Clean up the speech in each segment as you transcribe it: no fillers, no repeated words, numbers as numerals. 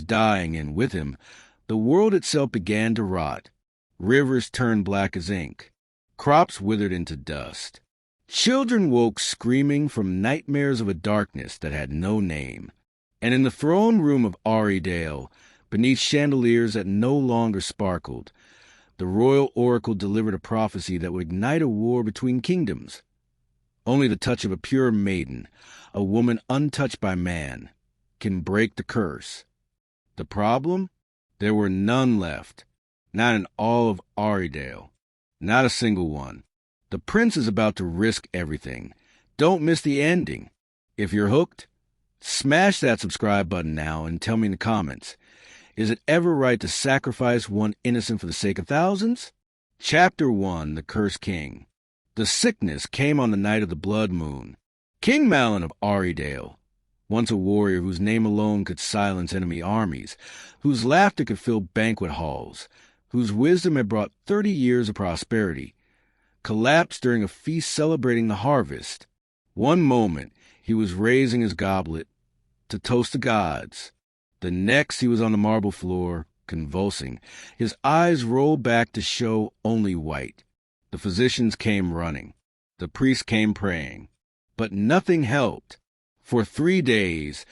dying, and with him, the world itself began to rot. Rivers turned black as ink. Crops withered into dust. Children woke screaming from nightmares of a darkness that had no name. And in the throne room of Aridale, beneath chandeliers that no longer sparkled, the royal oracle delivered a prophecy that would ignite a war between kingdoms. Only the touch of a pure maiden, a woman untouched by man, can break the curse. The problem? There were none left, not in all of Aridale, not a single one. The prince is about to risk everything. Don't miss the ending. If you're hooked, smash that subscribe button now and tell me in the comments, is it ever right to sacrifice one innocent for the sake of thousands? Chapter 1, The Cursed King. The sickness came on the night of the blood moon. King Malin of Aridale, once a warrior whose name alone could silence enemy armies, whose laughter could fill banquet halls, whose wisdom had brought 30 years of prosperity, collapsed during a feast celebrating the harvest. One moment, he was raising his goblet to toast the gods. The next, he was on the marble floor, convulsing. His eyes rolled back to show only white. The physicians came running. The priests came praying. But nothing helped. For 3 days,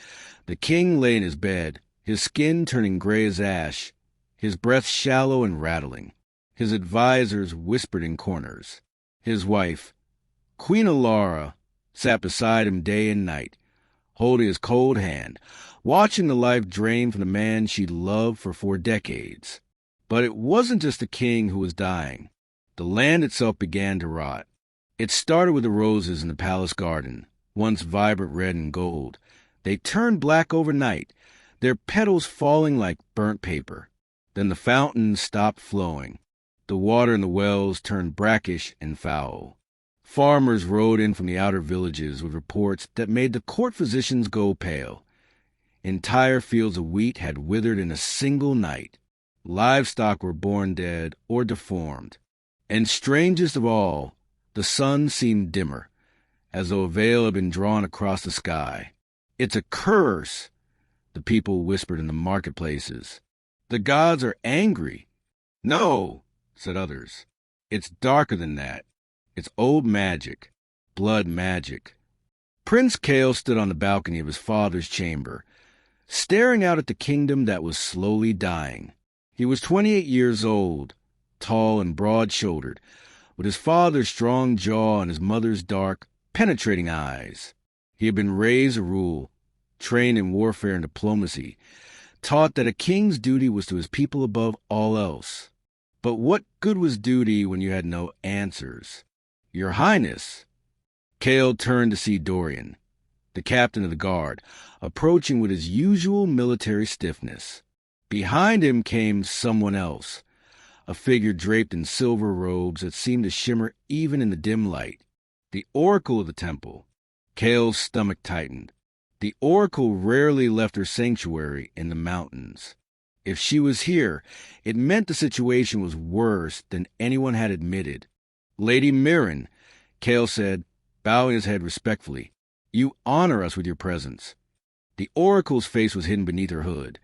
the king lay in his bed, his skin turning gray as ash, his breath shallow and rattling. His advisers whispered in corners. His wife, Queen Lyra, sat beside him day and night, holding his cold hand, watching the life drain from the man she'd loved for 4 decades. But it wasn't just the king who was dying. The land itself began to rot. It started with the roses in the palace garden, once vibrant red and gold. They turned black overnight, their petals falling like burnt paper. Then the fountains stopped flowing. The water in the wells turned brackish and foul. Farmers rode in from the outer villages with reports that made the court physicians go pale. Entire fields of wheat had withered in a single night. Livestock were born dead or deformed. And strangest of all, the sun seemed dimmer, as though a veil had been drawn across the sky. "It's a curse," the people whispered in the marketplaces. "The gods are angry." "No," said others. "It's darker than that. It's old magic, blood magic." Prince Kael stood on the balcony of his father's chamber, staring out at the kingdom that was slowly dying. He was 28 years old, tall and broad-shouldered, with his father's strong jaw and his mother's dark, penetrating eyes. He had been raised to rule, trained in warfare and diplomacy, taught that a king's duty was to his people above all else. But what good was duty when you had no answers? "Your Highness." Kael turned to see Dorian, the captain of the guard, approaching with his usual military stiffness. Behind him came someone else, a figure draped in silver robes that seemed to shimmer even in the dim light. The oracle of the temple. Kael's stomach tightened. The oracle rarely left her sanctuary in the mountains. If she was here, it meant the situation was worse than anyone had admitted. "Lady Mirren," Kael said, bowing his head respectfully, "you honor us with your presence." The oracle's face was hidden beneath her hood,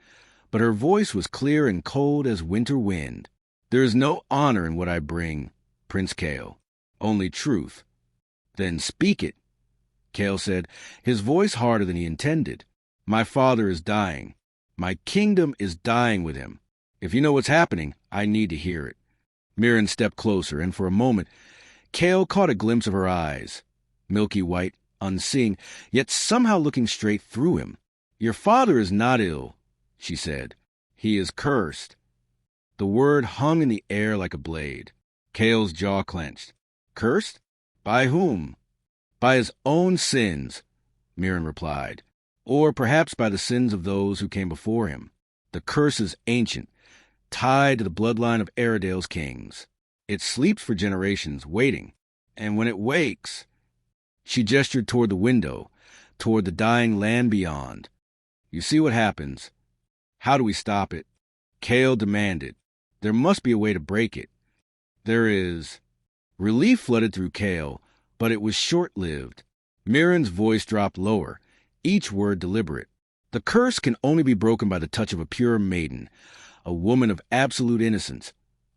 but her voice was clear and cold as winter wind. "There is no honor in what I bring, Prince Kael, only truth." "Then speak it," Kael said, his voice harder than he intended. "My father is dying. My kingdom is dying with him. If you know what's happening, I need to hear it." Mirren stepped closer, and for a moment, Kael caught a glimpse of her eyes, milky white, unseeing, yet somehow looking straight through him. "Your father is not ill," she said. "He is cursed." The word hung in the air like a blade. Kael's jaw clenched. "Cursed? By whom?" "By his own sins," Mirren replied. "Or perhaps by the sins of those who came before him. The curse is ancient, tied to the bloodline of Aridale's kings. It sleeps for generations, waiting. And when it wakes—" She gestured toward the window, toward the dying land beyond. "You see what happens. How do we stop it?" Kael demanded. "There must be a way to break it." "There is." Relief flooded through Kael, but it was short-lived. Mirren's voice dropped lower, each word deliberate. The curse can only be broken by the touch of a pure maiden, a woman of absolute innocence,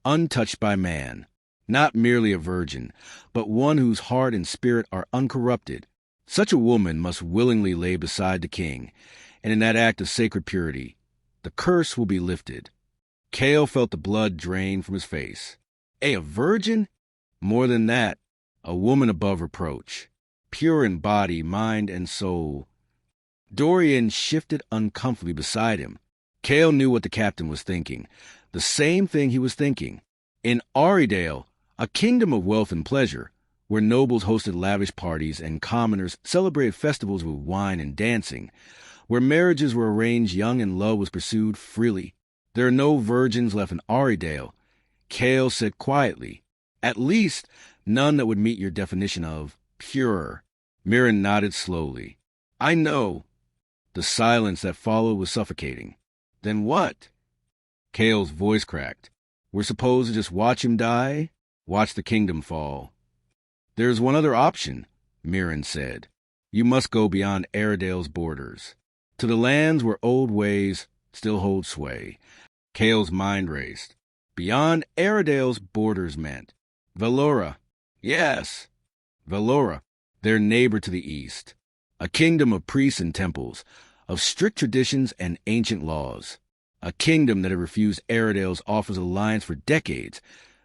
untouched by man, not merely a virgin, but one whose heart and spirit are uncorrupted. Such a woman must willingly lay beside the king, and in that act of sacred purity, the curse will be lifted. Kael felt the blood drain from his face. A virgin? More than that, a woman above reproach, pure in body, mind, and soul. Dorian shifted uncomfortably beside him. Kael knew what the captain was thinking, the same thing he was thinking. In Aridale, a kingdom of wealth and pleasure, where nobles hosted lavish parties and commoners celebrated festivals with wine and dancing, where marriages were arranged young and love was pursued freely. There are no virgins left in Aridale, Kael said quietly. At least, none that would meet your definition of pure. Mirren nodded slowly. I know. The silence that followed was suffocating. Then what? Kael's voice cracked. We're supposed to just watch him die? Watch the kingdom fall. There's one other option, Mirren said. You must go beyond Aridale's borders, to the lands where old ways still hold sway. Kael's mind raced. Beyond Aridale's borders meant Valora. Yes, Valora, their neighbor to the east. A kingdom of priests and temples, of strict traditions and ancient laws. A kingdom that had refused Aridale's offers of alliance for decades,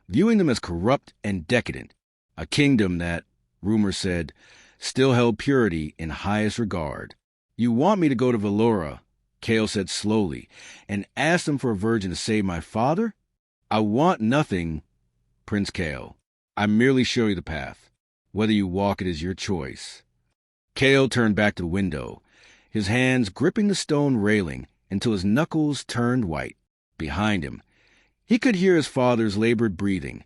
viewing them as corrupt and decadent. A kingdom that, rumor said, still held purity in highest regard. You want me to go to Valora, Kael said slowly, and ask them for a virgin to save my father? I want nothing, Prince Kael. I merely show you the path. Whether you walk it is your choice. Kael turned back to the window, his hands gripping the stone railing until his knuckles turned white. Behind him, he could hear his father's labored breathing,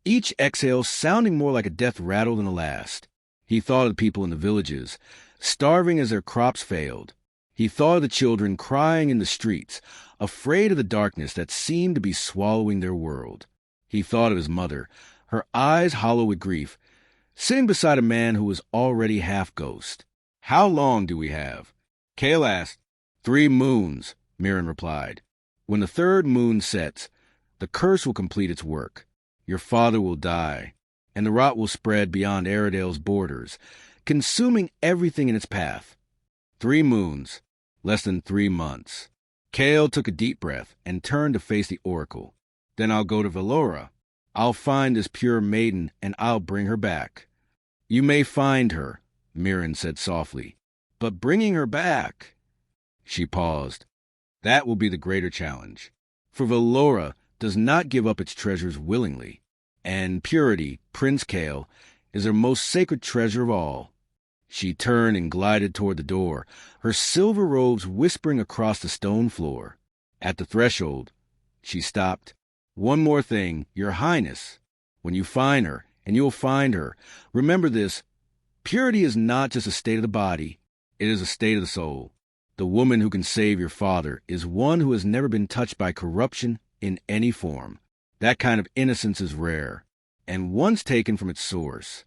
each exhale sounding more like a death rattle than the last. He thought of the people in the villages, starving as their crops failed. He thought of the children crying in the streets, afraid of the darkness that seemed to be swallowing their world. He thought of his mother, her eyes hollow with grief, sitting beside a man who was already half ghost. How long do we have? Kael asked. 3 moons, Mirren replied. When the 3rd moon sets, the curse will complete its work. Your father will die, and the rot will spread beyond Aridale's borders, consuming everything in its path. 3 moons, less than 3 months. Kael took a deep breath and turned to face the oracle. Then I'll go to Valora. I'll find this pure maiden, and I'll bring her back. You may find her, Mirren said softly, but bringing her back... She paused. That will be the greater challenge. For Valora does not give up its treasures willingly, and purity, Prince Kael, is her most sacred treasure of all. She turned and glided toward the door, her silver robes whispering across the stone floor. At the threshold, she stopped. One more thing, Your Highness. When you find her, and you will find her, remember this. Purity is not just a state of the body, it is a state of the soul. The woman who can save your father is one who has never been touched by corruption in any form. That kind of innocence is rare, and once taken from its source.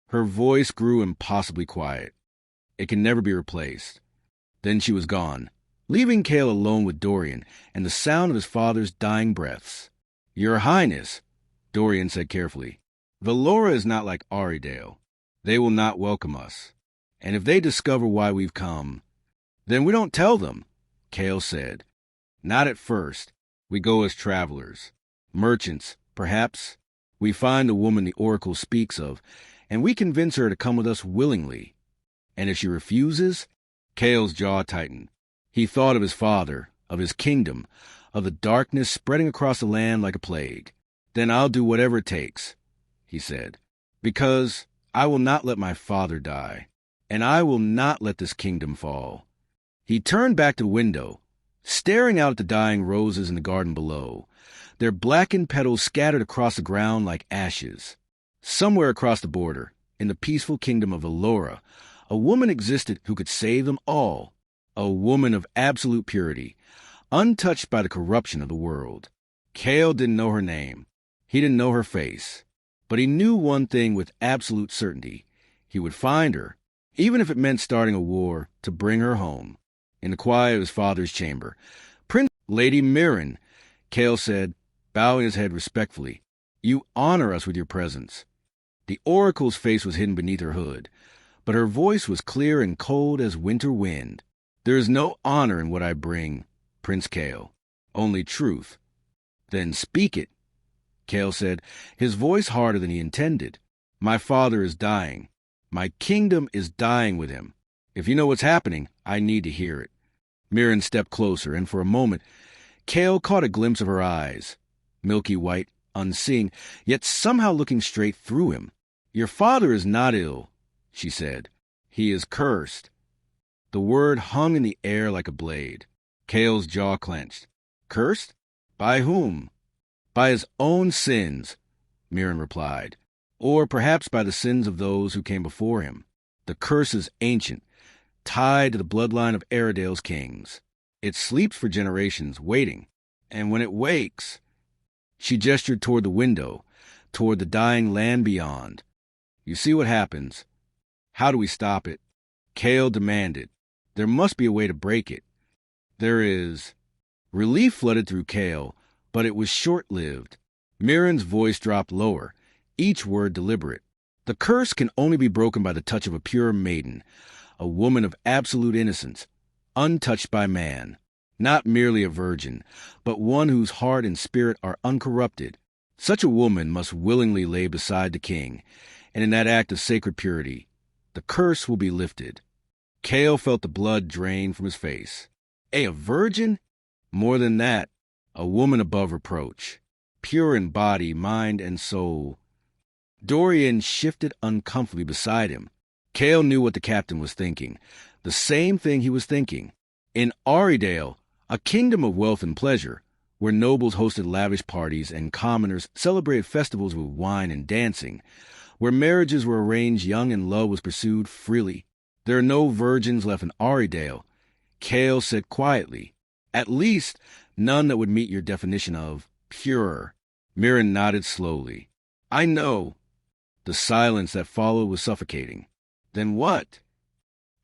Her voice grew impossibly quiet. It can never be replaced. Then she was gone, leaving Kael alone with Dorian and the sound of his father's dying breaths. Your Highness, Dorian said carefully, Valora is not like Aridale. They will not welcome us. And if they discover why we've come, then we don't tell them, Kael said. Not at first. We go as travelers. Merchants, perhaps. We find the woman the oracle speaks of, and we convince her to come with us willingly. And if she refuses, Kael's jaw tightened. He thought of his father, of his kingdom, of the darkness spreading across the land like a plague. Then I'll do whatever it takes, he said, because I will not let my father die, and I will not let this kingdom fall. He turned back to the window, staring out at the dying roses in the garden below, their blackened petals scattered across the ground like ashes. Somewhere across the border, in the peaceful kingdom of Valora, a woman existed who could save them all, a woman of absolute purity, untouched by the corruption of the world. Kael didn't know her name. He didn't know her face. But he knew one thing with absolute certainty. He would find her, even if it meant starting a war to bring her home. in the quiet of his father's chamber. Prince Lady Mirren, Kael said, bowing his head respectfully. You honor us with your presence. The oracle's face was hidden beneath her hood, but her voice was clear and cold as winter wind. There is no honor in what I bring, Prince Kael, only truth. Then speak it, Kael said, his voice harder than he intended. My father is dying. My kingdom is dying with him. If you know what's happening, I need to hear it. Mirren stepped closer, and for a moment, Kael caught a glimpse of her eyes, milky white, unseeing, yet somehow looking straight through him. Your father is not ill, she said. He is cursed. The word hung in the air like a blade. Kael's jaw clenched. Cursed? By whom? By his own sins, Mirren replied, or perhaps by the sins of those who came before him. The curse is ancient, tied to the bloodline of Aridale's kings. It sleeps for generations, waiting, and when it wakes... She gestured toward the window, toward the dying land beyond. You see what happens. How do we stop it? Kael demanded. There must be a way to break it. There is. Relief flooded through Kael, but it was short-lived. Mirren's voice dropped lower, each word deliberate. The curse can only be broken by the touch of a pure maiden, a woman of absolute innocence, untouched by man, not merely a virgin, but one whose heart and spirit are uncorrupted. Such a woman must willingly lay beside the king, and in that act of sacred purity, the curse will be lifted. Kael felt the blood drain from his face. A virgin? More than that, a woman above reproach, pure in body, mind, and soul. Dorian shifted uncomfortably beside him. Kael knew what the captain was thinking, the same thing he was thinking. In Aridale, a kingdom of wealth and pleasure, where nobles hosted lavish parties and commoners celebrated festivals with wine and dancing, where marriages were arranged young and love was pursued freely. There are no virgins left in Aridale, Kael said quietly. At least, none that would meet your definition of pure. Mirren nodded slowly. I know. The silence that followed was suffocating. Then what?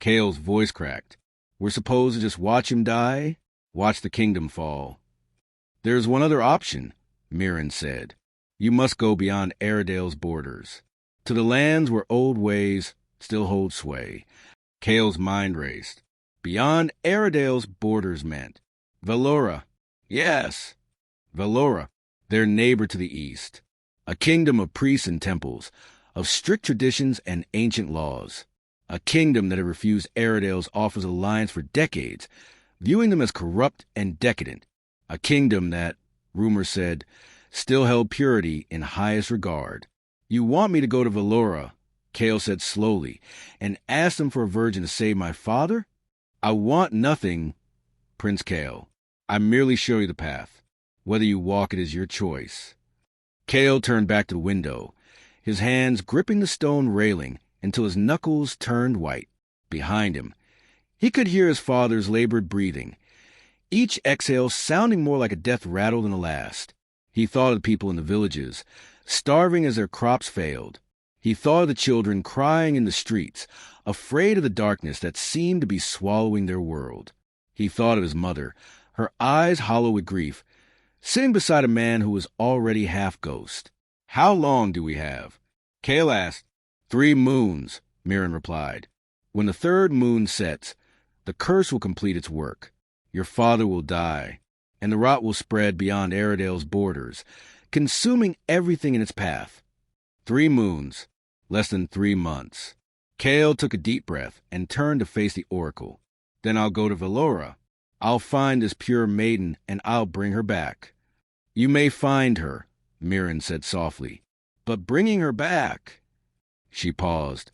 Kael's voice cracked. We're supposed to just watch him die? Watch the kingdom fall. There's one other option, Mirren said. You must go beyond Aridale's borders, to the lands where old ways still hold sway. Kael's mind raced. Beyond Aridale's borders meant Valora. Yes, Valora, their neighbor to the east. A kingdom of priests and temples, of strict traditions and ancient laws. A kingdom that had refused Aridale's offers of alliance for decades, viewing them as corrupt and decadent. A kingdom that, rumor said, still held purity in highest regard. You want me to go to Valora, Kael said slowly, and ask them for a virgin to save my father? I want nothing, Prince Kael. I merely show you the path. Whether you walk it is your choice. Kael turned back to the window, his hands gripping the stone railing until his knuckles turned white. Behind him, he could hear his father's labored breathing, each exhale sounding more like a death rattle than the last. He thought of the people in the villages, starving as their crops failed. He thought of the children crying in the streets, afraid of the darkness that seemed to be swallowing their world. He thought of his mother, her eyes hollow with grief, sitting beside a man who was already half ghost. How long do we have? Kael asked. 3 moons, Mirren replied. When the 3rd moon sets, the curse will complete its work. Your father will die, and the rot will spread beyond Aridale's borders, consuming everything in its path. 3 moons, less than 3 months. Kael took a deep breath and turned to face the oracle. Then I'll go to Valora. I'll find this pure maiden, and I'll bring her back. You may find her, Mirren said softly, but bringing her back... She paused.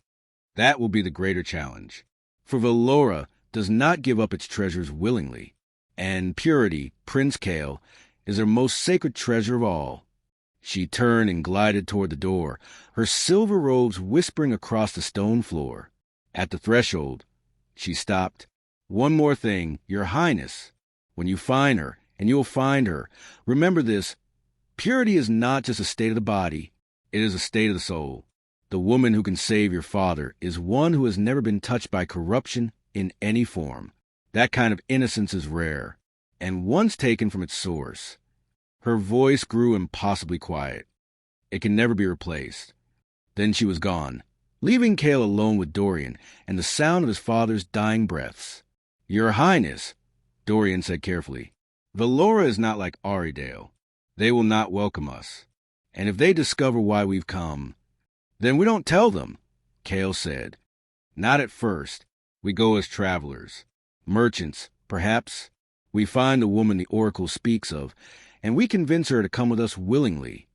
That will be the greater challenge. For Valora does not give up its treasures willingly, and purity, Prince Kael, is her most sacred treasure of all. She turned and glided toward the door, her silver robes whispering across the stone floor. At the threshold, she stopped. One more thing, Your Highness. When you find her, and you will find her, remember this. Purity is not just a state of the body, it is a state of the soul. The woman who can save your father is one who has never been touched by corruption in any form. That kind of innocence is rare, and once taken from its source, her voice grew impossibly quiet. It can never be replaced. Then she was gone, leaving Kael alone with Dorian and the sound of his father's dying breaths. "Your Highness," Dorian said carefully, "Valora is not like Aridale. They will not welcome us. And if they discover why we've come, then we don't tell them," Kael said. "Not at first. We go as travelers. Merchants, perhaps. We find the woman the oracle speaks of, and we convince her to come with us willingly.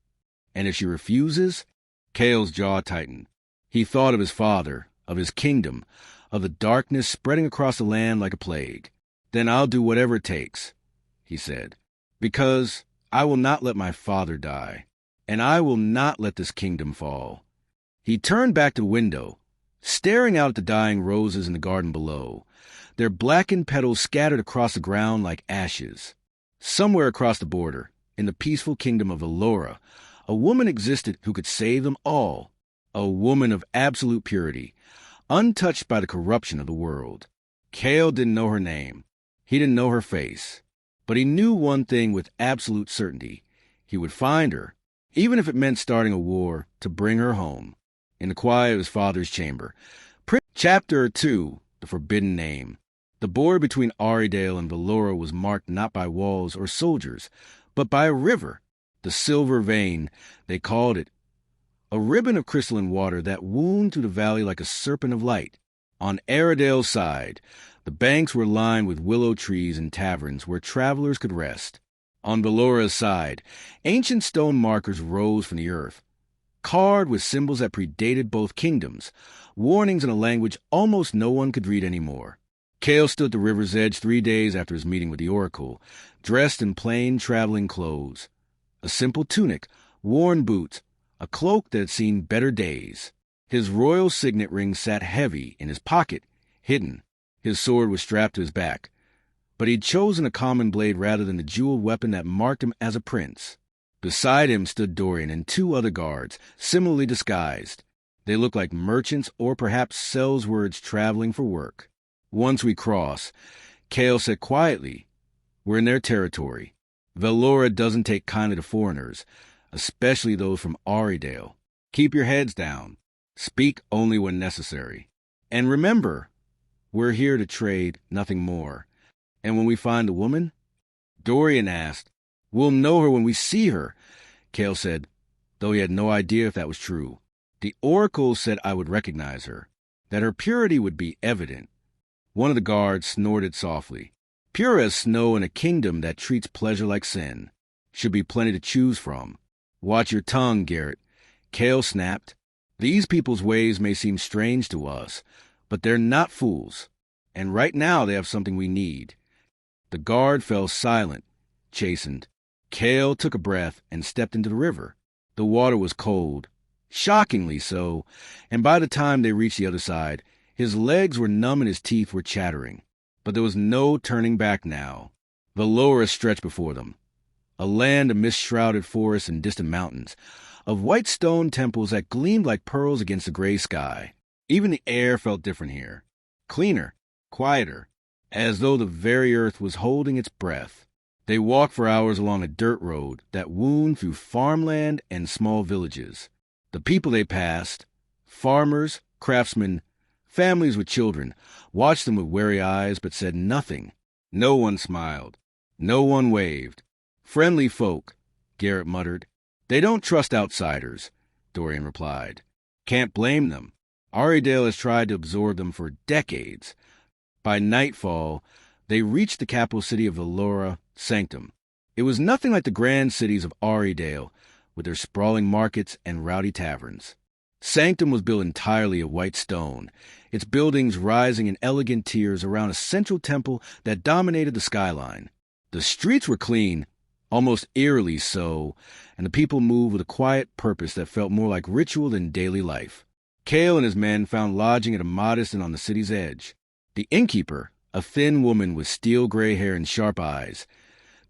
And if she refuses," Kael's jaw tightened. He thought of his father, of his kingdom, of the darkness spreading across the land like a plague. "Then I'll do whatever it takes," he said, "because I will not let my father die, and I will not let this kingdom fall." He turned back to the window, staring out at the dying roses in the garden below, their blackened petals scattered across the ground like ashes. Somewhere across the border, in the peaceful kingdom of Valora, a woman existed who could save them all, a woman of absolute purity, untouched by the corruption of the world. Kael didn't know her name. He didn't know her face. But he knew one thing with absolute certainty. He would find her, even if it meant starting a war, to bring her home. In the quiet of his father's chamber. Chapter 2, The Forbidden Name. The border between Aridale and Valora was marked not by walls or soldiers, but by a river, the Silver Vein, they called it. A ribbon of crystalline water that wound through the valley like a serpent of light. On Aridale's side, the banks were lined with willow trees and taverns where travelers could rest. On Valora's side, ancient stone markers rose from the earth, carved with symbols that predated both kingdoms, warnings in a language almost no one could read anymore. Kael stood at the river's edge 3 days after his meeting with the oracle, dressed in plain traveling clothes. A simple tunic, worn boots, a cloak that had seen better days. His royal signet ring sat heavy in his pocket, hidden. His sword was strapped to his back, but he'd chosen a common blade rather than the jeweled weapon that marked him as a prince. Beside him stood Dorian and 2 other guards, similarly disguised. They looked like merchants or perhaps sellswords traveling for work. "Once we cross," Kael said quietly, "we're in their territory. Valora doesn't take kindly to foreigners, especially those from Aridale. Keep your heads down. Speak only when necessary. And remember, we're here to trade, nothing more. And when we find the woman?" Dorian asked. "We'll know her when we see her," Kael said, though he had no idea if that was true. "The oracle said I would recognize her, that her purity would be evident." One of the guards snorted softly. "Pure as snow in a kingdom that treats pleasure like sin. Should be plenty to choose from." "Watch your tongue, Garrett," Kael snapped. "These people's ways may seem strange to us, but they're not fools. And right now they have something we need." The guard fell silent, chastened. Kael took a breath and stepped into the river. The water was cold, shockingly so, and by the time they reached the other side, his legs were numb and his teeth were chattering. But there was no turning back now. Valora stretched before them, a land of mist-shrouded forests and distant mountains, of white stone temples that gleamed like pearls against the gray sky. Even the air felt different here, cleaner, quieter, as though the very earth was holding its breath. They walked for hours along a dirt road that wound through farmland and small villages. The people they passed, farmers, craftsmen, families with children, watched them with wary eyes but said nothing. No one smiled. No one waved. "Friendly folk," Garrett muttered. "They don't trust outsiders," Dorian replied. "Can't blame them. Aridale has tried to absorb them for decades." By nightfall, they reached the capital city of Valora, Sanctum. It was nothing like the grand cities of Aridale, with their sprawling markets and rowdy taverns. Sanctum was built entirely of white stone, its buildings rising in elegant tiers around a central temple that dominated the skyline. The streets were clean, almost eerily so, and the people moved with a quiet purpose that felt more like ritual than daily life. Kael and his men found lodging at a modest inn on the city's edge. The innkeeper, a thin woman with steel gray hair and sharp eyes,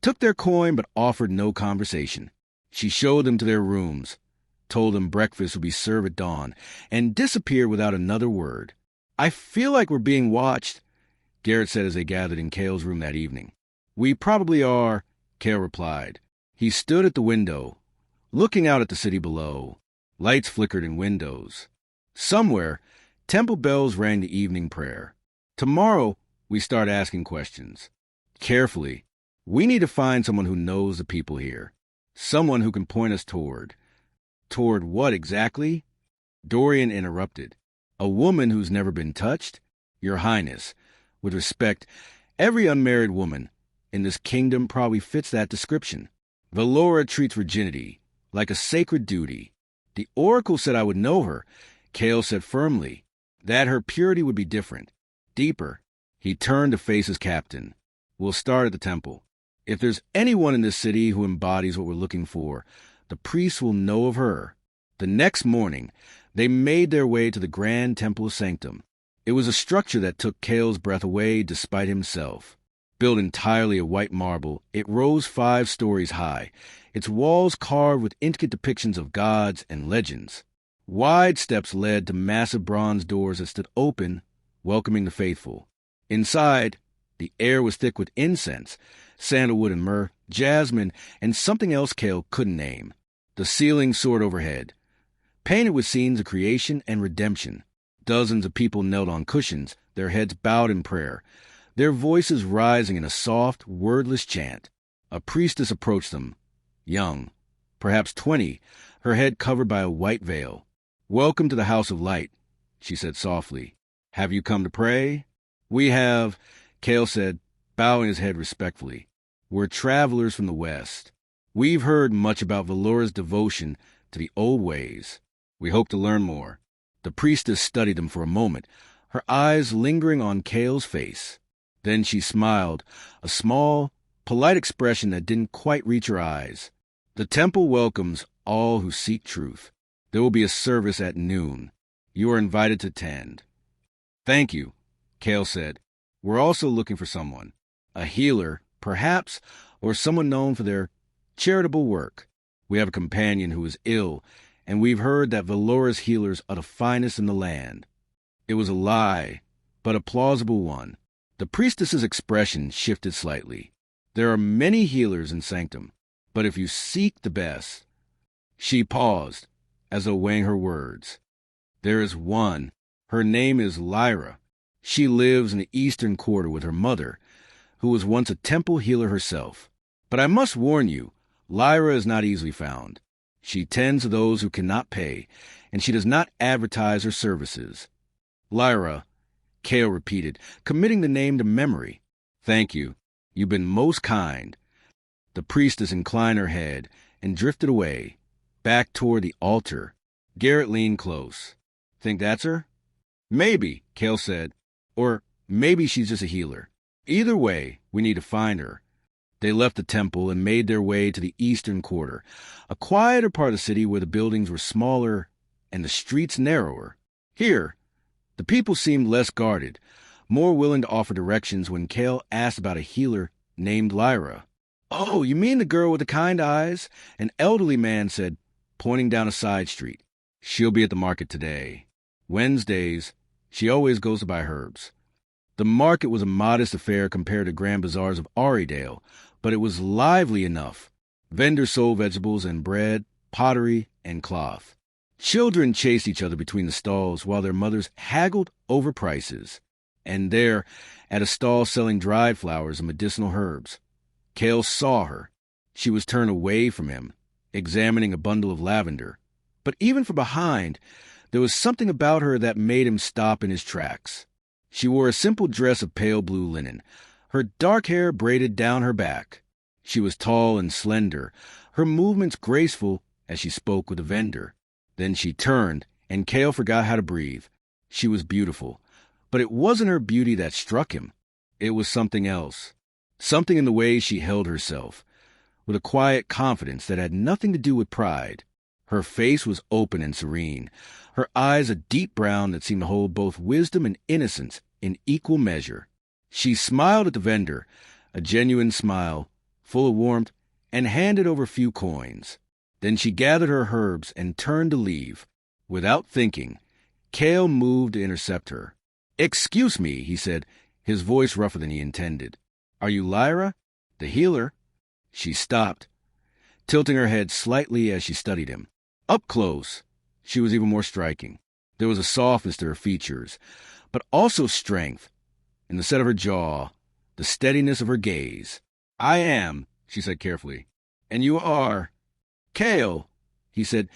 took their coin but offered no conversation. She showed them to their rooms, told them breakfast would be served at dawn, and disappeared without another word. "I feel like we're being watched," Garrett said as they gathered in Kael's room that evening. We probably are, Kael replied. He stood at the window, looking out at the city below. Lights flickered in windows. Somewhere, temple bells rang the evening prayer. Tomorrow, we start asking questions. Carefully. We need to find someone who knows the people here. Someone who can point us toward. Toward what exactly? Dorian interrupted. A woman who's never been touched? Your Highness, with respect, every unmarried woman in this kingdom probably fits that description. Valora treats virginity like a sacred duty. The oracle said I would know her, Kael said firmly, that her purity would be different, deeper. He turned to face his captain. We'll start at the temple. If there's anyone in this city who embodies what we're looking for, the priests will know of her. The next morning, they made their way to the grand temple sanctum. It was a structure that took Kael's breath away despite himself. Built entirely of white marble, it rose 5 stories high, its walls carved with intricate depictions of gods and legends. Wide steps led to massive bronze doors that stood open, welcoming the faithful. Inside, the air was thick with incense, sandalwood and myrrh, jasmine, and something else Kael couldn't name. The ceiling soared overhead, painted with scenes of creation and redemption. Dozens of people knelt on cushions, their heads bowed in prayer, their voices rising in a soft, wordless chant. A priestess approached them, young, perhaps 20, her head covered by a white veil. Welcome to the House of Light, she said softly. Have you come to pray? We have, Kael said, bowing his head respectfully. We're travelers from the West. We've heard much about Valora's devotion to the old ways. We hope to learn more. The priestess studied him for a moment, her eyes lingering on Kael's face. Then she smiled, a small, polite expression that didn't quite reach her eyes. The temple welcomes all who seek truth. There will be a service at noon. You are invited to attend. Thank you, Kael said. We're also looking for someone. A healer, perhaps, or someone known for their charitable work. We have a companion who is ill, and we've heard that Valora's healers are the finest in the land. It was a lie, but a plausible one. The priestess's expression shifted slightly. There are many healers in Sanctum, but if you seek the best... She paused, as though weighing her words. There is one. Her name is Lyra. She lives in the eastern quarter with her mother, who was once a temple healer herself. But I must warn you, Lyra is not easily found. She tends to those who cannot pay, and she does not advertise her services. Lyra, Kael repeated, committing the name to memory. Thank you. You've been most kind. The priestess inclined her head and drifted away, back toward the altar. Garrett leaned close. Think that's her? Maybe, Kael said. Or maybe she's just a healer. Either way, we need to find her. They left the temple and made their way to the eastern quarter, a quieter part of the city where the buildings were smaller and the streets narrower. Here, the people seemed less guarded, more willing to offer directions when Kael asked about a healer named Lyra. Oh, you mean the girl with the kind eyes? An elderly man said, pointing down a side street. She'll be at the market today. Wednesdays, she always goes to buy herbs. The market was a modest affair compared to grand bazaars of Aridale, but it was lively enough. Vendors sold vegetables and bread, pottery, and cloth. Children chased each other between the stalls while their mothers haggled over prices. And there, at a stall selling dried flowers and medicinal herbs, Kael saw her. She was turned away from him, examining a bundle of lavender. But even from behind, there was something about her that made him stop in his tracks. She wore a simple dress of pale blue linen, her dark hair braided down her back. She was tall and slender, her movements graceful as she spoke with the vendor. Then she turned, and Kael forgot how to breathe. She was beautiful, but it wasn't her beauty that struck him. It was something else, something in the way she held herself, with a quiet confidence that had nothing to do with pride. Her face was open and serene, her eyes a deep brown that seemed to hold both wisdom and innocence in equal measure. She smiled at the vendor, a genuine smile, full of warmth, and handed over a few coins. Then she gathered her herbs and turned to leave. Without thinking, Kael moved to intercept her. "Excuse me," he said, his voice rougher than he intended. "Are you Lyra? The healer?" She stopped, tilting her head slightly as she studied him. Up close, she was even more striking. There was a softness to her features, but also strength in the set of her jaw, the steadiness of her gaze. "I am," she said carefully. "And you are—" "Kael," he said,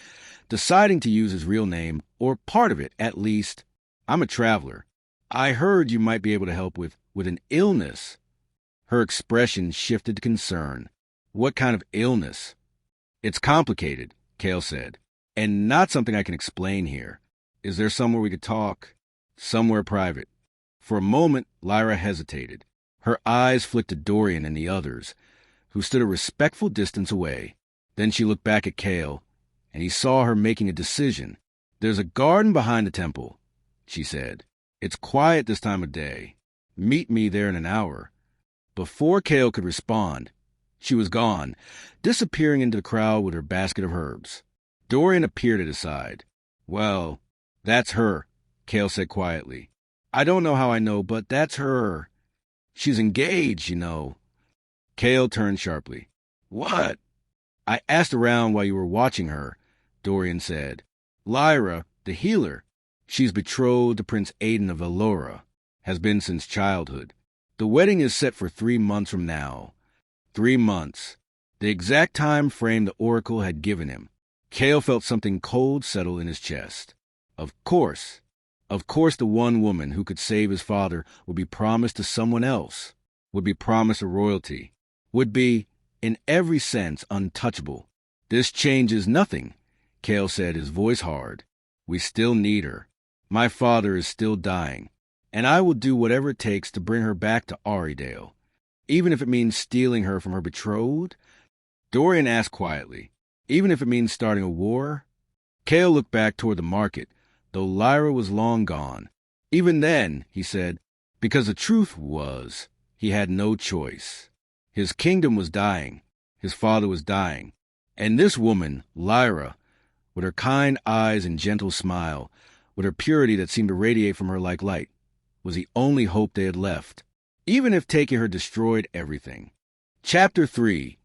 deciding to use his real name, or part of it, at least. "I'm a traveler. I heard you might be able to help with an illness." Her expression shifted to concern. "What kind of illness?" "It's complicated," Kael said, "and not something I can explain here. Is there somewhere we could talk? Somewhere private?" For a moment, Lyra hesitated. Her eyes flicked to Dorian and the others, who stood a respectful distance away. Then she looked back at Kael, and he saw her making a decision. "There's a garden behind the temple," she said. "It's quiet this time of day. Meet me there in an hour." Before Kael could respond, she was gone, disappearing into the crowd with her basket of herbs. Dorian appeared at his side. "Well, that's her," Kael said quietly. "I don't know how I know, but that's her. She's engaged, you know." Kael turned sharply. "What?" "I asked around while you were watching her," Dorian said. "Lyra, the healer. She's betrothed to Prince Aiden of Valora. Has been since childhood. The wedding is set for 3 months from now. 3 months. The exact time frame the oracle had given him." Kael felt something cold settle in his chest. Of course the one woman who could save his father would be promised to someone else, would be promised a royalty, would be, in every sense, untouchable. "This changes nothing," Kael said, his voice hard. "We still need her. My father is still dying, and I will do whatever it takes to bring her back to Aridale, even if it means stealing her from her betrothed." Dorian asked quietly, "Even if it means starting a war?" Kael looked back toward the market, though Lyra was long gone. "Even then," he said, because the truth was, he had no choice. His kingdom was dying. His father was dying. And this woman, Lyra, with her kind eyes and gentle smile, with her purity that seemed to radiate from her like light, was the only hope they had left, even if taking her destroyed everything. Chapter 3.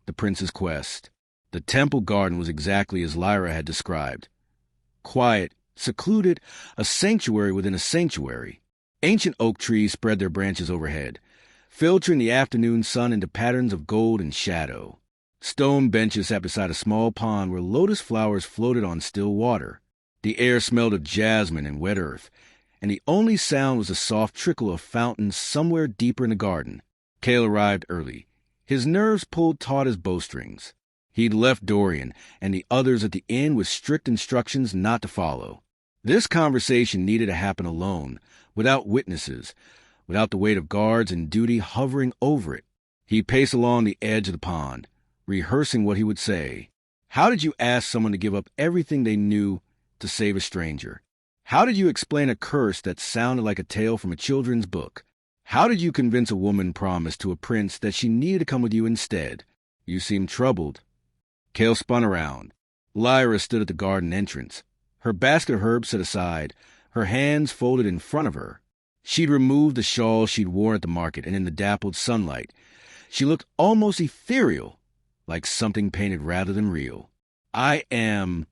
The Prince's Quest. The temple garden was exactly as Lyra had described. Quiet, secluded, a sanctuary within a sanctuary. Ancient oak trees spread their branches overhead, filtering the afternoon sun into patterns of gold and shadow. Stone benches sat beside a small pond where lotus flowers floated on still water. The air smelled of jasmine and wet earth, and the only sound was the soft trickle of fountains somewhere deeper in the garden. Kael arrived early. His nerves pulled taut as bowstrings. He'd left Dorian and the others at the inn with strict instructions not to follow. This conversation needed to happen alone, without witnesses, without the weight of guards and duty hovering over it. He paced along the edge of the pond, rehearsing what he would say. How did you ask someone to give up everything they knew to save a stranger? How did you explain a curse that sounded like a tale from a children's book? How did you convince a woman promised to a prince that she needed to come with you instead? You seemed troubled. Kael spun around. Lyra stood at the garden entrance, her basket of herbs set aside, her hands folded in front of her. She'd removed the shawl she'd worn at the market, and in the dappled sunlight, she looked almost ethereal, like something painted rather than real. "I am,"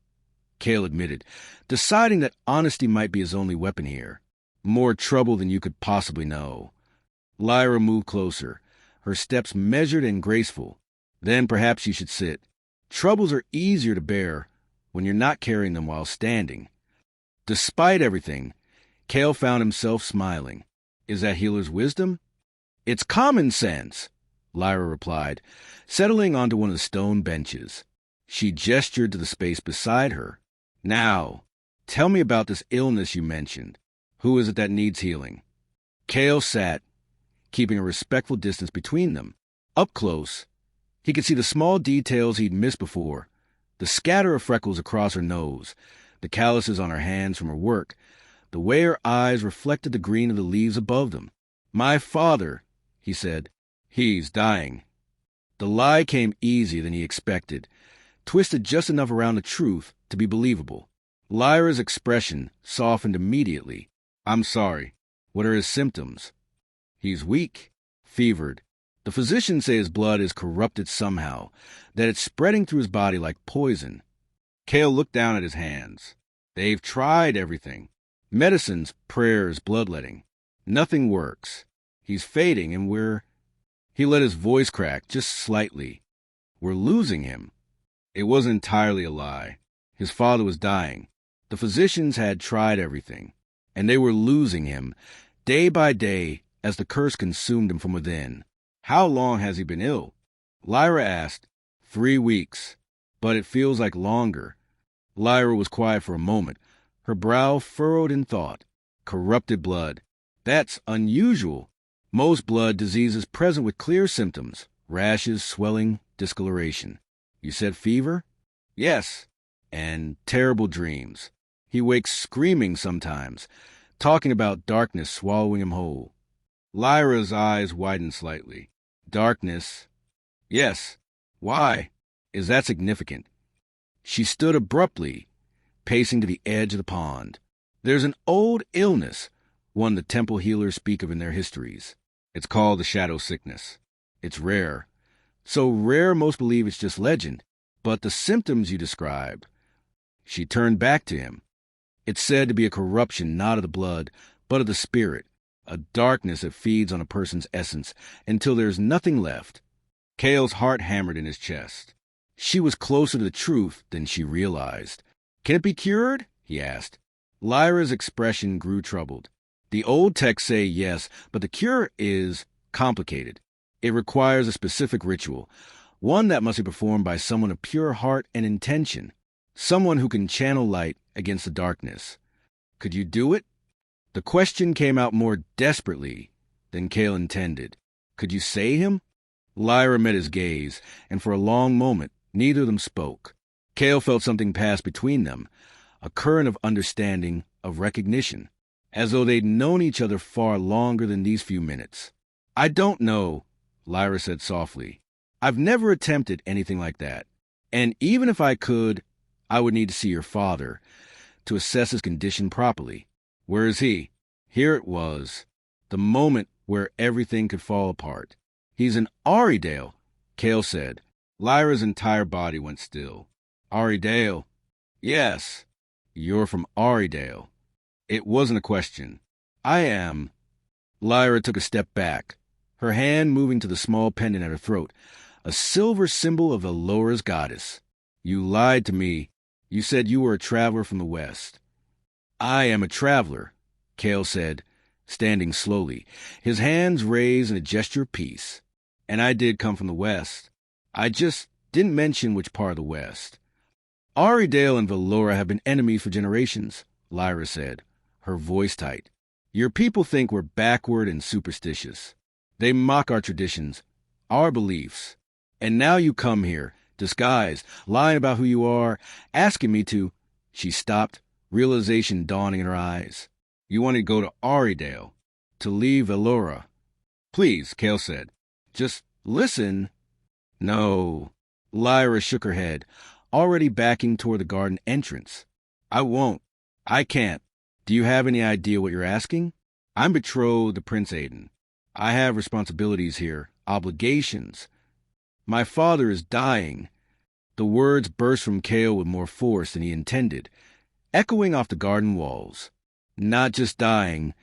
Kael admitted, deciding that honesty might be his only weapon here. "More trouble than you could possibly know." Lyra moved closer, her steps measured and graceful. "Then perhaps you should sit. Troubles are easier to bear when you're not carrying them while standing." Despite everything, Kael found himself smiling. "Is that healer's wisdom?" "It's common sense," Lyra replied, settling onto one of the stone benches. She gestured to the space beside her. "Now, tell me about this illness you mentioned. Who is it that needs healing?" Kael sat, keeping a respectful distance between them. Up close, he could see the small details he'd missed before, the scatter of freckles across her nose, the calluses on her hands from her work, the way her eyes reflected the green of the leaves above them. "My father," he said. "He's dying." The lie came easier than he expected, twisted just enough around the truth to be believable. Lyra's expression softened immediately. "I'm sorry. What are his symptoms?" He's weak, fevered. The physicians say his blood is corrupted somehow, that it's spreading through his body like poison. Kael looked down at his hands. They've tried everything. Medicines, prayers, bloodletting. Nothing works. He's fading, and He let his voice crack, just slightly. We're losing him. It wasn't entirely a lie. His father was dying. The physicians had tried everything, and they were losing him, day by day, as the curse consumed him from within. How long has he been ill? Lyra asked. 3 weeks, but it feels like longer. Lyra was quiet for a moment, her brow furrowed in thought. Corrupted blood. That's unusual. Most blood diseases present with clear symptoms, rashes, swelling, discoloration. You said fever? Yes, and terrible dreams. He wakes screaming sometimes, talking about darkness swallowing him whole. Lyra's eyes widened slightly. Darkness? Yes. Why? Is that significant? She stood abruptly, pacing to the edge of the pond. There's an old illness, one the temple healers speak of in their histories. It's called the shadow sickness. It's rare. So rare most believe it's just legend. But the symptoms you described... She turned back to him. It's said to be a corruption not of the blood, but of the spirit, a darkness that feeds on a person's essence until there's nothing left. Kael's heart hammered in his chest. She was closer to the truth than she realized. Can it be cured? He asked. Lyra's expression grew troubled. The old texts say yes, but the cure is complicated. It requires a specific ritual, one that must be performed by someone of pure heart and intention, someone who can channel light against the darkness. Could you do it? The question came out more desperately than Kael intended. Could you say him? Lyra met his gaze, and for a long moment, neither of them spoke. Kael felt something pass between them, a current of understanding, of recognition, as though they'd known each other far longer than these few minutes. I don't know, Lyra said softly. I've never attempted anything like that. And even if I could, I would need to see your father to assess his condition properly. Where is he? Here it was, the moment where everything could fall apart. He's in Aridale, Kael said. Lyra's entire body went still. Aridale? Yes. You're from Aridale. It wasn't a question. I am. Lyra took a step back, her hand moving to the small pendant at her throat, a silver symbol of Alora's goddess. You lied to me. You said you were a traveler from the West. I am a traveler, Kael said, standing slowly, his hands raised in a gesture of peace. And I did come from the West. I just didn't mention which part of the West. Aridale and Valora have been enemies for generations, Lyra said, her voice tight. Your people think we're backward and superstitious. They mock our traditions, our beliefs. And now you come here, disguised, lying about who you are, asking me to... She stopped, realization dawning in her eyes. You want to go to Aridale, to leave Valora. Please, Kael said. Just listen. No. Lyra shook her head, already backing toward the garden entrance. I won't. I can't. Do you have any idea what you're asking? I'm betrothed to Prince Aiden. I have responsibilities here, obligations. My father is dying. The words burst from Kael with more force than he intended, echoing off the garden walls. Not just dying,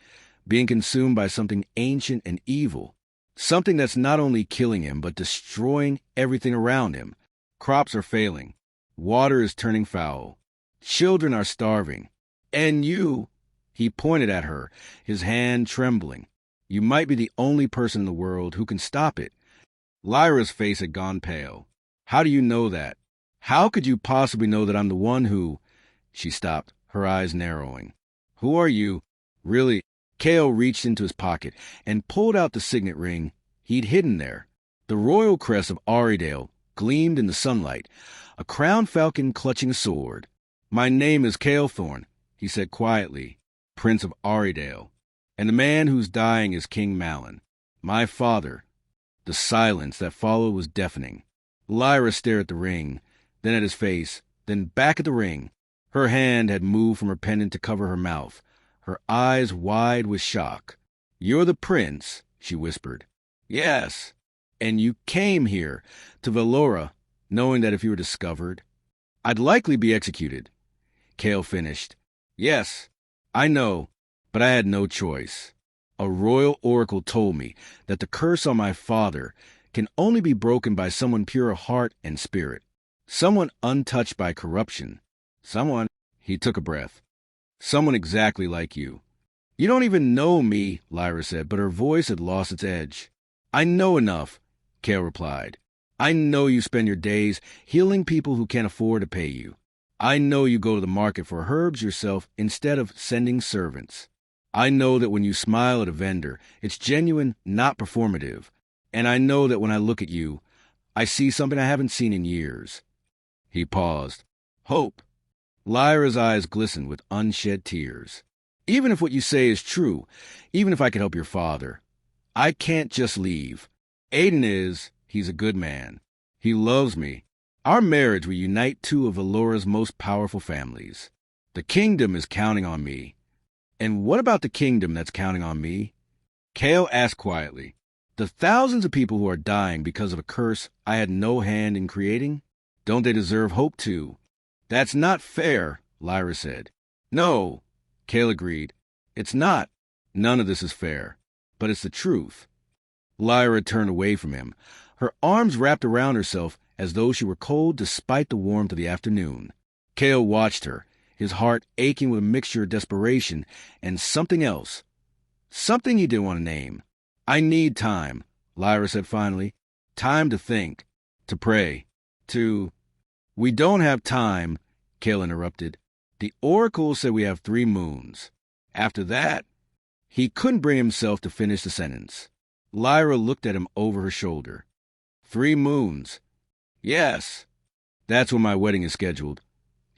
being consumed by something ancient and evil. Something that's not only killing him, but destroying everything around him. Crops are failing. Water is turning foul. Children are starving. And you, he pointed at her, his hand trembling. You might be the only person in the world who can stop it. Lyra's face had gone pale. How do you know that? How could you possibly know that I'm the one who... She stopped, her eyes narrowing. Who are you? Really? Kael reached into his pocket and pulled out the signet ring he'd hidden there. The royal crest of Aridale gleamed in the sunlight, a crowned falcon clutching a sword. My name is Kael Thorne, he said quietly, Prince of Aridale. And the man who's dying is King Malin, my father. The silence that followed was deafening. Lyra stared at the ring, then at his face, then back at the ring. Her hand had moved from her pendant to cover her mouth, her eyes wide with shock. You're the prince, she whispered. Yes. And you came here, to Valora, knowing that if you were discovered, I'd likely be executed. Kael finished. Yes, I know, but I had no choice. A royal oracle told me that the curse on my father can only be broken by someone pure of heart and spirit, someone untouched by corruption, someone, he took a breath, someone exactly like you. You don't even know me, Lyra said, but her voice had lost its edge. I know enough, Kael replied. I know you spend your days healing people who can't afford to pay you. I know you go to the market for herbs yourself instead of sending servants. I know that when you smile at a vendor, it's genuine, not performative. And I know that when I look at you, I see something I haven't seen in years. He paused. Hope. Lyra's eyes glistened with unshed tears. Even if what you say is true, even if I could help your father, I can't just leave. He's a good man. He loves me. Our marriage will unite two of Valora's most powerful families. The kingdom is counting on me. And what about the kingdom that's counting on me? Kael asked quietly. The thousands of people who are dying because of a curse I had no hand in creating? Don't they deserve hope too? That's not fair, Lyra said. No, Kael agreed. It's not. None of this is fair. But it's the truth. Lyra turned away from him, her arms wrapped around herself as though she were cold despite the warmth of the afternoon. Kael watched her, his heart aching with a mixture of desperation and something else. Something he didn't want to name. I need time, Lyra said finally. Time to think, to pray, to... We don't have time, Kael interrupted. The oracle said we have 3 moons. After that, he couldn't bring himself to finish the sentence. Lyra looked at him over her shoulder. 3 moons. Yes. That's when my wedding is scheduled,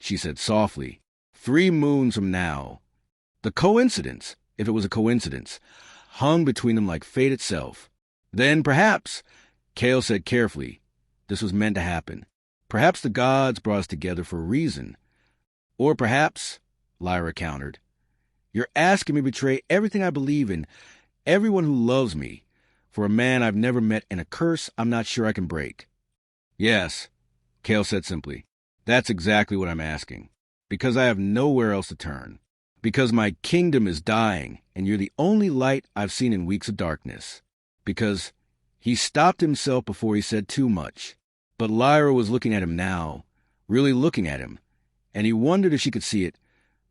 she said softly. 3 moons from now. The coincidence, if it was a coincidence, hung between them like fate itself. Then perhaps, Kael said carefully, this was meant to happen. Perhaps the gods brought us together for a reason. Or perhaps, Lyra countered, you're asking me to betray everything I believe in, everyone who loves me, for a man I've never met and a curse I'm not sure I can break. Yes, Kael said simply. That's exactly what I'm asking. Because I have nowhere else to turn. Because my kingdom is dying, and you're the only light I've seen in weeks of darkness. Because he stopped himself before he said too much. But Lyra was looking at him now, really looking at him, and he wondered if she could see it.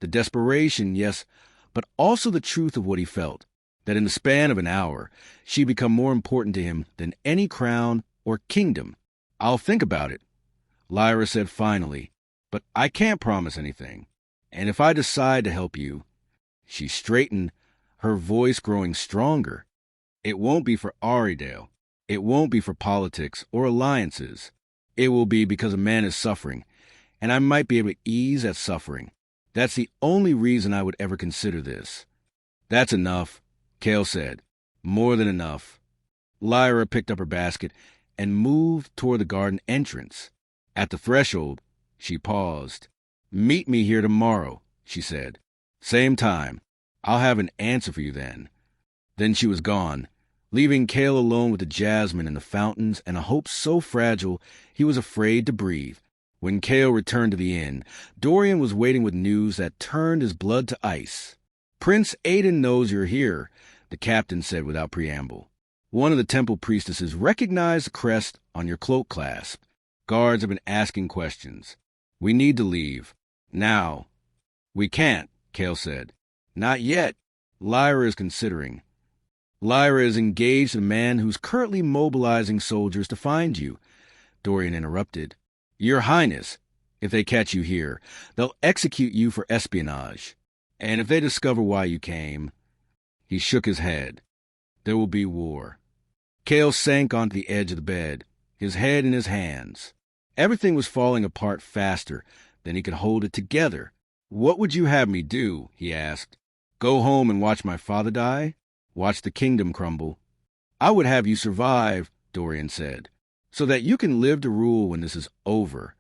The desperation, yes, but also the truth of what he felt, that in the span of an hour, she'd become more important to him than any crown or kingdom. I'll think about it, Lyra said finally, but I can't promise anything. And if I decide to help you, she straightened, her voice growing stronger. It won't be for Aridale. It won't be for politics or alliances. It will be because a man is suffering, and I might be able to ease that suffering. That's the only reason I would ever consider this. That's enough, Kael said. More than enough. Lyra picked up her basket and moved toward the garden entrance. At the threshold, she paused. Meet me here tomorrow, she said. Same time. I'll have an answer for you then. Then she was gone, leaving Kael alone with the jasmine and the fountains and a hope so fragile he was afraid to breathe. When Kael returned to the inn, Dorian was waiting with news that turned his blood to ice. Prince Aiden knows you're here, the captain said without preamble. One of the temple priestesses recognized the crest on your cloak clasp. Guards have been asking questions. We need to leave. Now. We can't, Kael said. Not yet. Lyra is considering. Lyra is engaged to a man who's currently mobilizing soldiers to find you, Dorian interrupted. Your Highness, if they catch you here, they'll execute you for espionage. And if they discover why you came... He shook his head. There will be war. Kael sank onto the edge of the bed, his head in his hands. Everything was falling apart faster than he could hold it together. What would you have me do? He asked. Go home and watch my father die? Watch the kingdom crumble? I would have you survive, Dorian said, so that you can live to rule when this is over.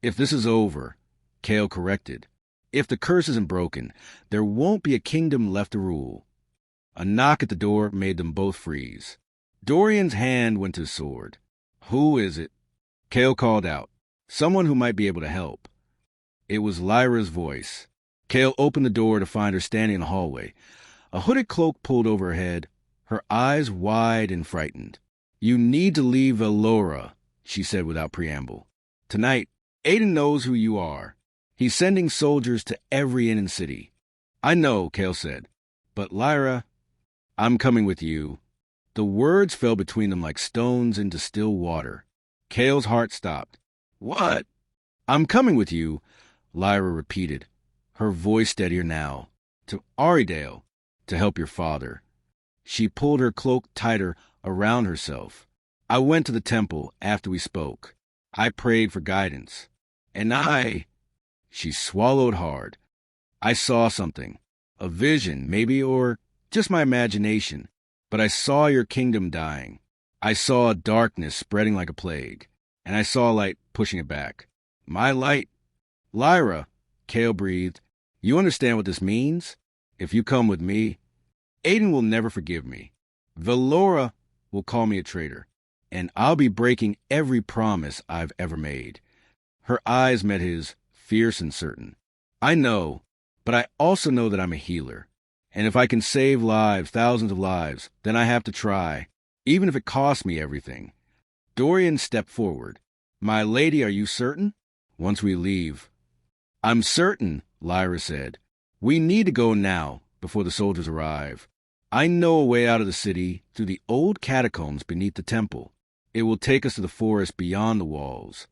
If this is over, Kael corrected. If the curse isn't broken, there won't be a kingdom left to rule. A knock at the door made them both freeze. Dorian's hand went to his sword. "Who is it?" Kael called out. "Someone who might be able to help." It was Lyra's voice. Kael opened the door to find her standing in the hallway, a hooded cloak pulled over her head, her eyes wide and frightened. "You need to leave Valora," she said without preamble. "Tonight, Aiden knows who you are. He's sending soldiers to every inn in the city." "I know," Kael said. "But Lyra, I'm coming with you." The words fell between them like stones into still water. Kael's heart stopped. "What?" "I'm coming with you," Lyra repeated, her voice steadier now. "To Aridale, to help your father." She pulled her cloak tighter around herself. "I went to the temple after we spoke. I prayed for guidance. And she swallowed hard. "I saw something. A vision, maybe, or just my imagination. But I saw your kingdom dying. I saw darkness spreading like a plague. And I saw light pushing it back. My light." "Lyra," Kael breathed, "you understand what this means? If you come with me, Aiden will never forgive me. Valora will call me a traitor. And I'll be breaking every promise I've ever made." Her eyes met his, fierce and certain. "I know, but I also know that I'm a healer. And if I can save lives, thousands of lives, then I have to try, even if it costs me everything." Dorian stepped forward. "My lady, are you certain?" "Once we leave." "I'm certain," Lyra said. "We need to go now, before the soldiers arrive. I know a way out of the city, through the old catacombs beneath the temple. It will take us to the forest beyond the walls."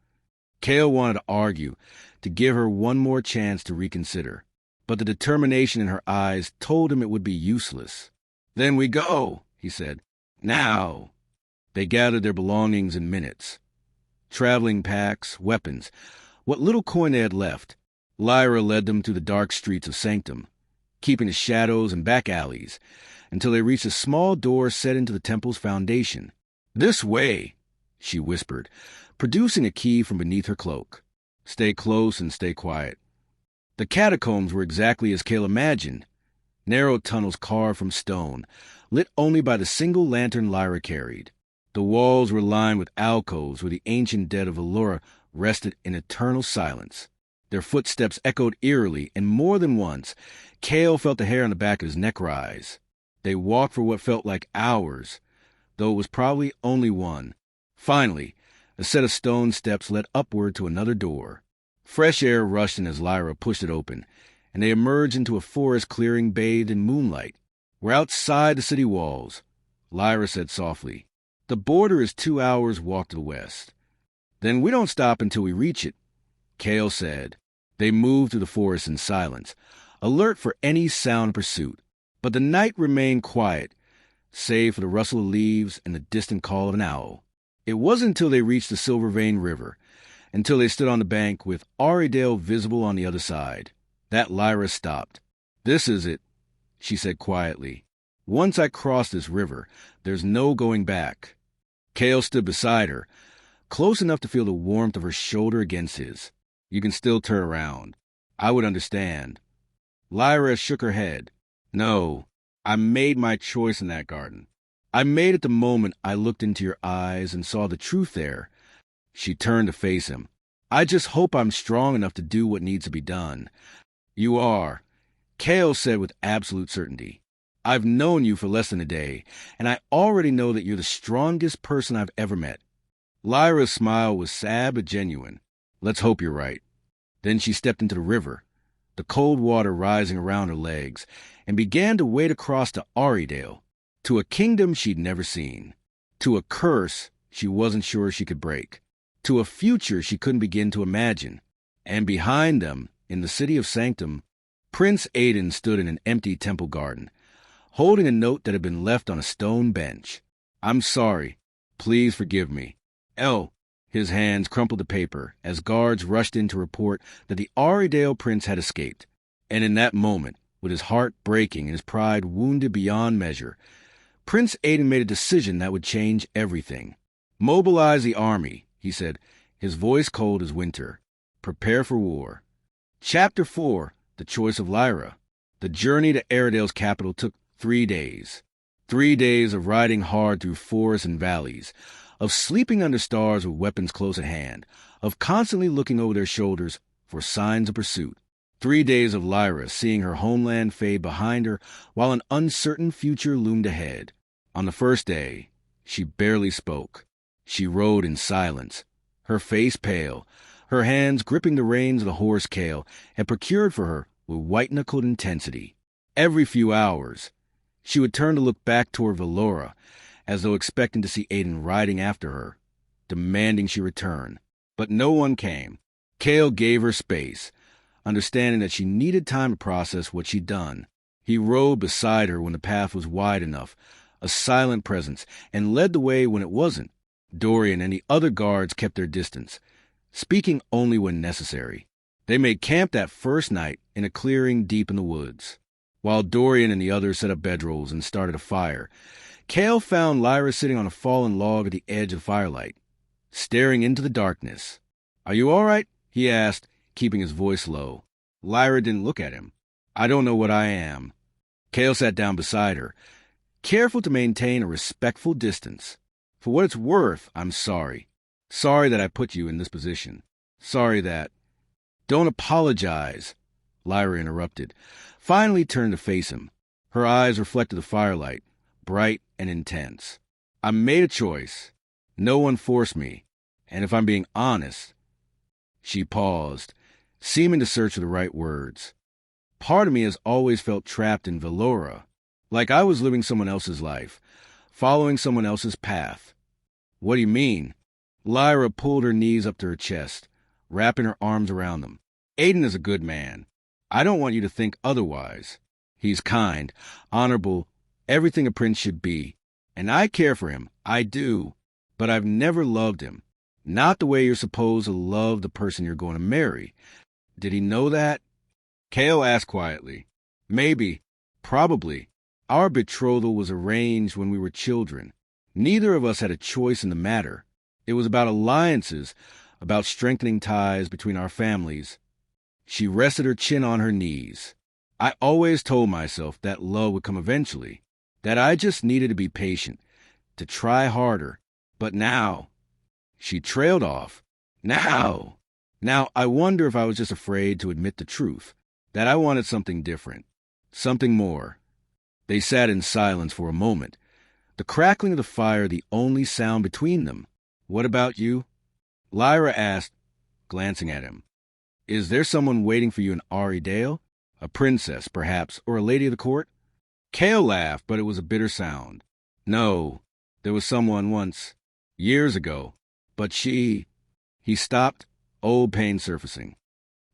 Kael wanted to argue, to give her one more chance to reconsider, but the determination in her eyes told him it would be useless. "Then we go," he said. "Now." They gathered their belongings in minutes. Traveling packs, weapons, what little coin they had left. Lyra led them through the dark streets of Sanctum, keeping the shadows and back alleys, until they reached a small door set into the temple's foundation. "This way," she whispered, producing a key from beneath her cloak. "Stay close and stay quiet." The catacombs were exactly as Kael imagined. Narrow tunnels carved from stone, lit only by the single lantern Lyra carried. The walls were lined with alcoves where the ancient dead of Valora rested in eternal silence. Their footsteps echoed eerily, and more than once, Kael felt the hair on the back of his neck rise. They walked for what felt like hours, though it was probably only one. Finally, a set of stone steps led upward to another door. Fresh air rushed in as Lyra pushed it open, and they emerged into a forest clearing bathed in moonlight. "We're outside the city walls," Lyra said softly. "The border is 2 hours' walk to the west." "Then we don't stop until we reach it," Kael said. They moved through the forest in silence, alert for any sound of pursuit. But the night remained quiet, save for the rustle of leaves and the distant call of an owl. It wasn't until they reached the Silver Vein River, until they stood on the bank with Aridale visible on the other side, that Lyra stopped. "This is it," she said quietly. "Once I cross this river, there's no going back." Kael stood beside her, close enough to feel the warmth of her shoulder against his. "You can still turn around. I would understand." Lyra shook her head. "No, I made my choice in that garden. I made it the moment I looked into your eyes and saw the truth there." She turned to face him. "I just hope I'm strong enough to do what needs to be done." "You are," Kael said with absolute certainty. "I've known you for less than a day, and I already know that you're the strongest person I've ever met." Lyra's smile was sad but genuine. "Let's hope you're right." Then she stepped into the river, the cold water rising around her legs, and began to wade across to Aridale, to a kingdom she'd never seen, to a curse she wasn't sure she could break, to a future she couldn't begin to imagine. And behind them, in the city of Sanctum, Prince Aiden stood in an empty temple garden, holding a note that had been left on a stone bench. "I'm sorry. Please forgive me. His hands crumpled the paper as guards rushed in to report that the Aridale prince had escaped. And in that moment, with his heart breaking and his pride wounded beyond measure, Prince Aiden made a decision that would change everything. "Mobilize the army," he said, his voice cold as winter. "Prepare for war." Chapter 4, The Choice of Lyra. The journey to Aridale's capital took 3 days. 3 days of riding hard through forests and valleys, of sleeping under stars with weapons close at hand, of constantly looking over their shoulders for signs of pursuit. 3 days of Lyra seeing her homeland fade behind her while an uncertain future loomed ahead. On the first day, she barely spoke. She rode in silence, her face pale. Her hands gripping the reins of the horse Kael had procured for her with white-knuckled intensity. Every few hours, she would turn to look back toward Valora, as though expecting to see Aiden riding after her, demanding she return. But no one came. Kael gave her space, understanding that she needed time to process what she'd done. He rode beside her when the path was wide enough, a silent presence, and led the way when it wasn't. Dorian and the other guards kept their distance, speaking only when necessary. They made camp that first night in a clearing deep in the woods. While Dorian and the others set up bedrolls and started a fire, Kael found Lyra sitting on a fallen log at the edge of firelight, staring into the darkness. "Are you all right?" he asked, keeping his voice low. Lyra didn't look at him. "I don't know what I am." Kael sat down beside her, careful to maintain a respectful distance. "For what it's worth, I'm sorry. Sorry that I put you in this position. Sorry that—" "Don't apologize," Lyra interrupted, finally turned to face him. Her eyes reflected the firelight, bright and intense. "I made a choice. No one forced me. And if I'm being honest—" She paused, seeming to search for the right words. "Part of me has always felt trapped in Valora, like I was living someone else's life, following someone else's path." "What do you mean?" Lyra pulled her knees up to her chest, wrapping her arms around them. "Aiden is a good man. I don't want you to think otherwise. He's kind, honorable, everything a prince should be. And I care for him, I do. But I've never loved him. Not the way you're supposed to love the person you're going to marry. Did he know that?" Kael asked quietly. "Maybe. Probably. Our betrothal was arranged when we were children. Neither of us had a choice in the matter. It was about alliances, about strengthening ties between our families." She rested her chin on her knees. "I always told myself that love would come eventually, that I just needed to be patient, to try harder. But now—" She trailed off. Now I wonder if I was just afraid to admit the truth, that I wanted something different, something more." They sat in silence for a moment, the crackling of the fire the only sound between them. "What about you?" Lyra asked, glancing at him. "Is there someone waiting for you in Aridale? A princess, perhaps, or a lady of the court?" Kael laughed, but it was a bitter sound. "No, there was someone once, years ago, but she—" He stopped, old pain surfacing.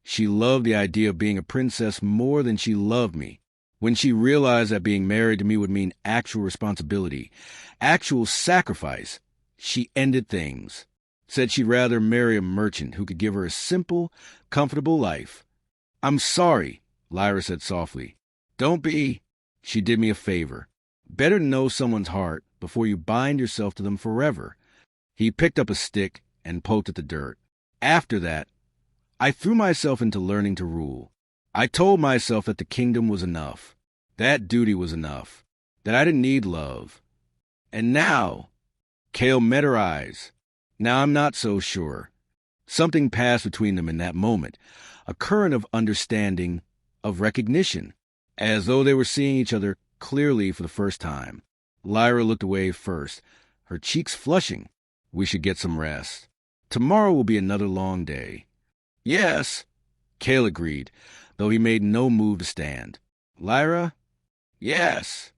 "She loved the idea of being a princess more than she loved me. When she realized that being married to me would mean actual responsibility, actual sacrifice, she ended things. Said she'd rather marry a merchant who could give her a simple, comfortable life." "I'm sorry," Lyra said softly. "Don't be—" She did me a favor. Better to know someone's heart before you bind yourself to them forever. He picked up a stick and poked at the dirt. "After that, I threw myself into learning to rule. I told myself that the kingdom was enough, that duty was enough, that I didn't need love. And now—" Kael met her eyes. "Now I'm not so sure." Something passed between them in that moment, a current of understanding, of recognition, as though they were seeing each other clearly for the first time. Lyra looked away first, her cheeks flushing. "We should get some rest. Tomorrow will be another long day." "Yes," Kael agreed, though he made no move to stand. "Lyra?" "Yes."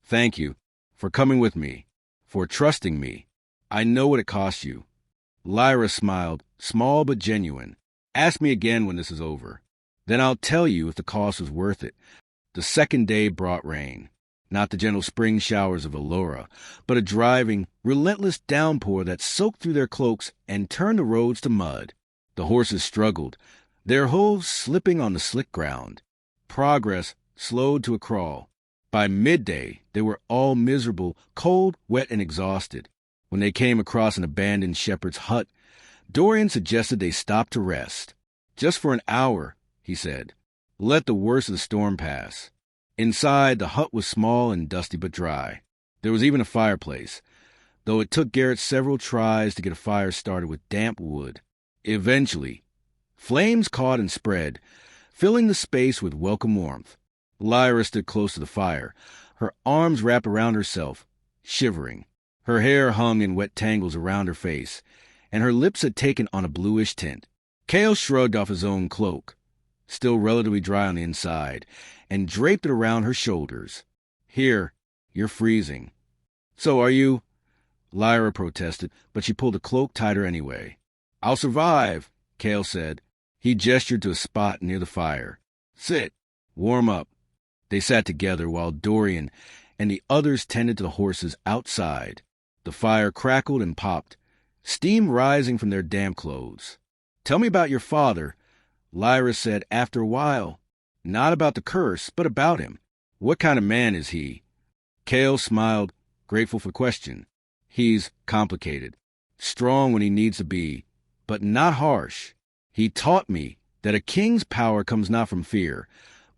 "Thank you for coming with me, for trusting me. I know what it cost you." Lyra smiled, small but genuine. "Ask me again when this is over. Then I'll tell you if the cost was worth it." The second day brought rain. Not the gentle spring showers of Valora, but a driving, relentless downpour that soaked through their cloaks and turned the roads to mud. The horses struggled, their hooves slipping on the slick ground. Progress slowed to a crawl. By midday, they were all miserable, cold, wet, and exhausted. When they came across an abandoned shepherd's hut, Dorian suggested they stop to rest. "Just for an hour," he said. "Let the worst of the storm pass." Inside, the hut was small and dusty but dry. There was even a fireplace, though it took Garrett several tries to get a fire started with damp wood. Eventually, flames caught and spread, filling the space with welcome warmth. Lyra stood close to the fire, her arms wrapped around herself, shivering. Her hair hung in wet tangles around her face, and her lips had taken on a bluish tint. Kael shrugged off his own cloak, still relatively dry on the inside, and draped it around her shoulders. Here, you're freezing. So are you? Lyra protested, but she pulled the cloak tighter anyway. I'll survive, Kael said. He gestured to a spot near the fire. Sit. Warm up. They sat together while Dorian and the others tended to the horses outside. The fire crackled and popped, steam rising from their damp clothes. Tell me about your father, Lyra said after a while. Not about the curse, but about him. What kind of man is he? Kael smiled, grateful for the question. He's complicated, strong when he needs to be, but not harsh. He taught me that a king's power comes not from fear,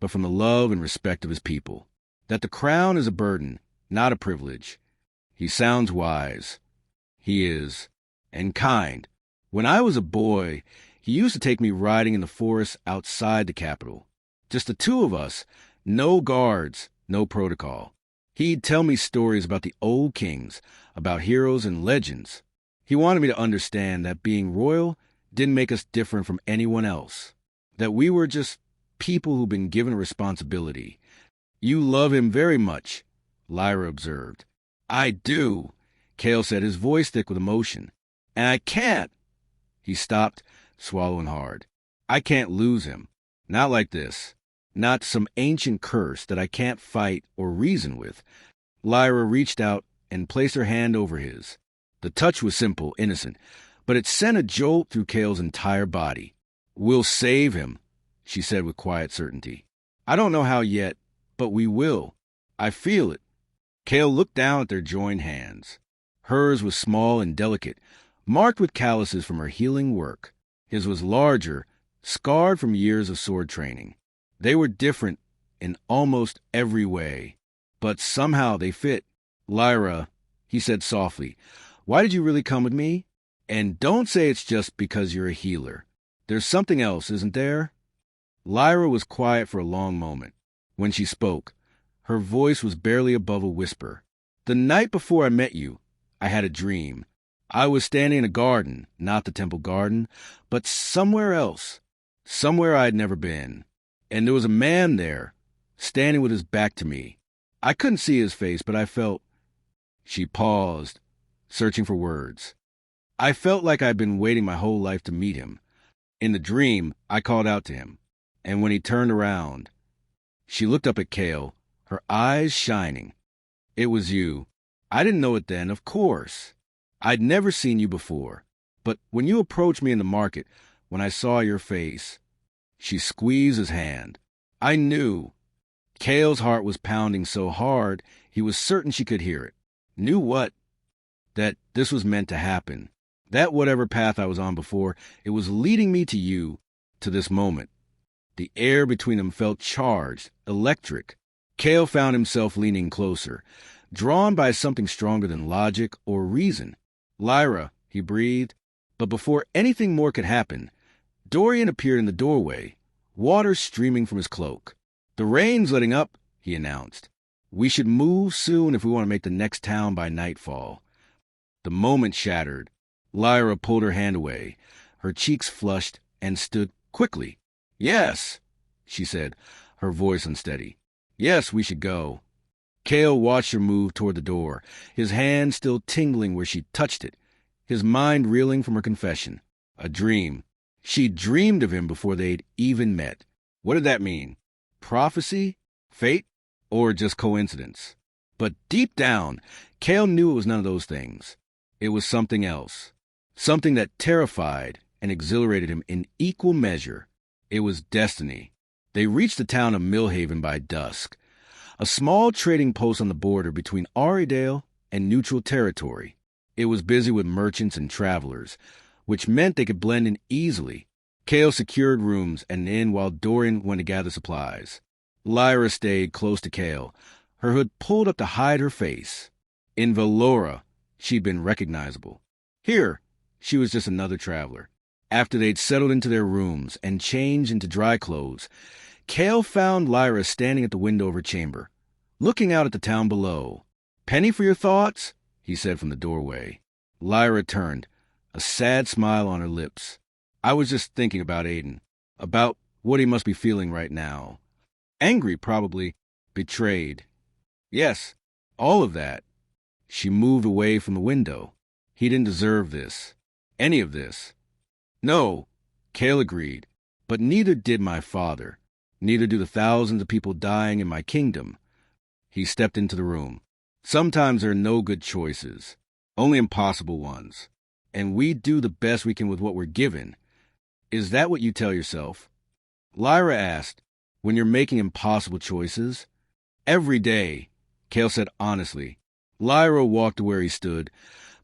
but from the love and respect of his people. That the crown is a burden, not a privilege. He sounds wise. He is. And kind. When I was a boy, he used to take me riding in the forest outside the capital. Just the two of us, no guards, no protocol. He'd tell me stories about the old kings, about heroes and legends. He wanted me to understand that being royal didn't make us different from anyone else. That we were just people who've been given a responsibility. You love him very much, Lyra observed. I do, Kael said, his voice thick with emotion. And I can't. He stopped, swallowing hard. I can't lose him. Not like this. Not some ancient curse that I can't fight or reason with. Lyra reached out and placed her hand over his. The touch was simple, innocent, but it sent a jolt through Kael's entire body. We'll save him, she said with quiet certainty. I don't know how yet, but we will. I feel it. Kael looked down at their joined hands. Hers was small and delicate, marked with calluses from her healing work. His was larger, scarred from years of sword training. They were different in almost every way, but somehow they fit. Lyra, he said softly, why did you really come with me? And don't say it's just because you're a healer. There's something else, isn't there? Lyra was quiet for a long moment. When she spoke, her voice was barely above a whisper. The night before I met you, I had a dream. I was standing in a garden, not the temple garden, but somewhere else, somewhere I'd never been. And there was a man there, standing with his back to me. I couldn't see his face, but I felt... She paused, searching for words. I felt like I'd been waiting my whole life to meet him. In the dream, I called out to him, and when he turned around... She looked up at Kael, her eyes shining. It was you. I didn't know it then, of course. I'd never seen you before. But when you approached me in the market, when I saw your face... She squeezed his hand. I knew. Kael's heart was pounding so hard, he was certain she could hear it. Knew what? That this was meant to happen. That whatever path I was on before, it was leading me to you, to this moment. The air between them felt charged, electric. Kael found himself leaning closer, drawn by something stronger than logic or reason. Lyra, he breathed. But before anything more could happen, Dorian appeared in the doorway, water streaming from his cloak. The rain's letting up, he announced. We should move soon if we want to make the next town by nightfall. The moment shattered. Lyra pulled her hand away. Her cheeks flushed and stood quickly. Yes, she said, her voice unsteady. Yes, we should go. Kael watched her move toward the door, his hand still tingling where she touched it, his mind reeling from her confession. A dream. She'd dreamed of him before they'd even met. What did that mean? Prophecy? Fate? Or just coincidence? But deep down, Kael knew it was none of those things. It was something else. Something that terrified and exhilarated him in equal measure. It was destiny. They reached the town of Millhaven by dusk, a small trading post on the border between Aridale and neutral territory. It was busy with merchants and travelers, which meant they could blend in easily. Kael secured rooms and an inn while Dorian went to gather supplies. Lyra stayed close to Kael, her hood pulled up to hide her face. In Valora, she'd been recognizable. Here, she was just another traveler. After they'd settled into their rooms and changed into dry clothes, Kael found Lyra standing at the window of her chamber, looking out at the town below. "Penny for your thoughts?" he said from the doorway. Lyra turned, a sad smile on her lips. "I was just thinking about Aiden, about what he must be feeling right now. Angry, probably. Betrayed. Yes, all of that." She moved away from the window. He didn't deserve this. Any of this. No, Kael agreed. But neither did my father. Neither do the thousands of people dying in my kingdom. He stepped into the room. Sometimes there are no good choices, only impossible ones. And we do the best we can with what we're given. Is that what you tell yourself? Lyra asked, when you're making impossible choices? Every day, Kael said honestly. Lyra walked to where he stood,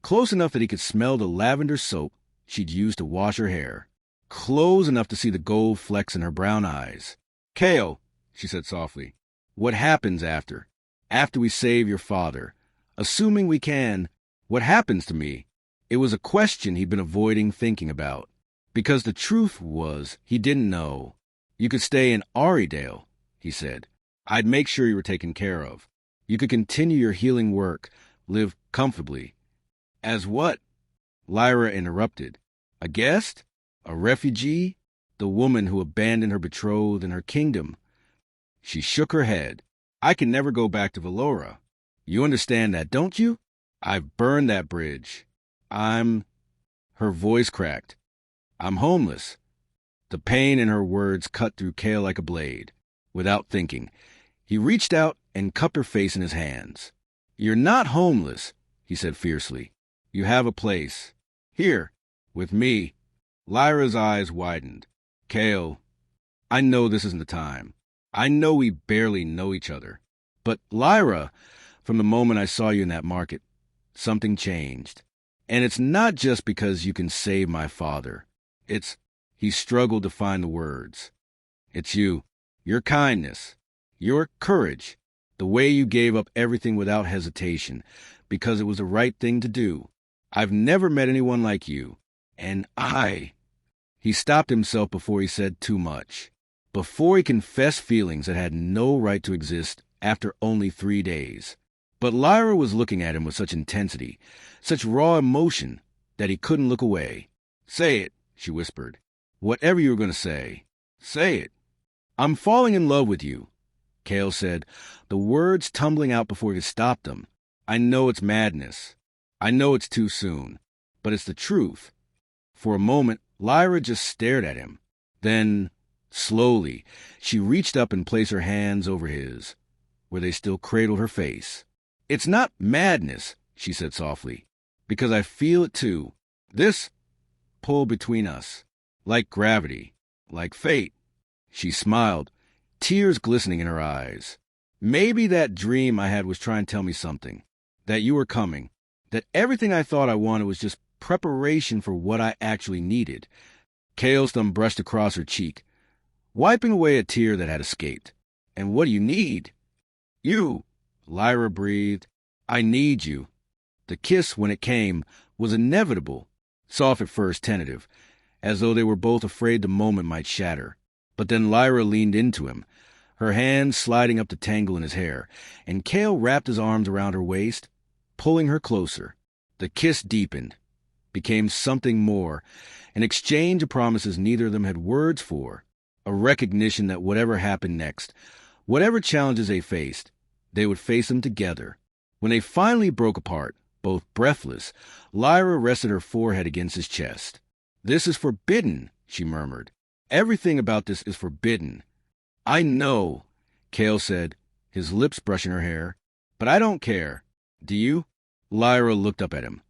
close enough that he could smell the lavender soap she'd used to wash her hair, close enough to see the gold flecks in her brown eyes. "Kael," she said softly, "what happens after? After we save your father? Assuming we can, what happens to me?" It was a question he'd been avoiding thinking about, because the truth was he didn't know. "You could stay in Aridale," he said. "I'd make sure you were taken care of. You could continue your healing work, live comfortably." "As what?" Lyra interrupted. "A guest? A refugee? The woman who abandoned her betrothed and her kingdom?" She shook her head. "I can never go back to Valora. You understand that, don't you? I've burned that bridge. Her voice cracked. "I'm homeless." The pain in her words cut through Kael like a blade. Without thinking, he reached out and cupped her face in his hands. "You're not homeless," he said fiercely. "You have a place. Here, with me." Lyra's eyes widened. "Kael, I know this isn't the time. I know we barely know each other. But Lyra, from the moment I saw you in that market, something changed. And it's not just because you can save my father. It's..." He struggled to find the words. "It's you. Your kindness. Your courage. The way you gave up everything without hesitation, because it was the right thing to do. I've never met anyone like you. And He stopped himself before he said too much. Before he confessed feelings that had no right to exist after only 3 days. But Lyra was looking at him with such intensity, such raw emotion, that he couldn't look away. "Say it," she whispered. "Whatever you were going to say. Say it." "I'm falling in love with you," Kael said, the words tumbling out before he could stop them. "I know it's madness. I know it's too soon. But it's the truth." For a moment, Lyra just stared at him. Then, slowly, she reached up and placed her hands over his, where they still cradled her face. "It's not madness," she said softly, "because I feel it too. This pull between us. Like gravity. Like fate." She smiled, tears glistening in her eyes. "Maybe that dream I had was trying to tell me something. That you were coming. That everything I thought I wanted was just preparation for what I actually needed." Kael's thumb brushed across her cheek, wiping away a tear that had escaped. "And what do you need?" "You," Lyra breathed. "I need you." The kiss, when it came, was inevitable, soft at first, tentative, as though they were both afraid the moment might shatter. But then Lyra leaned into him, her hands sliding up the tangle in his hair, and Kael wrapped his arms around her waist, pulling her closer. The kiss deepened, became something more, an exchange of promises neither of them had words for, a recognition that whatever happened next, whatever challenges they faced, they would face them together. When they finally broke apart, both breathless, Lyra rested her forehead against his chest. "This is forbidden," she murmured. "Everything about this is forbidden." "I know," Kael said, his lips brushing her hair. "But I don't care. Do you?" Lyra looked up at him,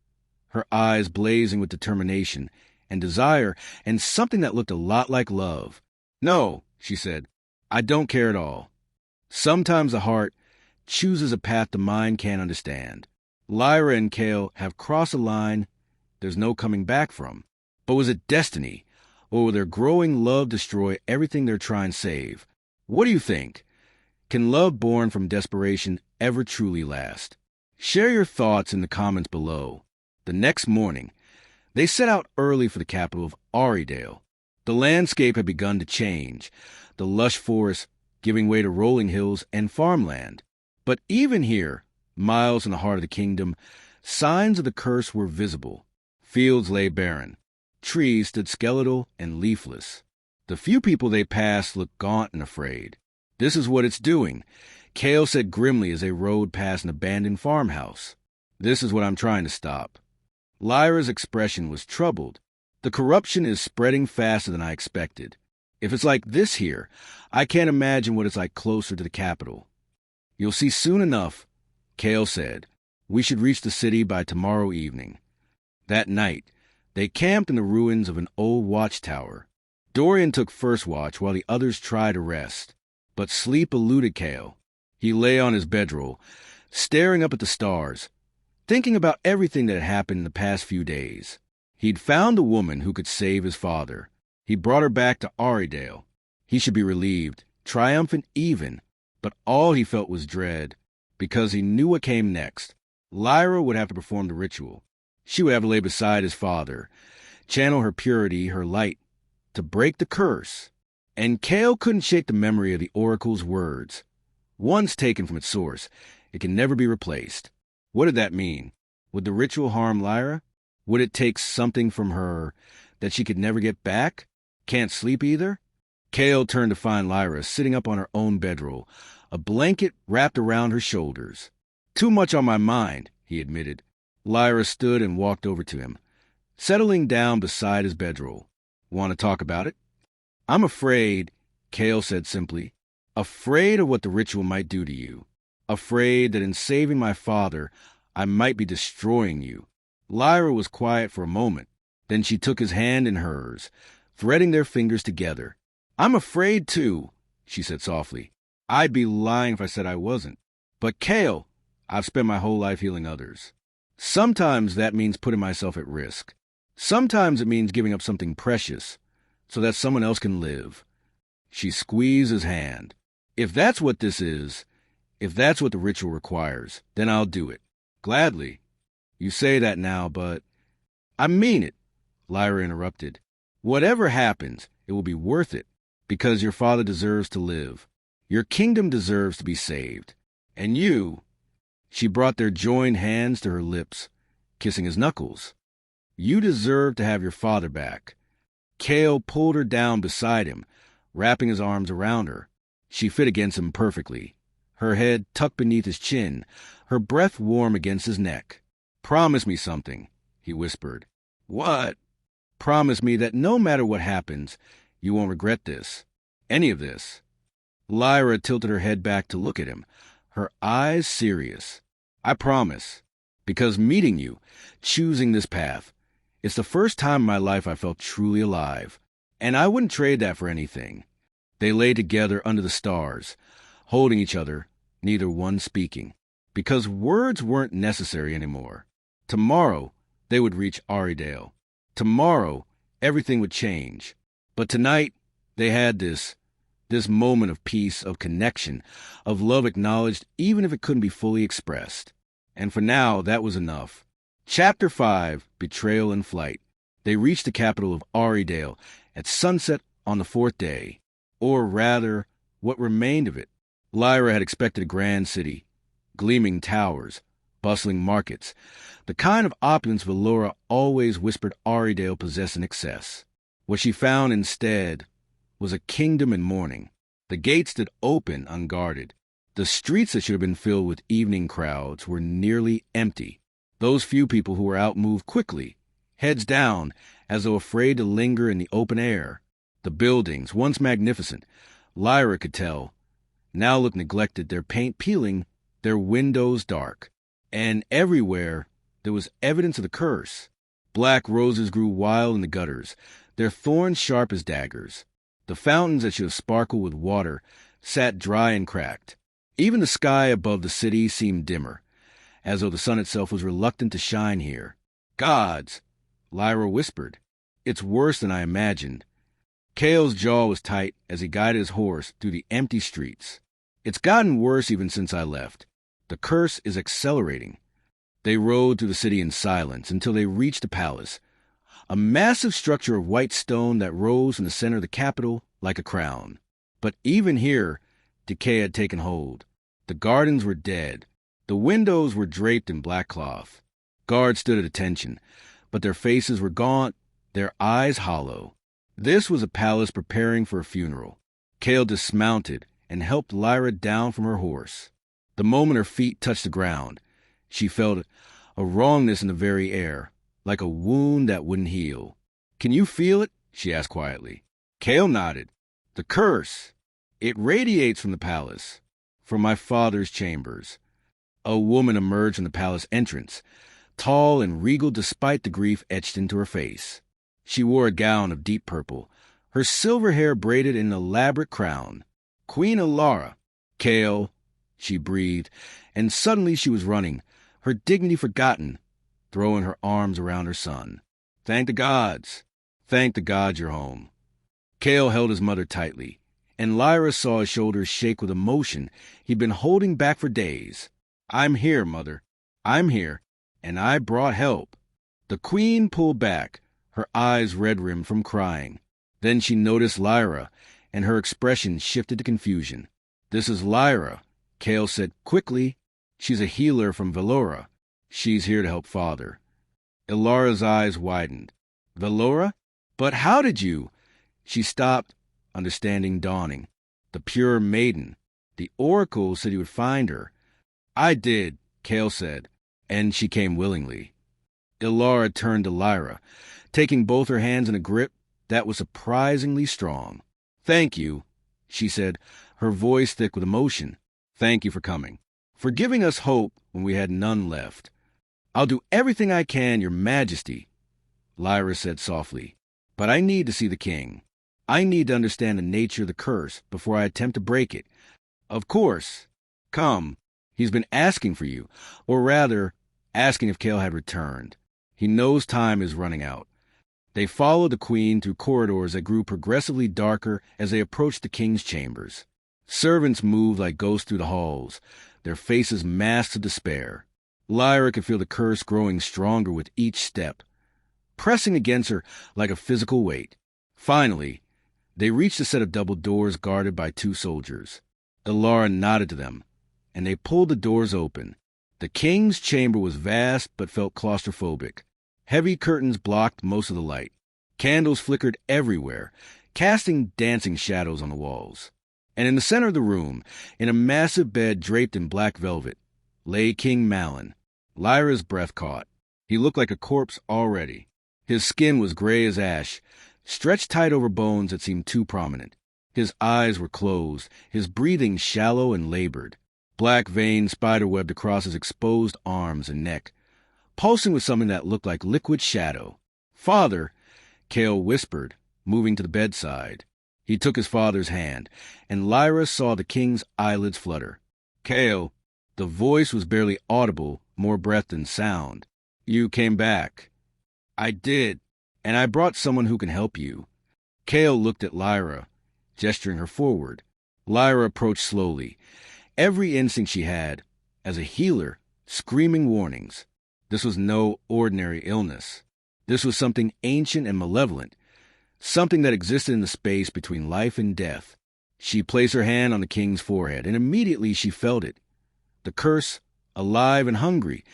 her eyes blazing with determination and desire and something that looked a lot like love. "No," she said, "I don't care at all. Sometimes the heart chooses a path the mind can't understand. Lyra and Kael have crossed a line there's no coming back from. But was it destiny, or will their growing love destroy everything they're trying to save? What do you think?" Can love born from desperation ever truly last? Share your thoughts in the comments below. The next morning, they set out early for the capital of Aridale. The landscape had begun to change, the lush forest giving way to rolling hills and farmland. But even here, miles in the heart of the kingdom, signs of the curse were visible. Fields lay barren. Trees stood skeletal and leafless. The few people they passed looked gaunt and afraid. "This is what it's doing," Kael said grimly as they rode past an abandoned farmhouse. "This is what I'm trying to stop." Lyra's expression was troubled. "The corruption is spreading faster than I expected. If it's like this here, I can't imagine what it's like closer to the capital." "You'll see soon enough," Kael said. "We should reach the city by tomorrow evening." That night, they camped in the ruins of an old watchtower. Dorian took first watch while the others tried to rest. But sleep eluded Kael. He lay on his bedroll, staring up at the stars, thinking about everything that had happened in the past few days. He'd found a woman who could save his father. He brought her back to Aridale. He should be relieved, triumphant even, but all he felt was dread, because he knew what came next. Lyra would have to perform the ritual. She would have to lay beside his father, channel her purity, her light, to break the curse. And Kael couldn't shake the memory of the oracle's words. Once taken from its source, it can never be replaced. What did that mean? Would the ritual harm Lyra? Would it take something from her that she could never get back? Can't sleep either? Kael turned to find Lyra sitting up on her own bedroll, a blanket wrapped around her shoulders. "Too much on my mind," he admitted. Lyra stood and walked over to him, settling down beside his bedroll. "Want to talk about it?" "I'm afraid," Kael said simply. "Afraid of what the ritual might do to you. Afraid that in saving my father, I might be destroying you." Lyra was quiet for a moment. Then she took his hand in hers, threading their fingers together. "I'm afraid, too," she said softly. "I'd be lying if I said I wasn't. But Kael, I've spent my whole life healing others. Sometimes that means putting myself at risk. Sometimes it means giving up something precious so that someone else can live." She squeezed his hand. "If that's what this is, if that's what the ritual requires, then I'll do it. Gladly. You say that now, but—" "I mean it," Lyra interrupted. "Whatever happens, it will be worth it, because your father deserves to live. Your kingdom deserves to be saved. And you—" She brought their joined hands to her lips, kissing his knuckles. "You deserve to have your father back." Kael pulled her down beside him, wrapping his arms around her. She fit against him perfectly, her head tucked beneath his chin, her breath warm against his neck. "Promise me something," he whispered. "What?" "Promise me that no matter what happens, you won't regret this. Any of this." Lyra tilted her head back to look at him, her eyes serious. "I promise. Because meeting you, choosing this path, it's the first time in my life I felt truly alive. And I wouldn't trade that for anything." They lay together under the stars, holding each other, neither one speaking, because words weren't necessary anymore. Tomorrow, they would reach Aridale. Tomorrow, everything would change. But tonight, they had this moment of peace, of connection, of love acknowledged even if it couldn't be fully expressed. And for now, that was enough. Chapter 5, Betrayal and Flight. They reached the capital of Aridale at sunset on the fourth day, or rather, what remained of it. Lyra had expected a grand city, gleaming towers, bustling markets, the kind of opulence Valora always whispered Aridale possessed in excess. What she found instead was a kingdom in mourning. The gates stood open, unguarded. The streets that should have been filled with evening crowds were nearly empty. Those few people who were out moved quickly, heads down, as though afraid to linger in the open air. The buildings, once magnificent, Lyra could tell, now looked neglected, their paint peeling, their windows dark. And everywhere there was evidence of the curse. Black roses grew wild in the gutters, their thorns sharp as daggers. The fountains that should have sparkled with water sat dry and cracked. Even the sky above the city seemed dimmer, as though the sun itself was reluctant to shine here. "Gods," Lyra whispered. "It's worse than I imagined." Kael's jaw was tight as he guided his horse through the empty streets. It's gotten worse even since I left. The curse is accelerating. They rode through the city in silence until they reached the palace, a massive structure of white stone that rose in the center of the capital like a crown. But even here, decay had taken hold. The gardens were dead. The windows were draped in black cloth. Guards stood at attention, but their faces were gaunt, their eyes hollow. This was a palace preparing for a funeral. Kael dismounted and helped Lyra down from her horse. The moment her feet touched the ground, she felt a wrongness in the very air, like a wound that wouldn't heal. "Can you feel it?" she asked quietly. Kael nodded. "The curse. It radiates from the palace, from my father's chambers." A woman emerged from the palace entrance, tall and regal despite the grief etched into her face. She wore a gown of deep purple, her silver hair braided in an elaborate crown. "Queen Lyra." "Kael," she breathed, and suddenly she was running, her dignity forgotten, throwing her arms around her son. "Thank the gods. Thank the gods you're home." Kael held his mother tightly, and Lyra saw his shoulders shake with emotion he'd been holding back for days. "I'm here, mother. I'm here, and I brought help." The queen pulled back, her eyes red-rimmed from crying. Then she noticed Lyra, and her expression shifted to confusion. "This is Lyra," Kael said quickly. "She's a healer from Valora. She's here to help Father." Ilara's eyes widened. "Valora? But how did you—" She stopped, understanding dawning. The pure maiden. The oracle said he would find her. "I did," Kael said, "and she came willingly." Ilara turned to Lyra, taking both her hands in a grip that was surprisingly strong. "Thank you," she said, her voice thick with emotion. "Thank you for coming, for giving us hope when we had none left." "I'll do everything I can, Your Majesty," Lyra said softly. "But I need to see the king. I need to understand the nature of the curse before I attempt to break it." "Of course. Come. He's been asking for you, or rather, asking if Kael had returned. He knows time is running out." They followed the queen through corridors that grew progressively darker as they approached the king's chambers. Servants moved like ghosts through the halls, their faces masked of despair. Lyra could feel the curse growing stronger with each step, pressing against her like a physical weight. Finally, they reached a set of double doors guarded by 2 soldiers. Ilara nodded to them, and they pulled the doors open. The king's chamber was vast but felt claustrophobic. Heavy curtains blocked most of the light. Candles flickered everywhere, casting dancing shadows on the walls. And in the center of the room, in a massive bed draped in black velvet, lay King Malin. Lyra's breath caught. He looked like a corpse already. His skin was gray as ash, stretched tight over bones that seemed too prominent. His eyes were closed, his breathing shallow and labored. Black veins spiderwebbed across his exposed arms and neck, pulsing with something that looked like liquid shadow. "Father," Kael whispered, moving to the bedside. He took his father's hand, and Lyra saw the king's eyelids flutter. "Kael," the voice was barely audible, more breath than sound. "You came back." "I did, and I brought someone who can help you." Kael looked at Lyra, gesturing her forward. Lyra approached slowly, every instinct she had, as a healer, screaming warnings. This was no ordinary illness. This was something ancient and malevolent, something that existed in the space between life and death. She placed her hand on the king's forehead, and immediately she felt it. The curse, alive and hungry,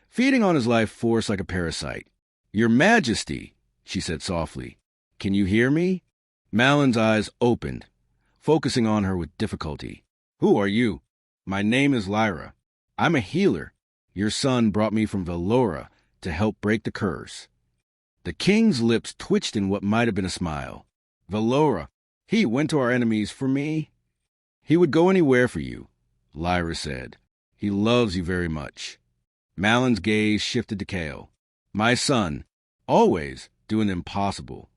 feeding on his life force like a parasite. "Your Majesty," she said softly, "can you hear me?" Malin's eyes opened, focusing on her with difficulty. "Who are you?" "My name is Lyra. I'm a healer. Your son brought me from Valora to help break the curse." The king's lips twitched in what might have been a smile. "Valora, he went to our enemies for me?" "He would go anywhere for you," Lyra said. "He loves you very much." Malin's gaze shifted to Kael. "My son, always doing the impossible."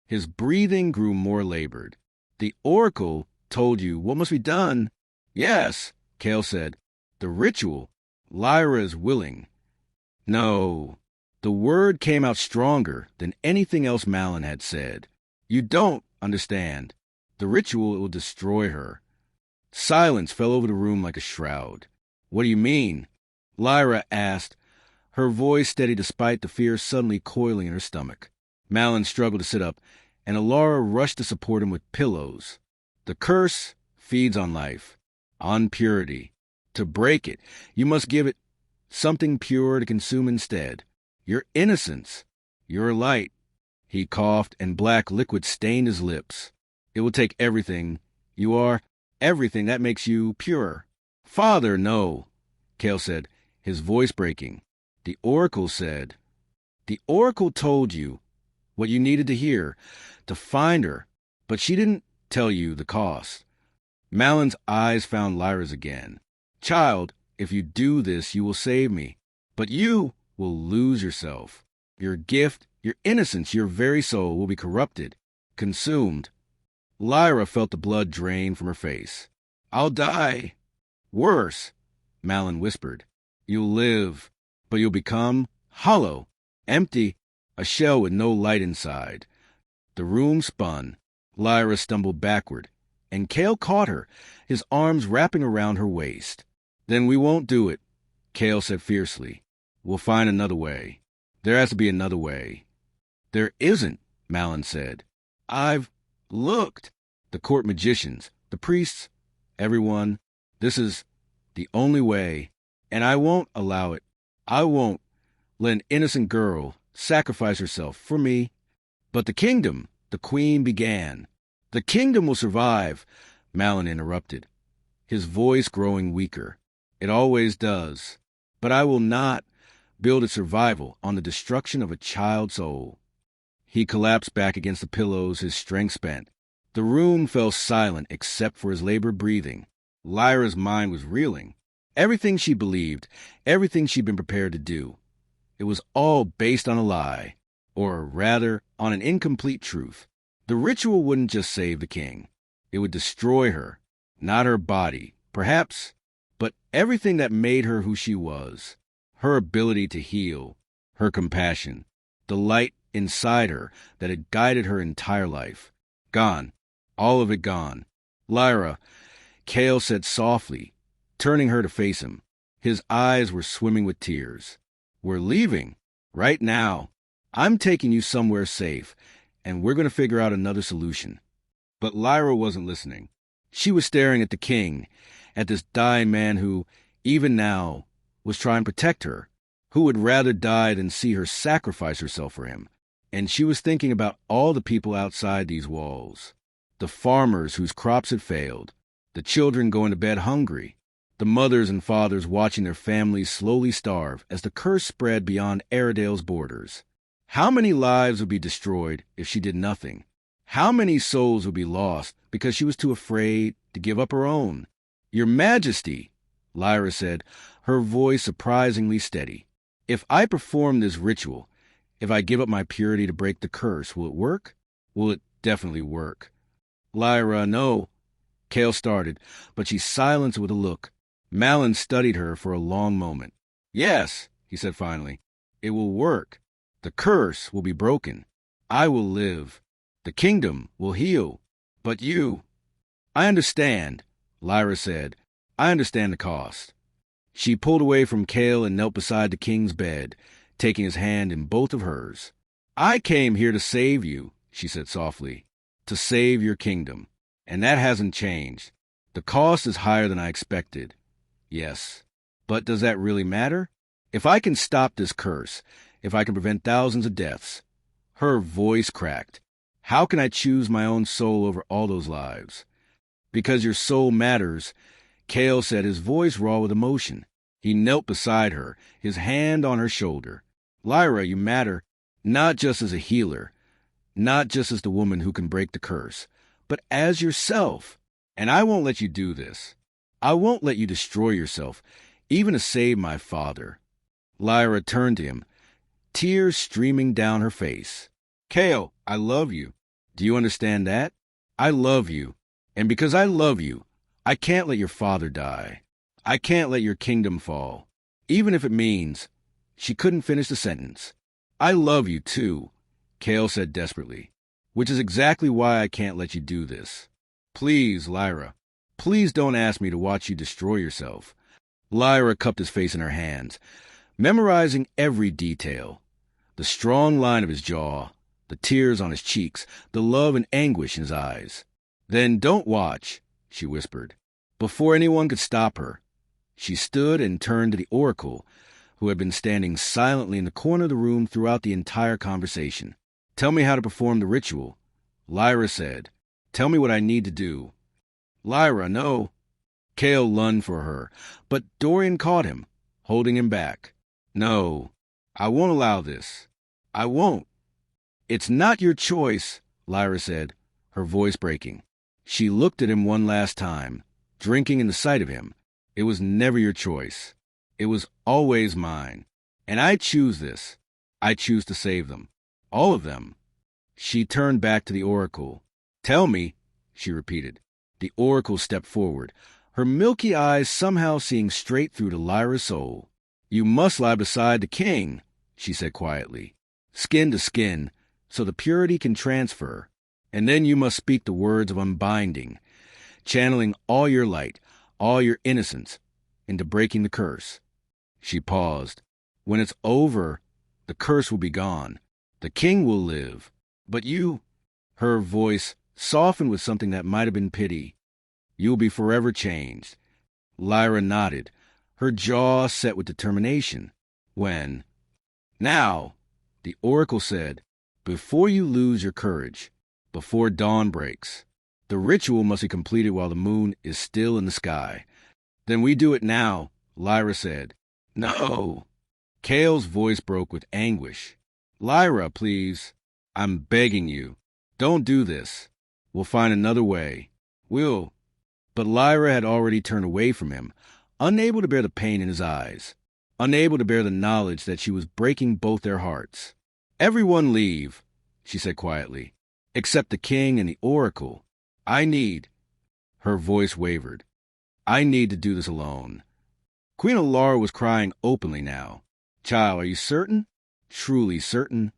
His breathing grew more labored. "The oracle told you what must be done?" "Yes," Kael said. "The ritual. Lyra is willing." "No." The word came out stronger than anything else Malin had said. "You don't understand. The ritual will destroy her." Silence fell over the room like a shroud. "What do you mean?" Lyra asked, her voice steady despite the fear suddenly coiling in her stomach. Malin struggled to sit up, and Alara rushed to support him with pillows. "The curse feeds on life, on purity. To break it, you must give it something pure to consume instead. Your innocence, your light." He coughed, and black liquid stained his lips. "It will take everything. You are everything that makes you pure." "Father, no," Kael said, his voice breaking. "The Oracle said." "The Oracle told you what you needed to hear, to find her, but she didn't tell you the cost." Malin's eyes found Lyra's again. "Child, if you do this, you will save me. But you will lose yourself. Your gift, your innocence, your very soul will be corrupted, consumed." Lyra felt the blood drain from her face. "I'll die." "Worse," Malin whispered. "You'll live, but you'll become hollow, empty, a shell with no light inside." The room spun. Lyra stumbled backward, and Kael caught her, his arms wrapping around her waist. "Then we won't do it," Kael said fiercely. "We'll find another way. There has to be another way." "There isn't," Malin said. "I've looked. The court magicians, the priests, everyone. This is the only way, and I won't allow it. I won't let an innocent girl sacrifice herself for me." "But the kingdom," the queen began. "The kingdom will survive," Malin interrupted, his voice growing weaker. "It always does. But I will not build its survival on the destruction of a child's soul." He collapsed back against the pillows, his strength spent. The room fell silent except for his labored breathing. Lyra's mind was reeling. Everything she believed, everything she'd been prepared to do, it was all based on a lie, or rather, on an incomplete truth. The ritual wouldn't just save the king. It would destroy her, not her body, perhaps, but everything that made her who she was. Her ability to heal, her compassion, the light inside her that had guided her entire life. Gone. All of it gone. "Lyra," Kael said softly, turning her to face him. His eyes were swimming with tears. "We're leaving. Right now. I'm taking you somewhere safe, and we're going to figure out another solution." But Lyra wasn't listening. She was staring at the king, at this dying man who, even now, was trying to protect her, who would rather die than see her sacrifice herself for him. And she was thinking about all the people outside these walls. The farmers whose crops had failed, the children going to bed hungry, the mothers and fathers watching their families slowly starve as the curse spread beyond Aridale's borders. How many lives would be destroyed if she did nothing? How many souls would be lost because she was too afraid to give up her own? "Your Majesty," Lyra said, her voice surprisingly steady, "if I perform this ritual, if I give up my purity to break the curse, will it work? Will it definitely work?" "Lyra, no," Kael started, but she silenced with a look. Malin studied her for a long moment. "Yes," he said finally, "it will work. The curse will be broken. I will live. The kingdom will heal. But you—" "I understand," Lyra said. "I understand the cost." She pulled away from Kael and knelt beside the king's bed, taking his hand in both of hers. "I came here to save you," she said softly, "to save your kingdom. And that hasn't changed. The cost is higher than I expected. Yes. But does that really matter? If I can stop this curse, if I can prevent thousands of deaths—" Her voice cracked. "How can I choose my own soul over all those lives?" "Because your soul matters," Kael said, his voice raw with emotion. He knelt beside her, his hand on her shoulder. "Lyra, you matter, not just as a healer, not just as the woman who can break the curse, but as yourself. And I won't let you do this. I won't let you destroy yourself, even to save my father." Lyra turned to him, tears streaming down her face. "Kael, I love you. Do you understand that? I love you. And because I love you, I can't let your father die. I can't let your kingdom fall. Even if it means—" She couldn't finish the sentence. "I love you, too," Kael said desperately, "which is exactly why I can't let you do this. Please, Lyra, Please don't ask me to watch you destroy yourself. Lyra cupped his face in her hands, memorizing every detail. The strong line of his jaw, the tears on his cheeks, the love and anguish in his eyes. Then don't watch, she whispered. Before anyone could stop her, she stood and turned to the oracle, who had been standing silently in the corner of the room throughout the entire conversation. Tell me how to perform the ritual. Lyra said, Tell me what I need to do. Lyra, no. Kael lunged for her, but Dorian caught him, holding him back. No, I won't allow this. I won't. It's not your choice, Lyra said, her voice breaking. She looked at him one last time, drinking in the sight of him. It was never your choice. It was always mine. And I choose this. I choose to save them. All of them. She turned back to the oracle. Tell me, she repeated. The oracle stepped forward, her milky eyes somehow seeing straight through to Lyra's soul. You must lie beside the king, she said quietly. Skin to skin, so the purity can transfer. And then you must speak the words of unbinding, channeling all your light, all your innocence, into breaking the curse. She paused. When it's over, the curse will be gone. The king will live. But you, her voice softened with something that might have been pity. You will be forever changed. Lyra nodded, her jaw set with determination. When? Now, the oracle said, before you lose your courage, before dawn breaks. The ritual must be completed while the moon is still in the sky. Then we do it now, Lyra said. No. Kael's voice broke with anguish. Lyra, please. I'm begging you. Don't do this. We'll find another way. We'll. But Lyra had already turned away from him, unable to bear the pain in his eyes, unable to bear the knowledge that she was breaking both their hearts. Everyone leave, she said quietly, except the king and the oracle. I need. Her voice wavered. I need to do this alone. Queen Lyra was crying openly now. Child, are you certain? Truly certain?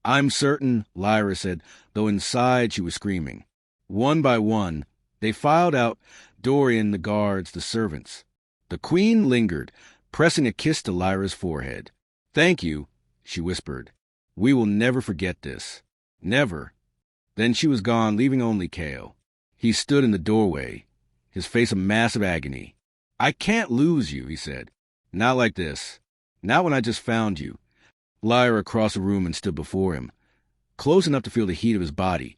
I'm certain, Lyra said, though inside she was screaming. One by one, they filed out, Dorian, the guards, the servants. The queen lingered, pressing a kiss to Lyra's forehead. Thank you, she whispered. We will never forget this. Never. Then she was gone, leaving only Kael. He stood in the doorway, his face a mass of agony. I can't lose you, he said. Not like this. Not when I just found you. Lyra crossed the room and stood before him, close enough to feel the heat of his body,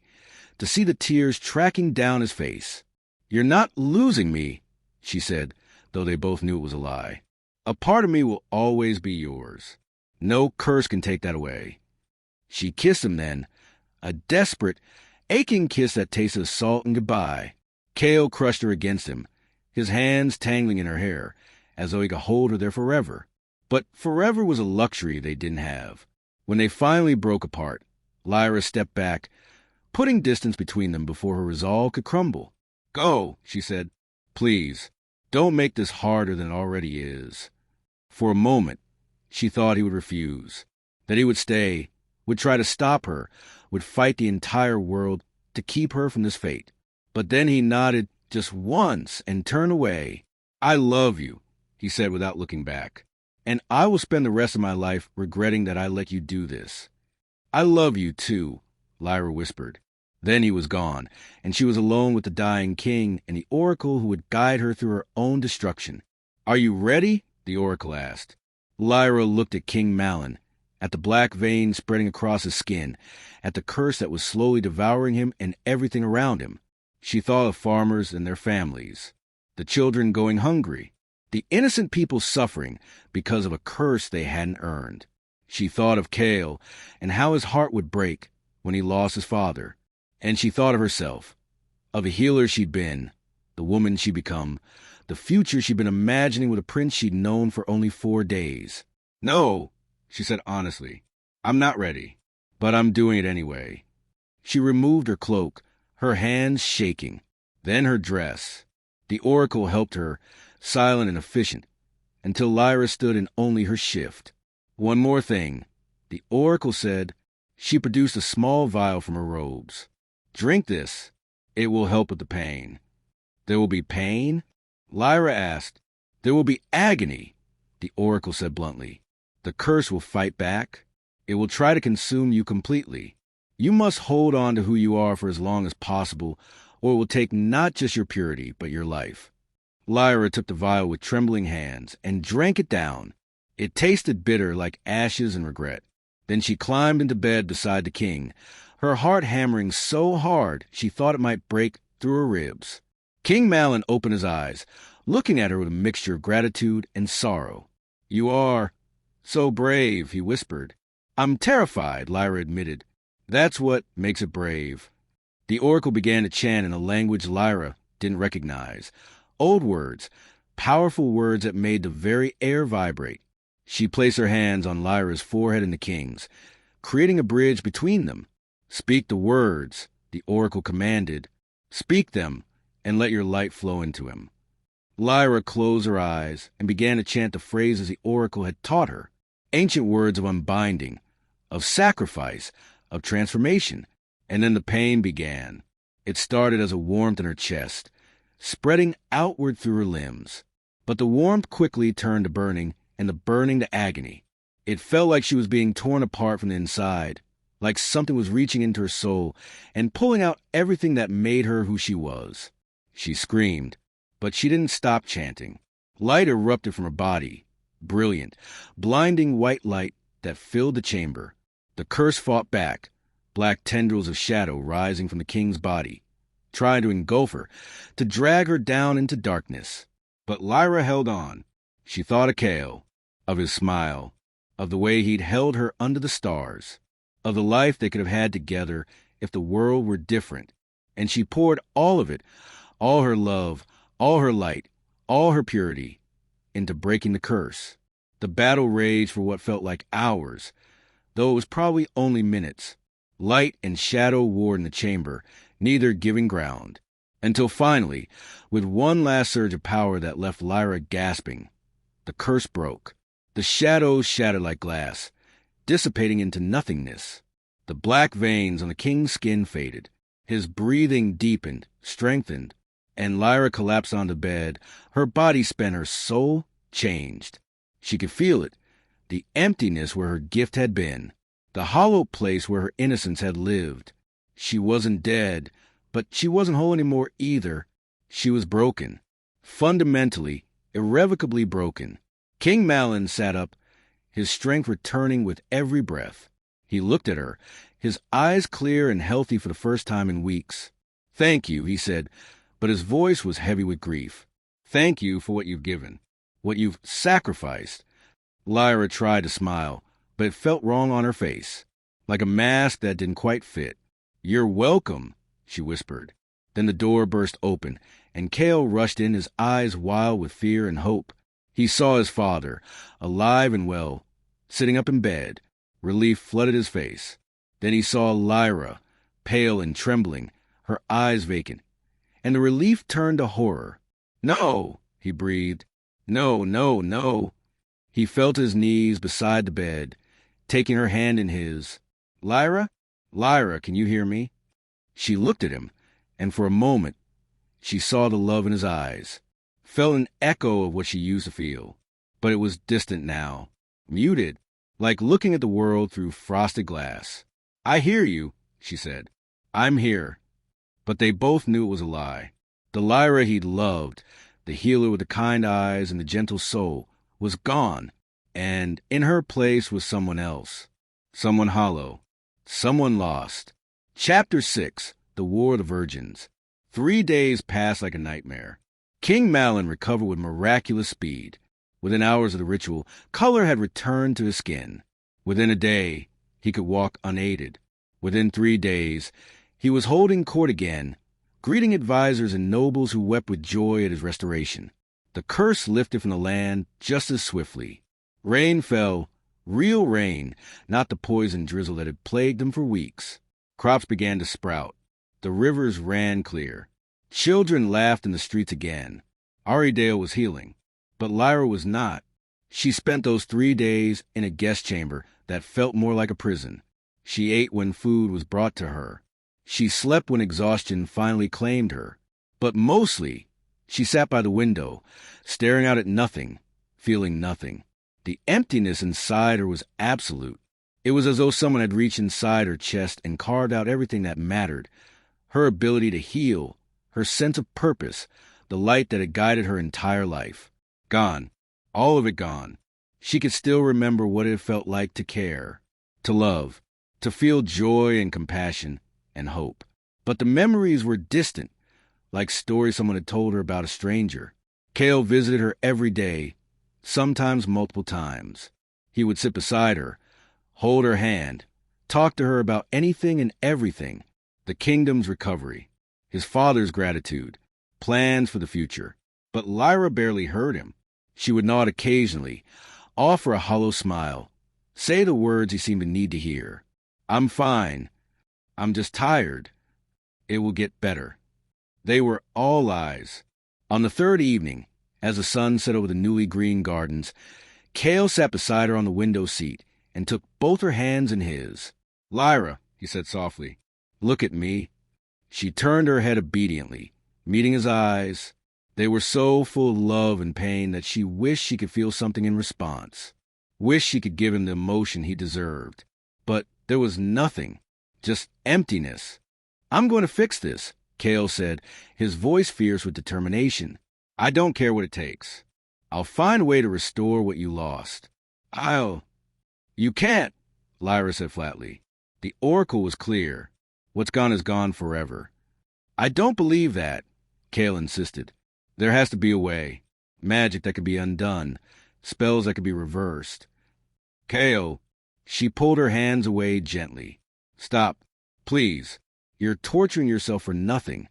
to see the tears tracking down his face. You're not losing me, she said, though they both knew it was a lie. A part of me will always be yours. No curse can take that away. She kissed him then, a desperate, aching kiss that tasted of salt and goodbye. Kael crushed her against him, his hands tangling in her hair, as though he could hold her there forever. But forever was a luxury they didn't have. When they finally broke apart, Lyra stepped back, putting distance between them before her resolve could crumble. Go, she said. Please, don't make this harder than it already is. For a moment, she thought he would refuse, that he would stay, would try to stop her, would fight the entire world to keep her from this fate. But then he nodded just once and turned away. I love you, he said without looking back. And I will spend the rest of my life regretting that I let you do this. I love you, too, Lyra whispered. Then he was gone, and she was alone with the dying king and the oracle who would guide her through her own destruction. Are you ready? The oracle asked. Lyra looked at King Malin, at the black veins spreading across his skin, at the curse that was slowly devouring him and everything around him. She thought of farmers and their families, the children going hungry, the innocent people suffering because of a curse they hadn't earned. She thought of Kael and how his heart would break when he lost his father. And she thought of herself, of a healer she'd been, the woman she'd become, the future she'd been imagining with a prince she'd known for only 4 days. No, she said honestly, I'm not ready, but I'm doing it anyway. She removed her cloak, her hands shaking, then her dress. The oracle helped her, silent and efficient, until Lyra stood in only her shift. One more thing, the oracle said. She produced a small vial from her robes. Drink this. It will help with the pain. There will be pain? Lyra asked. There will be agony, the oracle said bluntly. The curse will fight back. It will try to consume you completely. You must hold on to who you are for as long as possible, or it will take not just your purity, but your life. Lyra took the vial with trembling hands and drank it down. It tasted bitter like ashes and regret. Then she climbed into bed beside the king, her heart hammering so hard she thought it might break through her ribs. King Malin opened his eyes, looking at her with a mixture of gratitude and sorrow. You are so brave, he whispered. I'm terrified, Lyra admitted. That's what makes it brave. The oracle began to chant in a language Lyra didn't recognize. Old words, powerful words that made the very air vibrate. She placed her hands on Lyra's forehead and the king's, creating a bridge between them. Speak the words, the oracle commanded. Speak them, and let your light flow into him. Lyra closed her eyes and began to chant the phrases the oracle had taught her, ancient words of unbinding, of sacrifice, of transformation, and then the pain began. It started as a warmth in her chest, spreading outward through her limbs. But the warmth quickly turned to burning, and the burning to agony. It felt like she was being torn apart from the inside, like something was reaching into her soul and pulling out everything that made her who she was. She screamed, but she didn't stop chanting. Light erupted from her body, brilliant, blinding white light that filled the chamber. The curse fought back, black tendrils of shadow rising from the king's body, trying to engulf her, to drag her down into darkness. But Lyra held on. She thought of Kael, of his smile, of the way he'd held her under the stars, of the life they could have had together if the world were different. And she poured all of it, all her love, all her light, all her purity, into breaking the curse. The battle raged for what felt like hours, though it was probably only minutes. Light and shadow warred in the chamber, neither giving ground, until finally, with one last surge of power that left Lyra gasping, the curse broke. The shadows shattered like glass, dissipating into nothingness. The black veins on the king's skin faded. His breathing deepened, strengthened, and Lyra collapsed on the bed. Her body spent, her soul changed. She could feel it, the emptiness where her gift had been, the hollow place where her innocence had lived. She wasn't dead, but she wasn't whole anymore either. She was broken, fundamentally, irrevocably broken. King Malin sat up, his strength returning with every breath. He looked at her, his eyes clear and healthy for the first time in weeks. Thank you, he said, but his voice was heavy with grief. Thank you for what you've given, what you've sacrificed. Lyra tried to smile, but it felt wrong on her face, like a mask that didn't quite fit. You're welcome, she whispered. Then the door burst open, and Kael rushed in, his eyes wild with fear and hope. He saw his father, alive and well, sitting up in bed. Relief flooded his face. Then he saw Lyra, pale and trembling, her eyes vacant, and the relief turned to horror. No, he breathed. No, no, no. He fell to his knees beside the bed, taking her hand in his. Lyra? Lyra, can you hear me? She looked at him, and for a moment she saw the love in his eyes, felt an echo of what she used to feel, but it was distant now, muted, like looking at the world through frosted glass. I hear you, she said. I'm here. But they both knew it was a lie. The Lyra he'd loved, the healer with the kind eyes and the gentle soul, was gone, and in her place was someone else, someone hollow, someone lost. Chapter 6, The War of the Virgins. 3 days passed like a nightmare. King Malin recovered with miraculous speed. Within hours of the ritual, color had returned to his skin. Within a day, he could walk unaided. Within 3 days, he was holding court again, greeting advisors and nobles who wept with joy at his restoration. The curse lifted from the land just as swiftly. Rain fell, real rain, not the poison drizzle that had plagued them for weeks. Crops began to sprout. The rivers ran clear. Children laughed in the streets again. Aridale was healing, but Lyra was not. She spent those 3 days in a guest chamber that felt more like a prison. She ate when food was brought to her. She slept when exhaustion finally claimed her. But mostly, She sat by the window, staring out at nothing, feeling nothing. The emptiness inside her was absolute. It was as though someone had reached inside her chest and carved out everything that mattered. Her ability to heal, her sense of purpose, the light that had guided her entire life. Gone. All of it gone. She could still remember what it felt like to care, to love, to feel joy and compassion and hope. But the memories were distant, like stories someone had told her about a stranger. Kael visited her every day, sometimes multiple times. He would sit beside her, hold her hand, talk to her about anything and everything. The kingdom's recovery, his father's gratitude, plans for the future. But Lyra barely heard him. She would nod occasionally, offer a hollow smile, say the words he seemed to need to hear. I'm fine. I'm just tired. It will get better. They were all lies. On the third evening, as the sun set over the newly green gardens, Kael sat beside her on the window seat and took both her hands in his. Lyra, he said softly, look at me. She turned her head obediently, meeting his eyes. They were so full of love and pain that she wished she could feel something in response, wished she could give him the emotion he deserved. But there was nothing, just emptiness. I'm going to fix this, Kael said, his voice fierce with determination. I don't care what it takes. I'll find a way to restore what you lost. You can't, Lyra said flatly. The oracle was clear. What's gone is gone forever. I don't believe that, Kael insisted. There has to be a way. Magic that could be undone. Spells that could be reversed. Kael, she pulled her hands away gently. Stop, please. You're torturing yourself for nothing.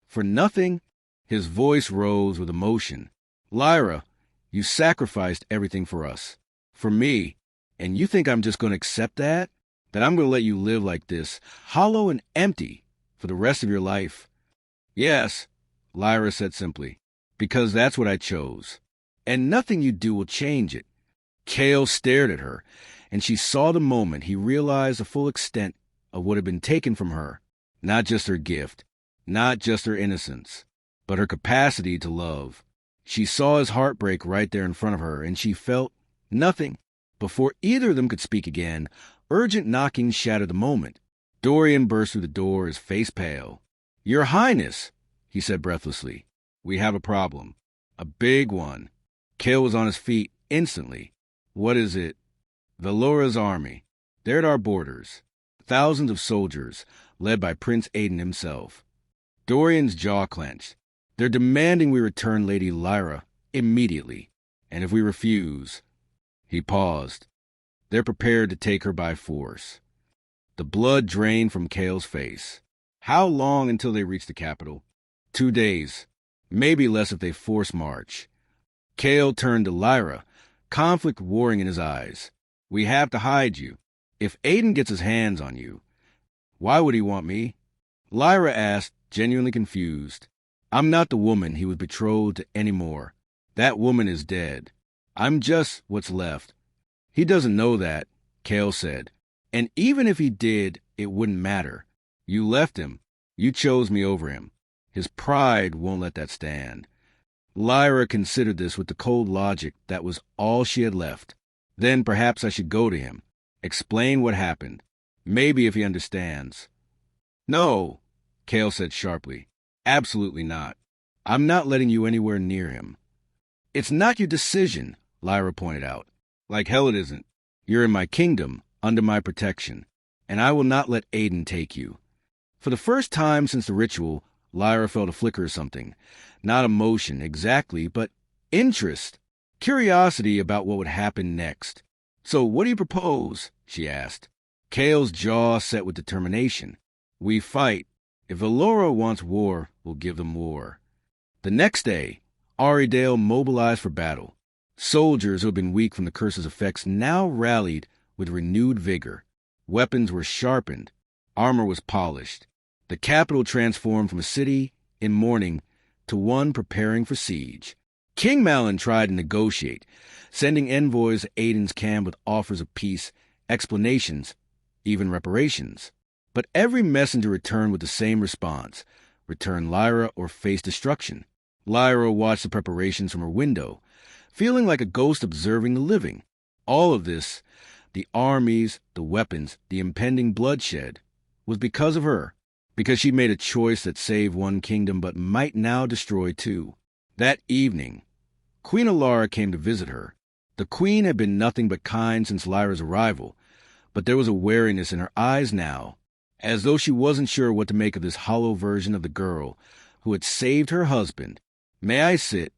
For nothing? His voice rose with emotion. Lyra, you sacrificed everything for us. For me. And you think I'm just going to accept that? That I'm going to let you live like this, hollow and empty, for the rest of your life? Yes, Lyra said simply, because that's what I chose. And nothing you do will change it. Kael stared at her, and she saw the moment he realized the full extent of what had been taken from her. Not just her gift, not just her innocence, but her capacity to love. She saw his heart break right there in front of her, and she felt nothing. Before either of them could speak again, urgent knocking shattered the moment. Dorian burst through the door, his face pale. Your Highness, he said breathlessly, we have a problem. A big one. Kael was on his feet instantly. What is it? Valora's army. They're at our borders. Thousands of soldiers, led by Prince Aiden himself. Dorian's jaw clenched. They're demanding we return Lady Lyra immediately. And if we refuse... He paused. They're prepared to take her by force. The blood drained from Kael's face. How long until they reach the capital? 2 days. Maybe less if they force march. Kael turned to Lyra, conflict warring in his eyes. We have to hide you. If Aiden gets his hands on you, why would he want me? Lyra asked, genuinely confused. I'm not the woman he was betrothed to anymore. That woman is dead. I'm just what's left. He doesn't know that, Kael said. And even if he did, it wouldn't matter. You left him. You chose me over him. His pride won't let that stand. Lyra considered this with the cold logic that was all she had left. Then perhaps I should go to him. Explain what happened. Maybe if he understands. No, Kael said sharply. Absolutely not. I'm not letting you anywhere near him. It's not your decision, Lyra pointed out. Like hell it isn't. You're in my kingdom, under my protection, and I will not let Aiden take you. For the first time since the ritual, Lyra felt a flicker of something. Not emotion exactly, but interest. Curiosity about what would happen next. So what do you propose? She asked. Kael's jaw set with determination. We fight. If Valora wants war, we'll give them war. The next day, Aridale mobilized for battle. Soldiers who had been weak from the curse's effects now rallied with renewed vigor. Weapons were sharpened. Armor was polished. The capital transformed from a city in mourning to one preparing for siege. King Malin tried to negotiate, sending envoys to Aiden's camp with offers of peace, explanations, even reparations. But every messenger returned with the same response: return Lyra or face destruction. Lyra watched the preparations from her window, feeling like a ghost observing the living. All of this, the armies, the weapons, the impending bloodshed, was because of her, because she made a choice that saved one kingdom but might now destroy two. That evening, Queen Lyra came to visit her. The queen had been nothing but kind since Lyra's arrival, but there was a wariness in her eyes now, as though she wasn't sure what to make of this hollow version of the girl who had saved her husband. "May I sit?"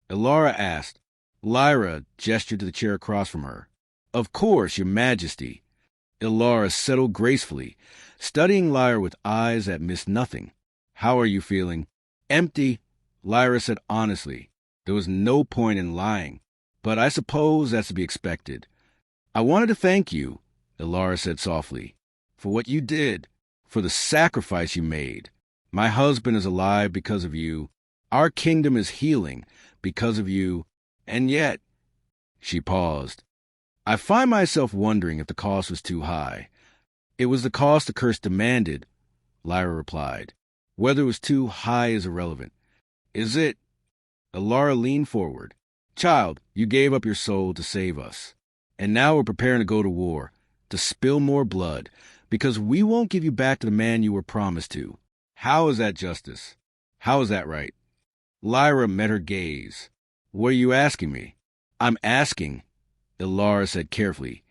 Lyra asked. Lyra gestured to the chair across from her. "Of course, your majesty." Lyra settled gracefully, studying Lyra with eyes that missed nothing. "How are you feeling?" "Empty," Lyra said honestly. There was no point in lying, but I suppose that's to be expected. "I wanted to thank you," Lyra said softly, "for what you did, for the sacrifice you made. My husband is alive because of you. Our kingdom is healing because of you. And yet," she paused, "I find myself wondering if the cost was too high." "It was the cost the curse demanded," Lyra replied. "Whether it was too high is irrelevant." "Is it?" Lyra leaned forward. "Child, you gave up your soul to save us. And now we're preparing to go to war, to spill more blood, because we won't give you back to the man you were promised to. How is that justice? How is that right?" Lyra met her gaze. "What are you asking me?" "I'm asking," Lyra said carefully,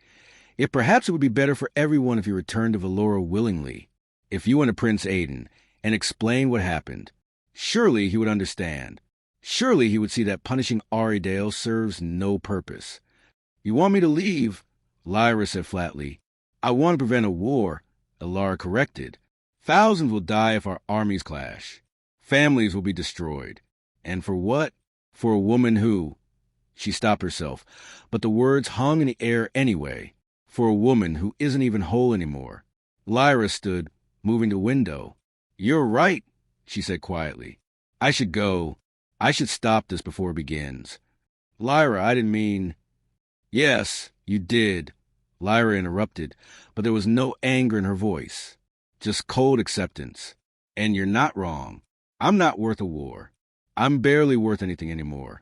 "if perhaps it would be better for everyone if you returned to Valora willingly, if you went to Prince Aiden and explained what happened. Surely he would understand. Surely he would see that punishing Aridale serves no purpose." "You want me to leave?" Lyra said flatly. "I want to prevent a war," Lyra corrected. "Thousands will die if our armies clash. Families will be destroyed. And for what? For a woman who—" She stopped herself, but the words hung in the air anyway. "For a woman who isn't even whole anymore." Lyra stood, moving to the window. "You're right," she said quietly. "I should go. I should stop this before it begins." "Lyra, I didn't mean—" "Yes, you did," Lyra interrupted, but there was no anger in her voice, just cold acceptance. "And you're not wrong. I'm not worth a war. I'm barely worth anything anymore."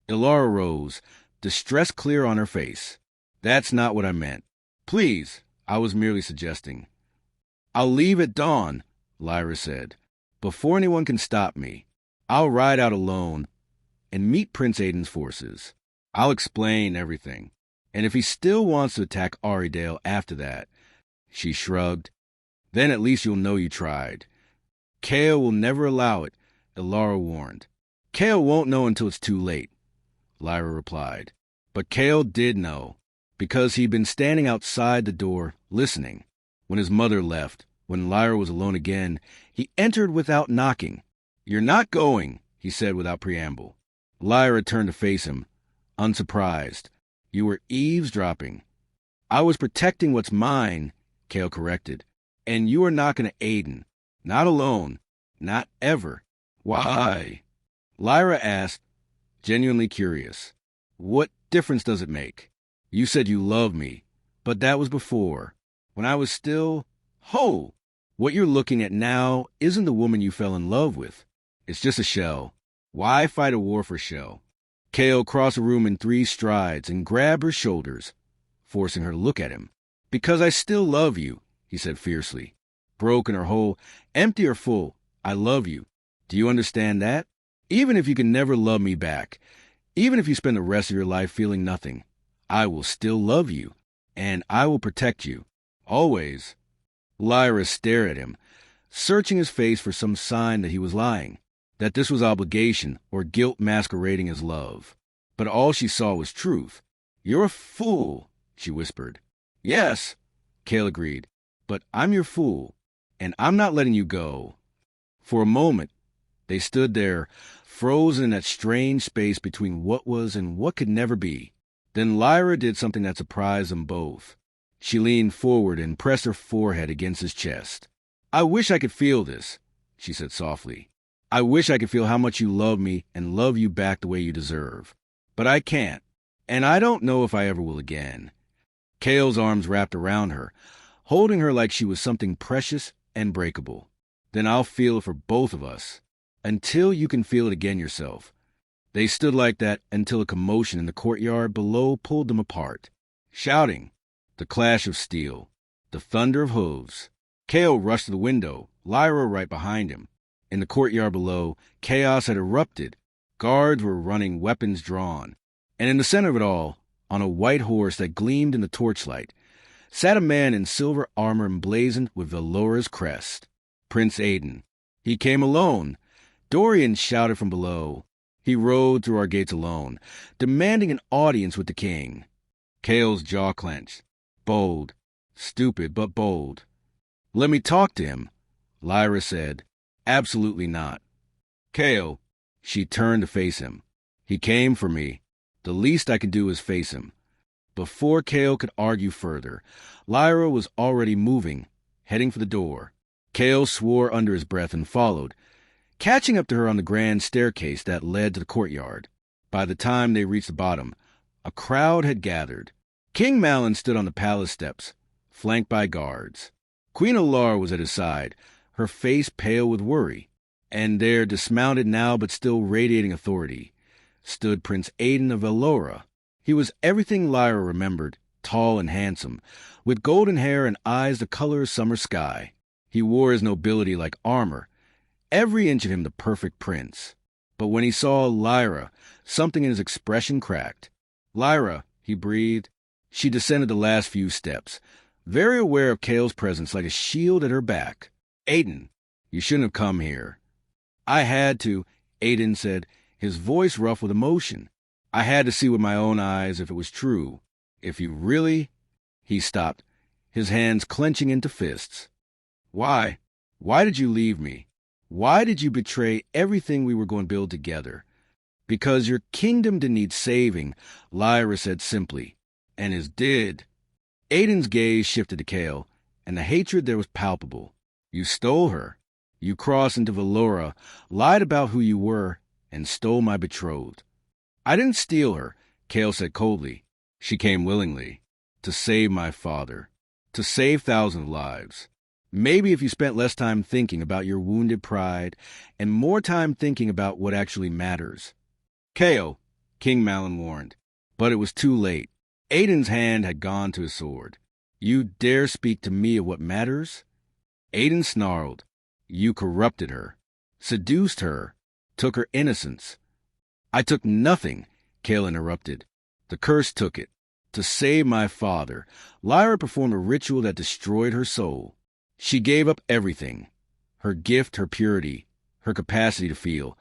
Lyra rose, distress clear on her face. "That's not what I meant. Please, I was merely suggesting." "I'll leave at dawn," Lyra said, "before anyone can stop me. I'll ride out alone and meet Prince Aiden's forces. I'll explain everything. And if he still wants to attack Aridale after that," she shrugged, "then at least you'll know you tried." "Kael will never allow it," Lyra warned. "Kael won't know until it's too late," Lyra replied. But Kael did know, because he'd been standing outside the door, listening. When his mother left, when Lyra was alone again, he entered without knocking. "You're not going," he said without preamble. Lyra turned to face him, unsurprised. "You were eavesdropping." "I was protecting what's mine," Kael corrected. "And you are not going to Aiden. Not alone. Not ever." "Why?" Lyra asked, genuinely curious. "What difference does it make? You said you loved me, but that was before, when I was still whole. What you're looking at now isn't the woman you fell in love with. It's just a shell. Why fight a war for a shell?" Kael crossed the room in 3 strides and grabbed her shoulders, forcing her to look at him. "Because I still love you," he said fiercely. "Broken or whole, empty or full, I love you. Do you understand that? Even if you can never love me back, even if you spend the rest of your life feeling nothing, I will still love you, and I will protect you. Always." Lyra stared at him, searching his face for some sign that he was lying, that this was obligation or guilt masquerading as love. But all she saw was truth. "You're a fool," she whispered. "Yes," Kael agreed, "but I'm your fool, and I'm not letting you go." For a moment, they stood there, frozen in that strange space between what was and what could never be. Then Lyra did something that surprised them both. She leaned forward and pressed her forehead against his chest. "I wish I could feel this," she said softly. "I wish I could feel how much you love me and love you back the way you deserve. But I can't, and I don't know if I ever will again." Kael's arms wrapped around her, holding her like she was something precious and breakable. "Then I'll feel it for both of us." until you can feel it again yourself. They stood like that until a commotion in the courtyard below pulled them apart. Shouting, the clash of steel, the thunder of hooves. Kael rushed to the window, Lyra right behind him. In the courtyard below, chaos had erupted. Guards were running, weapons drawn. And in the center of it all, on a white horse that gleamed in the torchlight, sat a man in silver armor emblazoned with Velora's crest. Prince Aiden. He came alone. Dorian shouted from below. He rode through our gates alone, demanding an audience with the king. Kael's jaw clenched. Bold. Stupid, but bold. "Let me talk to him," Lyra said. "Absolutely not." "Kael." She turned to face him. "He came for me. The least I could do is face him." Before Kael could argue further, Lyra was already moving, heading for the door. Kael swore under his breath and followed, catching up to her on the grand staircase that led to the courtyard. By the time they reached the bottom, a crowd had gathered. King Malin stood on the palace steps, flanked by guards. Queen Alar was at his side, her face pale with worry. And there, dismounted now but still radiating authority, stood Prince Aiden of Velora. He was everything Lyra remembered, tall and handsome, with golden hair and eyes the color of summer sky. He wore his nobility like armor, every inch of him the perfect prince. But when he saw Lyra, something in his expression cracked. "Lyra," he breathed. She descended the last few steps, very aware of Kael's presence like a shield at her back. "Aiden, you shouldn't have come here." "I had to," Aiden said, his voice rough with emotion. "I had to see with my own eyes if it was true. If you really—" He stopped, his hands clenching into fists. "Why? Why did you leave me? Why did you betray everything we were going to build together?" "Because your kingdom didn't need saving," Lyra said simply. "And his did." Aiden's gaze shifted to Kael, and the hatred there was palpable. "You stole her. You crossed into Velora, lied about who you were, and stole my betrothed." "I didn't steal her," Kael said coldly. "She came willingly. To save my father. To save thousands of lives. Maybe if you spent less time thinking about your wounded pride, and more time thinking about what actually matters." "Kael," King Malin warned. But it was too late. Aiden's hand had gone to his sword. "You dare speak to me of what matters?" Aiden snarled. "You corrupted her. Seduced her. Took her innocence." "I took nothing," Kael interrupted. "The curse took it. To save my father, Lyra performed a ritual that destroyed her soul. She gave up everything. Her gift, her purity, her capacity to feel.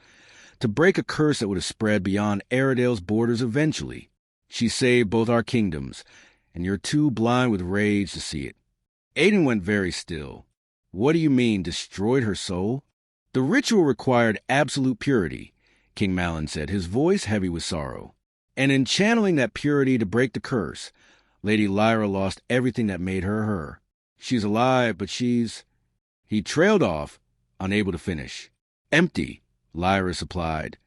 To break a curse that would have spread beyond Aridale's borders eventually. She saved both our kingdoms, and you're too blind with rage to see it." Aiden went very still. "What do you mean, destroyed her soul?" "The ritual required absolute purity," King Malin said, his voice heavy with sorrow. "And in channeling that purity to break the curse, Lady Lyra lost everything that made her her. She's alive, but she's—" He trailed off, unable to finish. "Empty," Lyra supplied.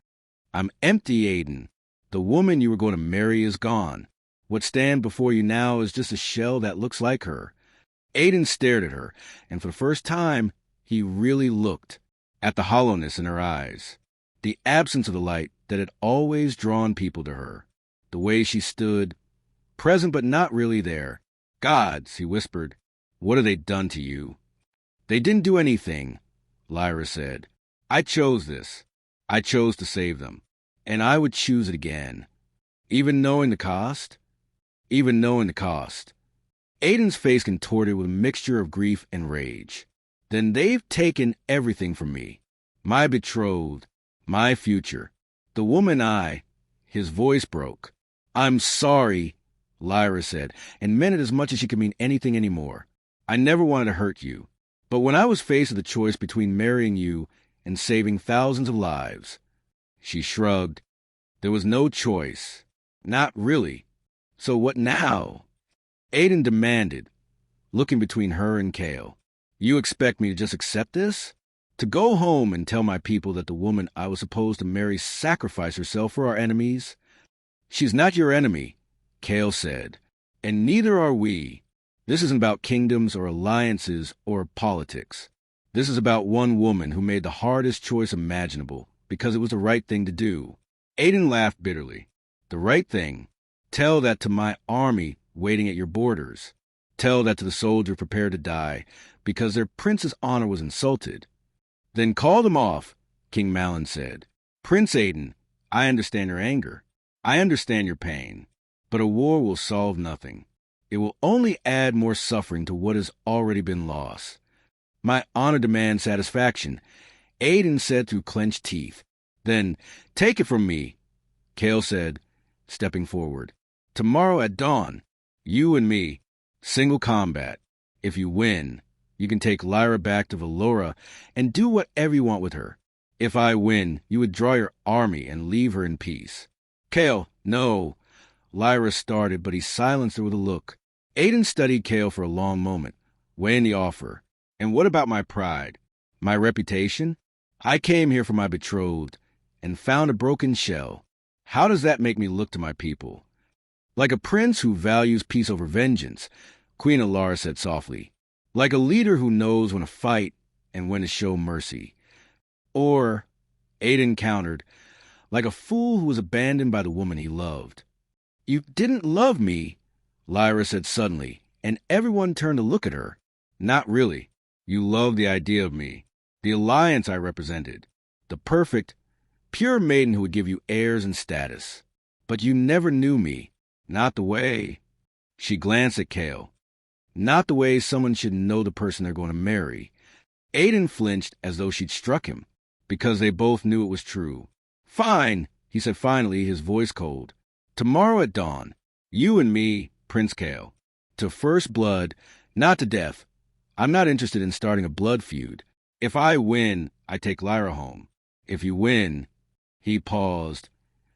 "I'm empty, Aiden. The woman you were going to marry is gone. What stands before you now is just a shell that looks like her." Aiden stared at her, and for the first time, he really looked at the hollowness in her eyes, the absence of the light that had always drawn people to her, the way she stood, present but not really there. "Gods," he whispered, "what have they done to you?" "They didn't do anything," Lyra said. "I chose this. I chose to save them. And I would choose it again. Even knowing the cost? Even knowing the cost." Aiden's face contorted with a mixture of grief and rage. "Then they've taken everything from me. My betrothed. My future. The woman His voice broke. "I'm sorry," Lyra said, and meant it as much as she could mean anything anymore. "I never wanted to hurt you. But when I was faced with the choice between marrying you and saving thousands of lives..." She shrugged. "There was no choice. Not really. So what now?" Aiden demanded, looking between her and Kael. "You expect me to just accept this? To go home and tell my people that the woman I was supposed to marry sacrificed herself for our enemies?" "She's not your enemy," Kael said. "And neither are we. This isn't about kingdoms or alliances or politics. This is about one woman who made the hardest choice imaginable because it was the right thing to do. Aiden laughed bitterly. The right thing? Tell that to my army waiting at your borders. Tell that to the soldier prepared to die because their prince's honor was insulted. Then call them off, King Malin said. Prince Aiden, I understand your anger. I understand your pain. But a war will solve nothing. It will only add more suffering to what has already been lost. My honor demands satisfaction, Aiden said through clenched teeth. Then, take it from me, Kael said, stepping forward. Tomorrow at dawn, you and me, single combat. If you win, you can take Lyra back to Valora and do whatever you want with her. If I win, you withdraw your army and leave her in peace. Kael, no. Lyra started, but he silenced her with a look. Aiden studied Kael for a long moment, weighing the offer. And what about my pride? My reputation? I came here for my betrothed and found a broken shell. How does that make me look to my people? Like a prince who values peace over vengeance, Queen Alara said softly. Like a leader who knows when to fight and when to show mercy. Or, Aiden countered, like a fool who was abandoned by the woman he loved. You didn't love me, Lyra said suddenly, and everyone turned to look at her. Not really. You loved the idea of me, the alliance I represented, the perfect, pure maiden who would give you heirs and status. But you never knew me, not the way. She glanced at Kael. Not the way someone should know the person they're going to marry. Aiden flinched as though she'd struck him, because they both knew it was true. Fine, he said finally, his voice cold. Tomorrow at dawn, you and me, Prince Kael. To first blood, not to death. I'm not interested in starting a blood feud. If I win, I take Lyra home. If you win, he paused,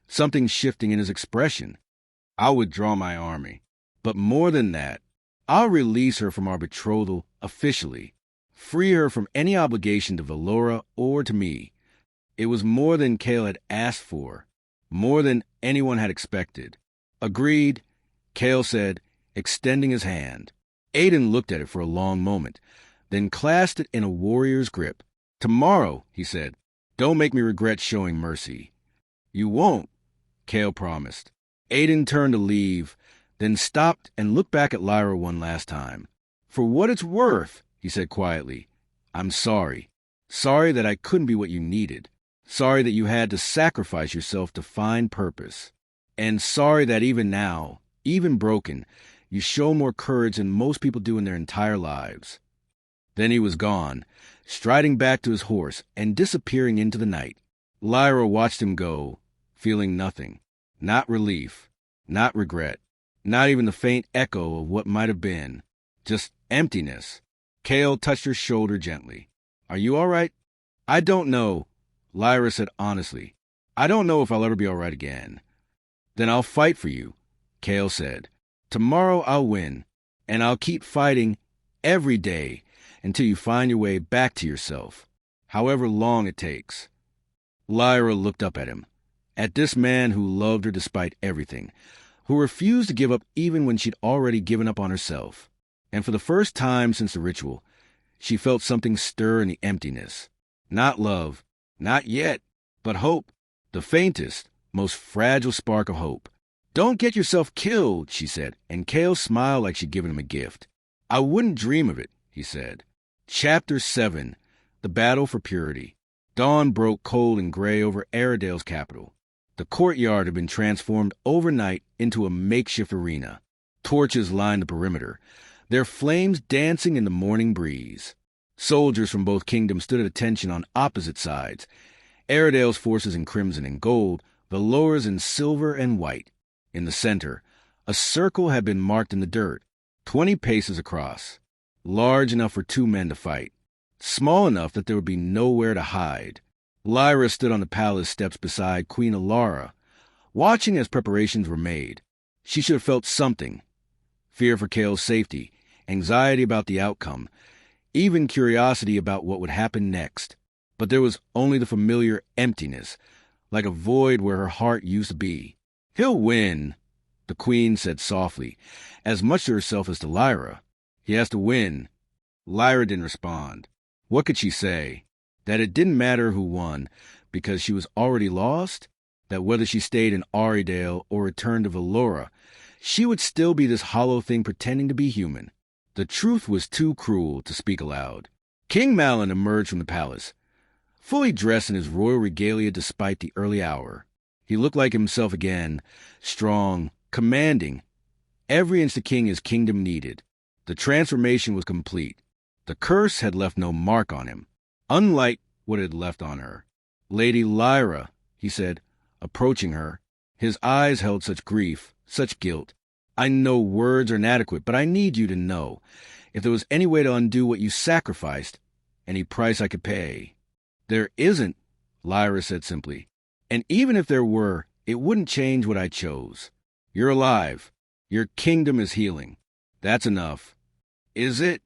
something shifting in his expression. I'll withdraw my army. But more than that, I'll release her from our betrothal officially, free her from any obligation to Valora or to me. It was more than Kael had asked for, more than anyone had expected. Agreed, Kael said, extending his hand. Aiden looked at it for a long moment, then clasped it in a warrior's grip. Tomorrow, he said, don't make me regret showing mercy. You won't, Kael promised. Aiden turned to leave, then stopped and looked back at Lyra one last time. For what it's worth, he said quietly, I'm sorry. Sorry that I couldn't be what you needed. Sorry that you had to sacrifice yourself to find purpose. And sorry that even now, even broken, you show more courage than most people do in their entire lives. Then he was gone, striding back to his horse and disappearing into the night. Lyra watched him go, feeling nothing. Not relief, not regret, not even the faint echo of what might have been. Just emptiness. Kael touched her shoulder gently. Are you all right? I don't know, Lyra said honestly. I don't know if I'll ever be all right again. Then I'll fight for you, Kael said. Tomorrow I'll win, and I'll keep fighting every day until you find your way back to yourself, however long it takes. Lyra looked up at him, at this man who loved her despite everything, who refused to give up even when she'd already given up on herself. And for the first time since the ritual, she felt something stir in the emptiness. Not love, not yet, but hope, the faintest, most fragile spark of hope. Don't get yourself killed, she said, and Kael smiled like she'd given him a gift. I wouldn't dream of it, he said. Chapter 7, The Battle for Purity. Dawn broke cold and gray over Aridale's capital. The courtyard had been transformed overnight into a makeshift arena. Torches lined the perimeter, their flames dancing in the morning breeze. Soldiers from both kingdoms stood at attention on opposite sides. Aridale's forces in crimson and gold, Valora's in silver and white. In the center, a circle had been marked in the dirt, 20 paces across, large enough for 2 men to fight, small enough that there would be nowhere to hide. Lyra stood on the palace steps beside Queen Alara, watching as preparations were made. She should have felt something. Fear for Kael's safety, anxiety about the outcome, even curiosity about what would happen next. But there was only the familiar emptiness, like a void where her heart used to be. He'll win, the queen said softly, as much to herself as to Lyra. He has to win. Lyra didn't respond. What could she say? That it didn't matter who won, because she was already lost? That whether she stayed in Aridale or returned to Valora, she would still be this hollow thing pretending to be human. The truth was too cruel to speak aloud. King Malin emerged from the palace, fully dressed in his royal regalia despite the early hour. He looked like himself again, strong, commanding, every inch the king his kingdom needed. The transformation was complete. The curse had left no mark on him, unlike what it had left on her. "Lady Lyra," he said, approaching her. His eyes held such grief, such guilt. "I know words are inadequate, but I need you to know. If there was any way to undo what you sacrificed, any price I could pay." "There isn't," Lyra said simply. "And even if there were, it wouldn't change what I chose. You're alive. Your kingdom is healing. That's enough." "Is it?"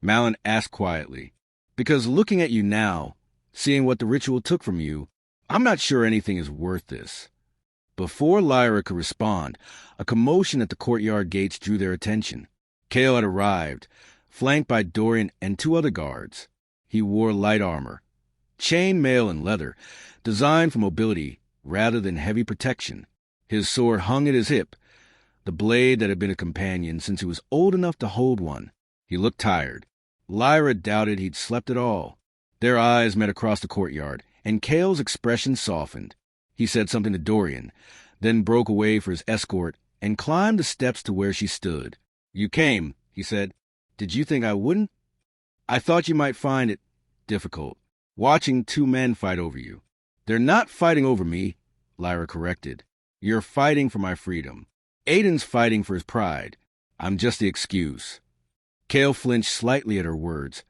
Malin asked quietly. "Because looking at you now, seeing what the ritual took from you, I'm not sure anything is worth this." Before Lyra could respond, a commotion at the courtyard gates drew their attention. Kael had arrived, flanked by Dorian and 2 other guards. He wore light armor, chain mail and leather, designed for mobility rather than heavy protection. His sword hung at his hip, the blade that had been a companion since he was old enough to hold one. He looked tired. Lyra doubted he'd slept at all. Their eyes met across the courtyard, and Kael's expression softened. He said something to Dorian, then broke away for his escort and climbed the steps to where she stood. "You came," he said. "Did you think I wouldn't? I thought you might find it difficult, watching 2 men fight over you." "They're not fighting over me," Lyra corrected. "You're fighting for my freedom. Aiden's fighting for his pride. I'm just the excuse." Kael flinched slightly at her words,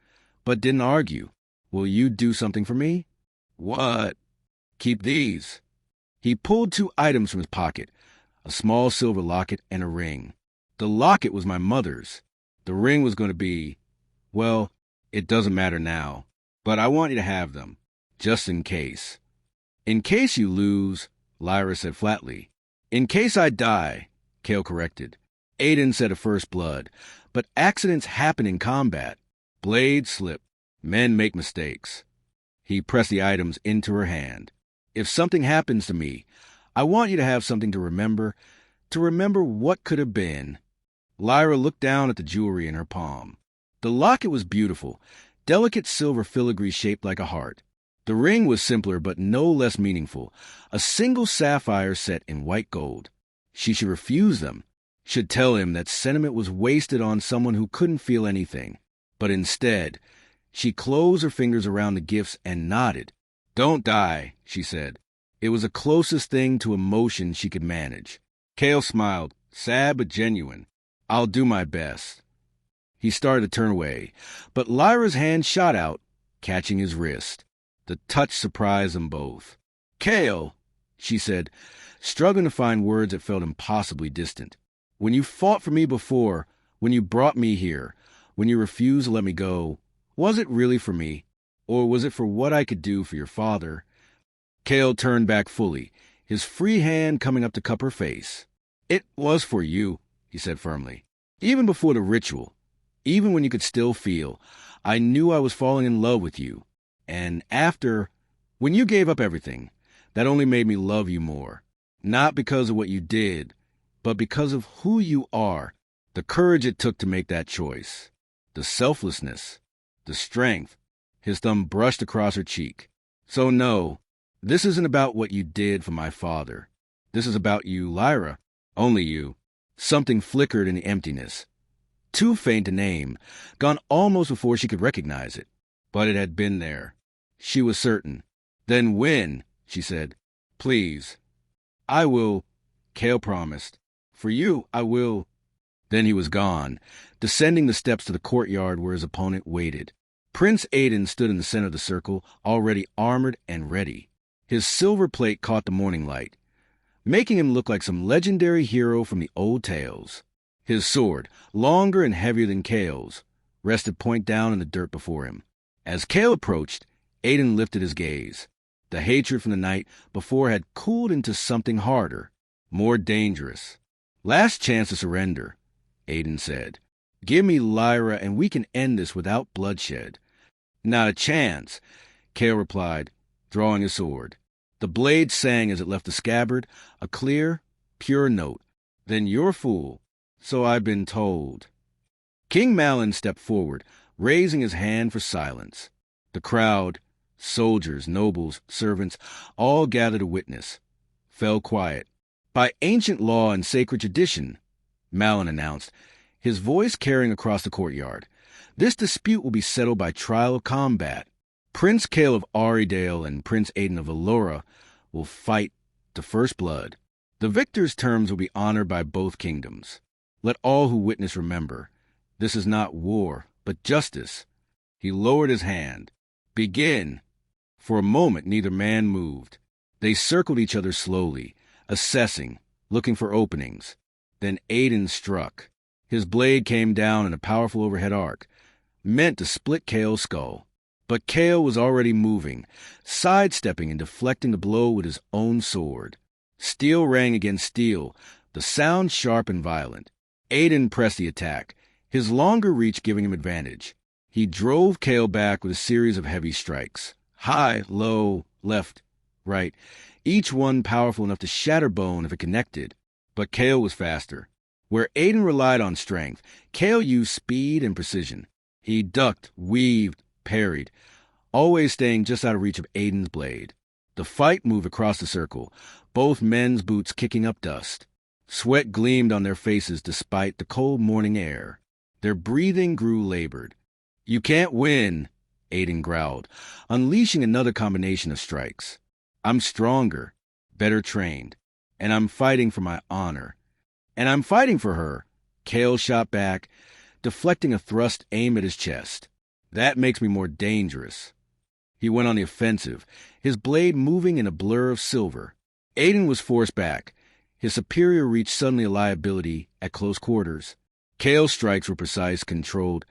but didn't argue. "Will you do something for me?" "What?" "Keep these." He pulled 2 items from his pocket, a small silver locket and a ring. "The locket was my mother's. The ring was going to be, well, it doesn't matter now. But I want you to have them, just in case." "In case you lose," Lyra said flatly. "In case I die," Kael corrected. "Aiden said of first blood, but accidents happen in combat. Blades slip. Men make mistakes." He pressed the items into her hand. "If something happens to me, I want you to have something to remember what could have been." Lyra looked down at the jewelry in her palm. The locket was beautiful, delicate silver filigree shaped like a heart. The ring was simpler but no less meaningful, a single sapphire set in white gold. She should refuse them, should tell him that sentiment was wasted on someone who couldn't feel anything. But instead, she closed her fingers around the gifts and nodded. "Don't die," she said. It was the closest thing to emotion she could manage. Kael smiled, sad but genuine. "I'll do my best." He started to turn away, but Lyra's hand shot out, catching his wrist. The touch surprised them both. "Kael," she said, struggling to find words that felt impossibly distant. "When you fought for me before, when you brought me here, when you refused to let me go, was it really for me? Or was it for what I could do for your father?" Kael turned back fully, his free hand coming up to cup her face. "It was for you," he said firmly. "Even before the ritual, even when you could still feel, I knew I was falling in love with you. And after, when you gave up everything, that only made me love you more. Not because of what you did, but because of who you are, the courage it took to make that choice, the selflessness, the strength." His thumb brushed across her cheek. "So no, this isn't about what you did for my father. This is about you, Lyra. Only you." Something flickered in the emptiness, too faint to name, gone almost before she could recognize it. But it had been there. She was certain. "Then win," she said. "Please." "I will," Kael promised. "For you, I will." Then he was gone, descending the steps to the courtyard where his opponent waited. Prince Aiden stood in the center of the circle, already armored and ready. His silver plate caught the morning light, making him look like some legendary hero from the old tales. His sword, longer and heavier than Kael's, rested point down in the dirt before him. As Kael approached, Aiden lifted his gaze. The hatred from the night before had cooled into something harder, more dangerous. "Last chance to surrender," Aiden said. "Give me Lyra and we can end this without bloodshed." Not a chance, Kael replied, drawing his sword. The blade sang as it left the scabbard, a clear, pure note. Then you're a fool, so I've been told. King Malin stepped forward, raising his hand for silence. The crowd, soldiers, nobles, servants, all gathered to witness, fell quiet. By ancient law and sacred tradition, Malin announced, his voice carrying across the courtyard, this dispute will be settled by trial of combat. Prince Kael of Aridale and Prince Aiden of Lyra will fight to first blood. The victor's terms will be honored by both kingdoms. Let all who witness remember, this is not war, but justice. He lowered his hand. Begin. For a moment, neither man moved. They circled each other slowly, assessing, looking for openings. Then Aiden struck. His blade came down in a powerful overhead arc, meant to split Kael's skull. But Kael was already moving, sidestepping and deflecting the blow with his own sword. Steel rang against steel, the sound sharp and violent. Aiden pressed the attack, his longer reach giving him advantage. He drove Kael back with a series of heavy strikes. High, low, left, right, each one powerful enough to shatter bone if it connected. But Kael was faster. Where Aiden relied on strength, Kael used speed and precision. He ducked, weaved, parried, always staying just out of reach of Aiden's blade. The fight moved across the circle, both men's boots kicking up dust. Sweat gleamed on their faces despite the cold morning air. Their breathing grew labored. You can't win, Aiden growled, unleashing another combination of strikes. I'm stronger, better trained, and I'm fighting for my honor. And I'm fighting for her, Kael shot back, deflecting a thrust aimed at his chest. That makes me more dangerous. He went on the offensive, his blade moving in a blur of silver. Aiden was forced back, his superior reach suddenly a liability at close quarters. Kael's strikes were precise, controlled,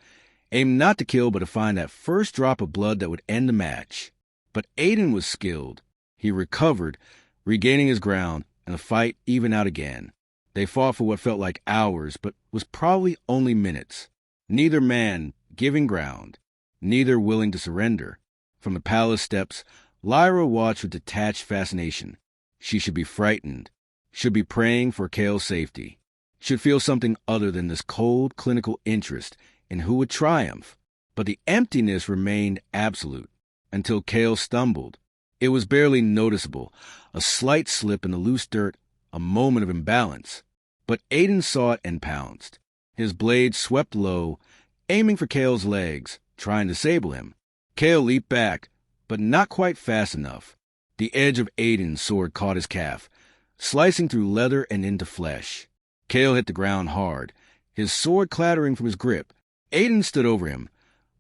aimed not to kill but to find that first drop of blood that would end the match. But Aiden was skilled. He recovered, regaining his ground, and the fight evened out again. They fought for what felt like hours, but was probably only minutes. Neither man giving ground, neither willing to surrender. From the palace steps, Lyra watched with detached fascination. She should be frightened, should be praying for Kael's safety, should feel something other than this cold, clinical interest in who would triumph. But the emptiness remained absolute, until Kael stumbled. It was barely noticeable, a slight slip in the loose dirt, a moment of imbalance. But Aiden saw it and pounced. His blade swept low, aiming for Kael's legs, trying to disable him. Kael leaped back, but not quite fast enough. The edge of Aiden's sword caught his calf, slicing through leather and into flesh. Kael hit the ground hard, his sword clattering from his grip. Aiden stood over him,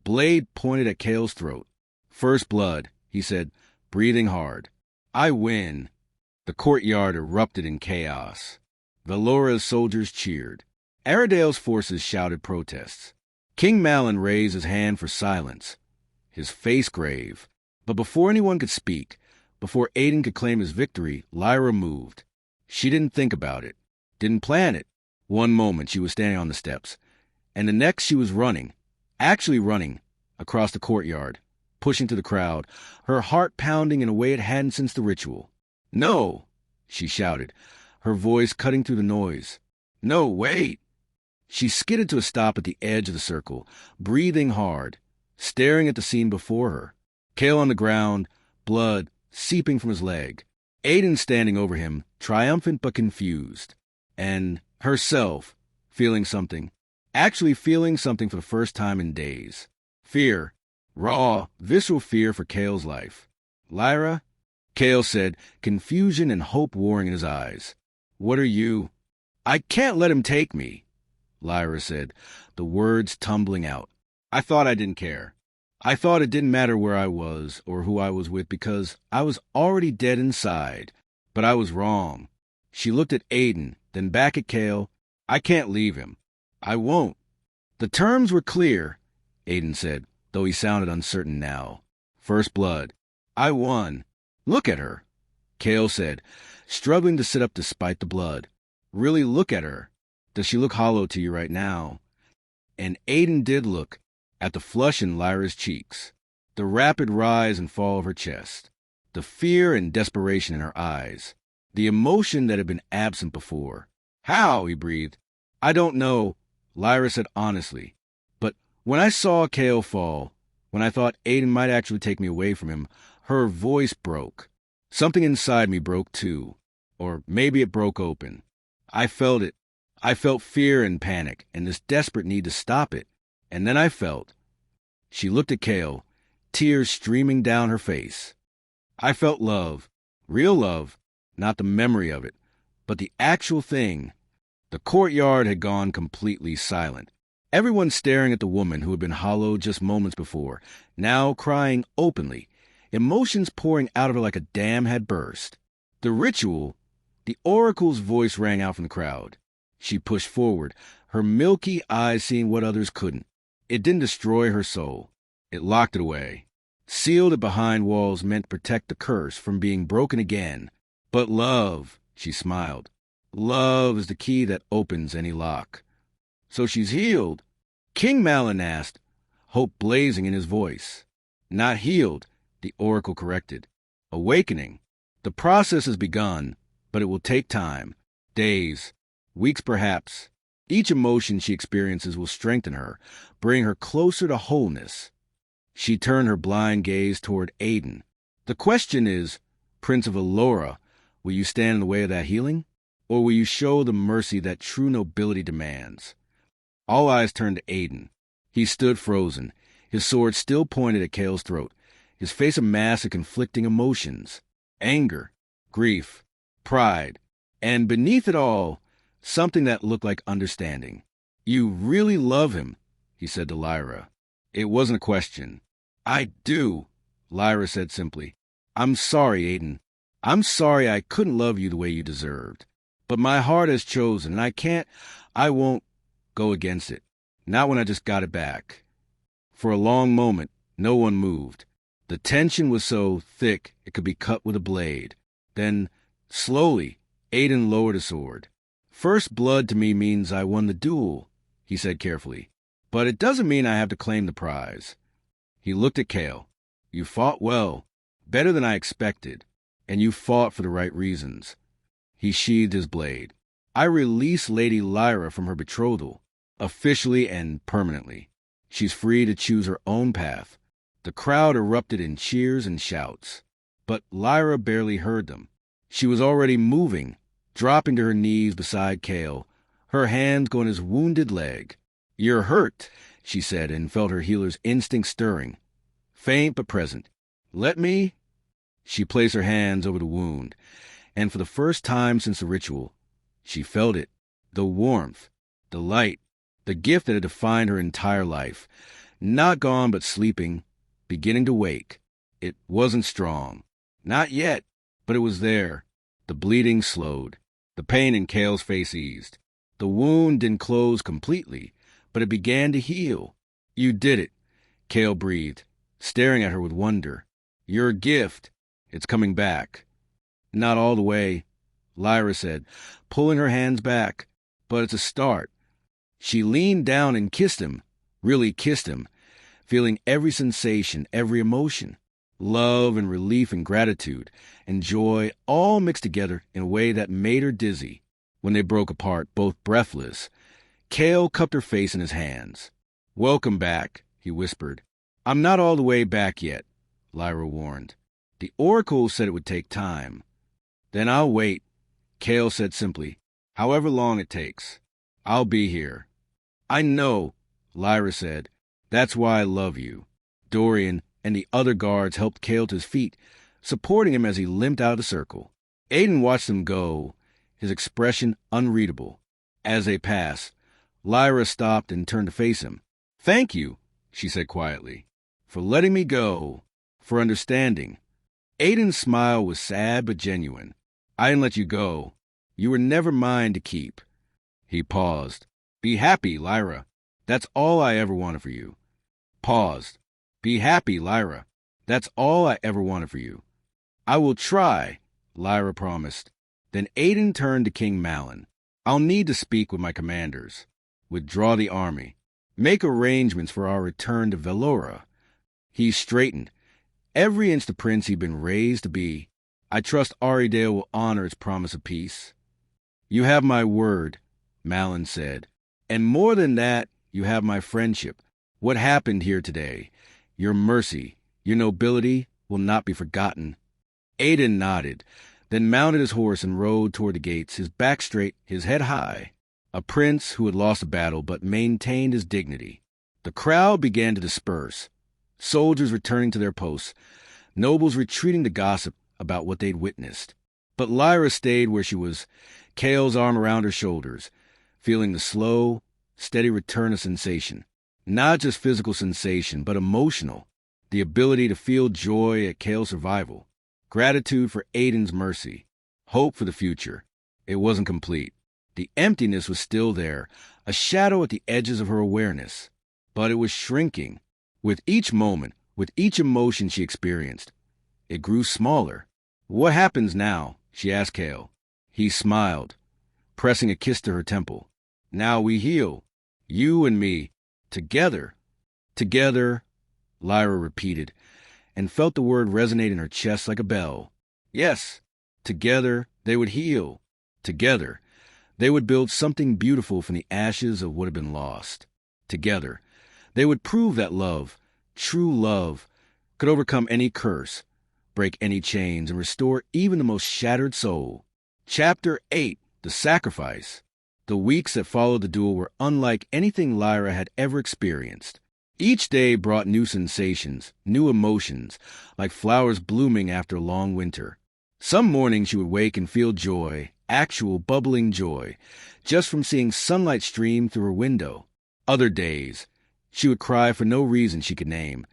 blade pointed at Kael's throat. First blood, he said, breathing hard. I win. The courtyard erupted in chaos. Valora's soldiers cheered. Aridale's forces shouted protests. King Malin raised his hand for silence, his face grave. But before anyone could speak, before Aiden could claim his victory, Lyra moved. She didn't think about it, didn't plan it. One moment she was standing on the steps, and the next she was running, actually running, across the courtyard, pushing to the crowd, her heart pounding in a way it hadn't since the ritual. No, she shouted, her voice cutting through the noise. No, wait. She skidded to a stop at the edge of the circle, breathing hard, staring at the scene before her. Kael on the ground, blood seeping from his leg. Aiden standing over him, triumphant but confused. And herself, feeling something, actually feeling something for the first time in days. Fear, raw, visceral fear for Kael's life. Lyra? Kael said, confusion and hope warring in his eyes. What are you? I can't let him take me, Lyra said, the words tumbling out. I thought I didn't care. I thought it didn't matter where I was or who I was with because I was already dead inside. But I was wrong. She looked at Aiden, then back at Kael. I can't leave him. I won't. The terms were clear, Aiden said, though he sounded uncertain now. First blood. I won. Look at her, Kael said, struggling to sit up despite the blood. Really look at her. Does she look hollow to you right now? And Aiden did look, at the flush in Lyra's cheeks. the rapid rise and fall of her chest, the fear and desperation in her eyes, the emotion that had been absent before. "How?" he breathed. "I don't know," Lyra said honestly. "But when I saw Kael fall, when I thought Aiden might actually take me away from him," her voice broke. "Something inside me broke too. Or maybe it broke open. I felt it. I felt fear and panic, and this desperate need to stop it. And then I felt—" She looked at Kael, tears streaming down her face. "I felt love. Real love. Not the memory of it, but the actual thing." The courtyard had gone completely silent. Everyone staring at the woman who had been hollowed just moments before, now crying openly, emotions pouring out of her like a dam had burst. The ritual, the oracle's voice rang out from the crowd. She pushed forward, her milky eyes seeing what others couldn't. It didn't destroy her soul. It locked it away. Sealed it behind walls meant to protect the curse from being broken again. But love, she smiled. Love is the key that opens any lock. "So she's healed?" King Malin asked, hope blazing in his voice. "Not healed," the oracle corrected. "Awakening. The process has begun, but it will take time. Days, weeks perhaps. Each emotion she experiences will strengthen her, bring her closer to wholeness." She turned her blind gaze toward Aiden. "The question is, Prince of Allura, will you stand in the way of that healing? Or will you show the mercy that true nobility demands?" All eyes turned to Aiden. He stood frozen, his sword still pointed at Kael's throat, his face a mass of conflicting emotions. Anger, grief, pride, and beneath it all, something that looked like understanding. "You really love him," he said to Lyra. It wasn't a question. "I do," Lyra said simply. "I'm sorry, Aiden. I'm sorry I couldn't love you the way you deserved. But my heart has chosen, and I won't go against it. Not when I just got it back." For a long moment, no one moved. The tension was so thick it could be cut with a blade. Then, slowly, Aiden lowered his sword. "First blood to me means I won the duel," he said carefully. "But it doesn't mean I have to claim the prize." He looked at Kael. "You fought well, better than I expected, and you fought for the right reasons." He sheathed his blade. "I release Lady Lyra from her betrothal, officially and permanently. She's free to choose her own path." The crowd erupted in cheers and shouts. But Lyra barely heard them. She was already moving, dropping to her knees beside Kael, her hands on his wounded leg. "You're hurt," she said, and felt her healer's instinct stirring. Faint but present. "Let me—" She placed her hands over the wound, and for the first time since the ritual, she felt it, the warmth, the light, the gift that had defined her entire life. Not gone but sleeping, beginning to wake. It wasn't strong. Not yet, but it was there. The bleeding slowed. The pain in Kael's face eased. The wound didn't close completely, but it began to heal. "You did it," Kael breathed, staring at her with wonder. "Your gift. It's coming back." "Not all the way," Lyra said, pulling her hands back. "But it's a start." She leaned down and kissed him, really kissed him, feeling every sensation, every emotion. Love and relief and gratitude and joy all mixed together in a way that made her dizzy. When they broke apart, both breathless, Kael cupped her face in his hands. "Welcome back," he whispered. "I'm not all the way back yet," Lyra warned. "The oracle said it would take time." "Then I'll wait," Kael said simply. "However long it takes. I'll be here." "I know," Lyra said. "That's why I love you." Dorian and the other guards helped Kael to his feet, supporting him as he limped out of the circle. Aiden watched them go, his expression unreadable. As they passed, Lyra stopped and turned to face him. "Thank you," she said quietly, "for letting me go, for understanding." Aiden's smile was sad but genuine. "I didn't let you go. You were never mine to keep." He paused. "Be happy, Lyra. That's all I ever wanted for you." Paused. "Be happy, Lyra. That's all I ever wanted for you." "I will try," Lyra promised. Then Aiden turned to King Malin. "I'll need to speak with my commanders. Withdraw the army. Make arrangements for our return to Velora." He straightened. Every inch the prince he'd been raised to be. I trust Aridale will honor its promise of peace. You have my word, Malin said. And more than that, you have my friendship. What happened here today, your mercy, your nobility will not be forgotten. Aiden nodded, then mounted his horse and rode toward the gates, his back straight, his head high. A prince who had lost a battle but maintained his dignity. The crowd began to disperse, soldiers returning to their posts, nobles retreating to gossip about what they'd witnessed. But Lyra stayed where she was, Kael's arm around her shoulders, feeling the slow, steady return of sensation. Not just physical sensation, but emotional. The ability to feel joy at Kael's survival, gratitude for Aiden's mercy, hope for the future. It wasn't complete. The emptiness was still there, a shadow at the edges of her awareness. But it was shrinking. With each moment, with each emotion she experienced, it grew smaller. What happens now? She asked Kael. He smiled, pressing a kiss to her temple. Now we heal. You and me. Together. Together, Lyra repeated, and felt the word resonate in her chest like a bell. Yes, together they would heal. Together, they would build something beautiful from the ashes of what had been lost. Together, they would prove that love, true love, could overcome any curse, break any chains, and restore even the most shattered soul. Chapter 8, The Sacrifice. The weeks that followed the duel were unlike anything Lyra had ever experienced. Each day brought new sensations, new emotions, like flowers blooming after a long winter. Some mornings she would wake and feel joy, actual bubbling joy, just from seeing sunlight stream through her window. Other days, she would cry for no reason she could name,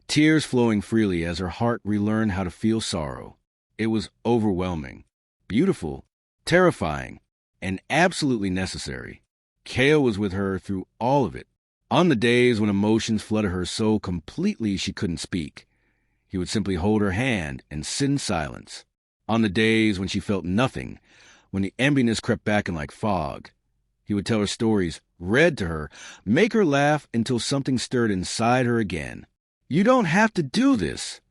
tears flowing freely as her heart relearned how to feel sorrow. It was overwhelming, beautiful, terrifying, and absolutely necessary. Kael was with her through all of it. On the days when emotions flooded her so completely she couldn't speak, he would simply hold her hand and sit in silence. On the days when she felt nothing, when the emptiness crept back in like fog, he would tell her stories, read to her, make her laugh until something stirred inside her again. You don't have to do this,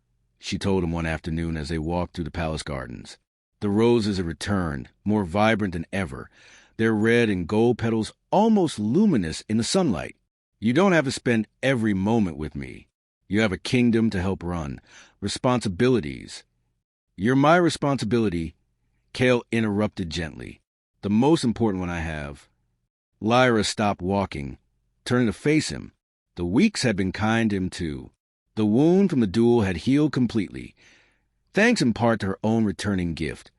she told him one afternoon as they walked through the palace gardens. The roses had returned, more vibrant than ever, their red and gold petals almost luminous in the sunlight. You don't have to spend every moment with me. You have a kingdom to help run, responsibilities. You're my responsibility, Kael interrupted gently. The most important one I have. Lyra stopped walking, turning to face him. The weeks had been kind to him too. The wound from the duel had healed completely, thanks in part to her own returning gift,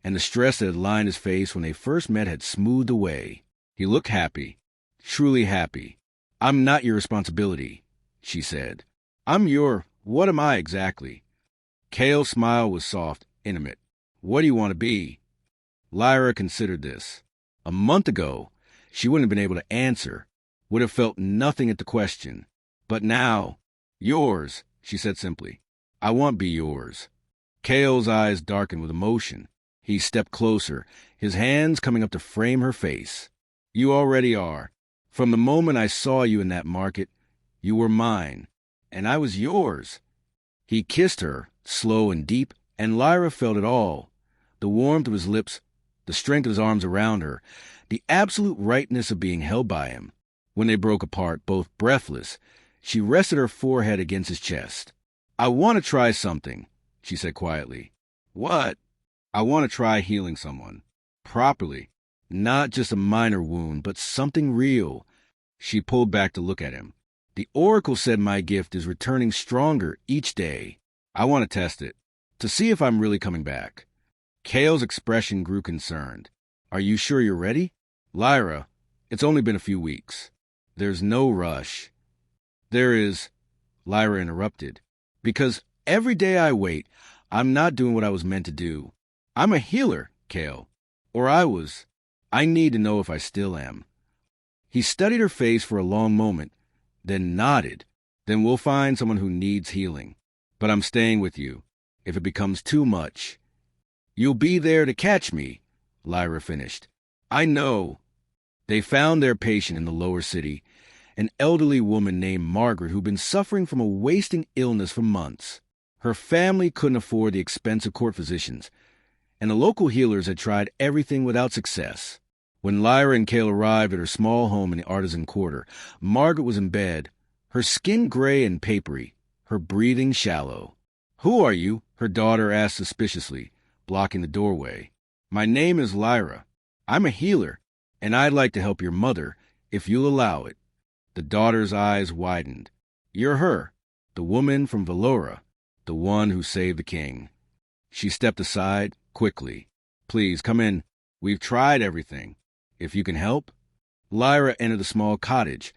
and the stress that had lined his face when they first met had smoothed away. He looked happy, truly happy. I'm not your responsibility, she said. What am I exactly? Kael's smile was soft, intimate. What do you want to be? Lyra considered this. A month ago, she wouldn't have been able to answer, would have felt nothing at the question. But now, yours, she said simply. I want to be yours. Kael's eyes darkened with emotion. He stepped closer, his hands coming up to frame her face. You already are. From the moment I saw you in that market, you were mine, and I was yours. He kissed her, slow and deep, and Lyra felt it all. The warmth of his lips, the strength of his arms around her, the absolute rightness of being held by him. When they broke apart, both breathless, she rested her forehead against his chest. I want to try something, she said quietly. What? I want to try healing someone. Properly. Not just a minor wound, but something real. She pulled back to look at him. The oracle said my gift is returning stronger each day. I want to test it, to see if I'm really coming back. Kael's expression grew concerned. Are you sure you're ready? Lyra, it's only been a few weeks. There's no rush. There is, Lyra interrupted. Because every day I wait, I'm not doing what I was meant to do. I'm a healer, Kael. Or I was. I need to know if I still am. He studied her face for a long moment, then nodded. Then we'll find someone who needs healing. But I'm staying with you, if it becomes too much. You'll be there to catch me, Lyra finished. I know. They found their patient in the lower city, an elderly woman named Margaret who'd been suffering from a wasting illness for months. Her family couldn't afford the expensive court physicians, and the local healers had tried everything without success. When Lyra and Kael arrived at her small home in the artisan quarter, Margaret was in bed, her skin gray and papery, her breathing shallow. "Who are you?" her daughter asked suspiciously, blocking the doorway. "My name is Lyra. I'm a healer, and I'd like to help your mother, if you'll allow it." The daughter's eyes widened. "You're her, the woman from Valora, the one who saved the king." She stepped aside, quickly. "Please, come in. We've tried everything. If you can help." Lyra entered the small cottage,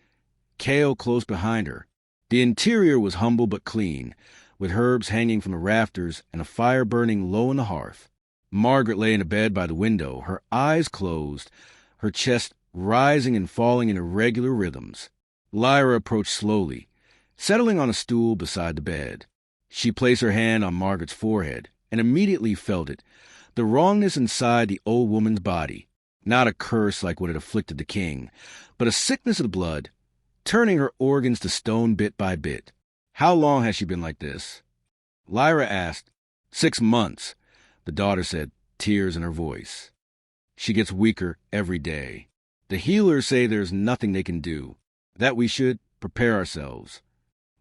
Kael close behind her. The interior was humble but clean, with herbs hanging from the rafters and a fire burning low on the hearth. Margaret lay in a bed by the window, her eyes closed, her chest rising and falling in irregular rhythms. Lyra approached slowly, settling on a stool beside the bed. She placed her hand on Margaret's forehead and immediately felt it, the wrongness inside the old woman's body. Not a curse like what had afflicted the king, but a sickness of the blood, turning her organs to stone bit by bit. "How long has she been like this?" Lyra asked. 6 months, the daughter said, tears in her voice. "She gets weaker every day. The healers say there's nothing they can do, that we should prepare ourselves."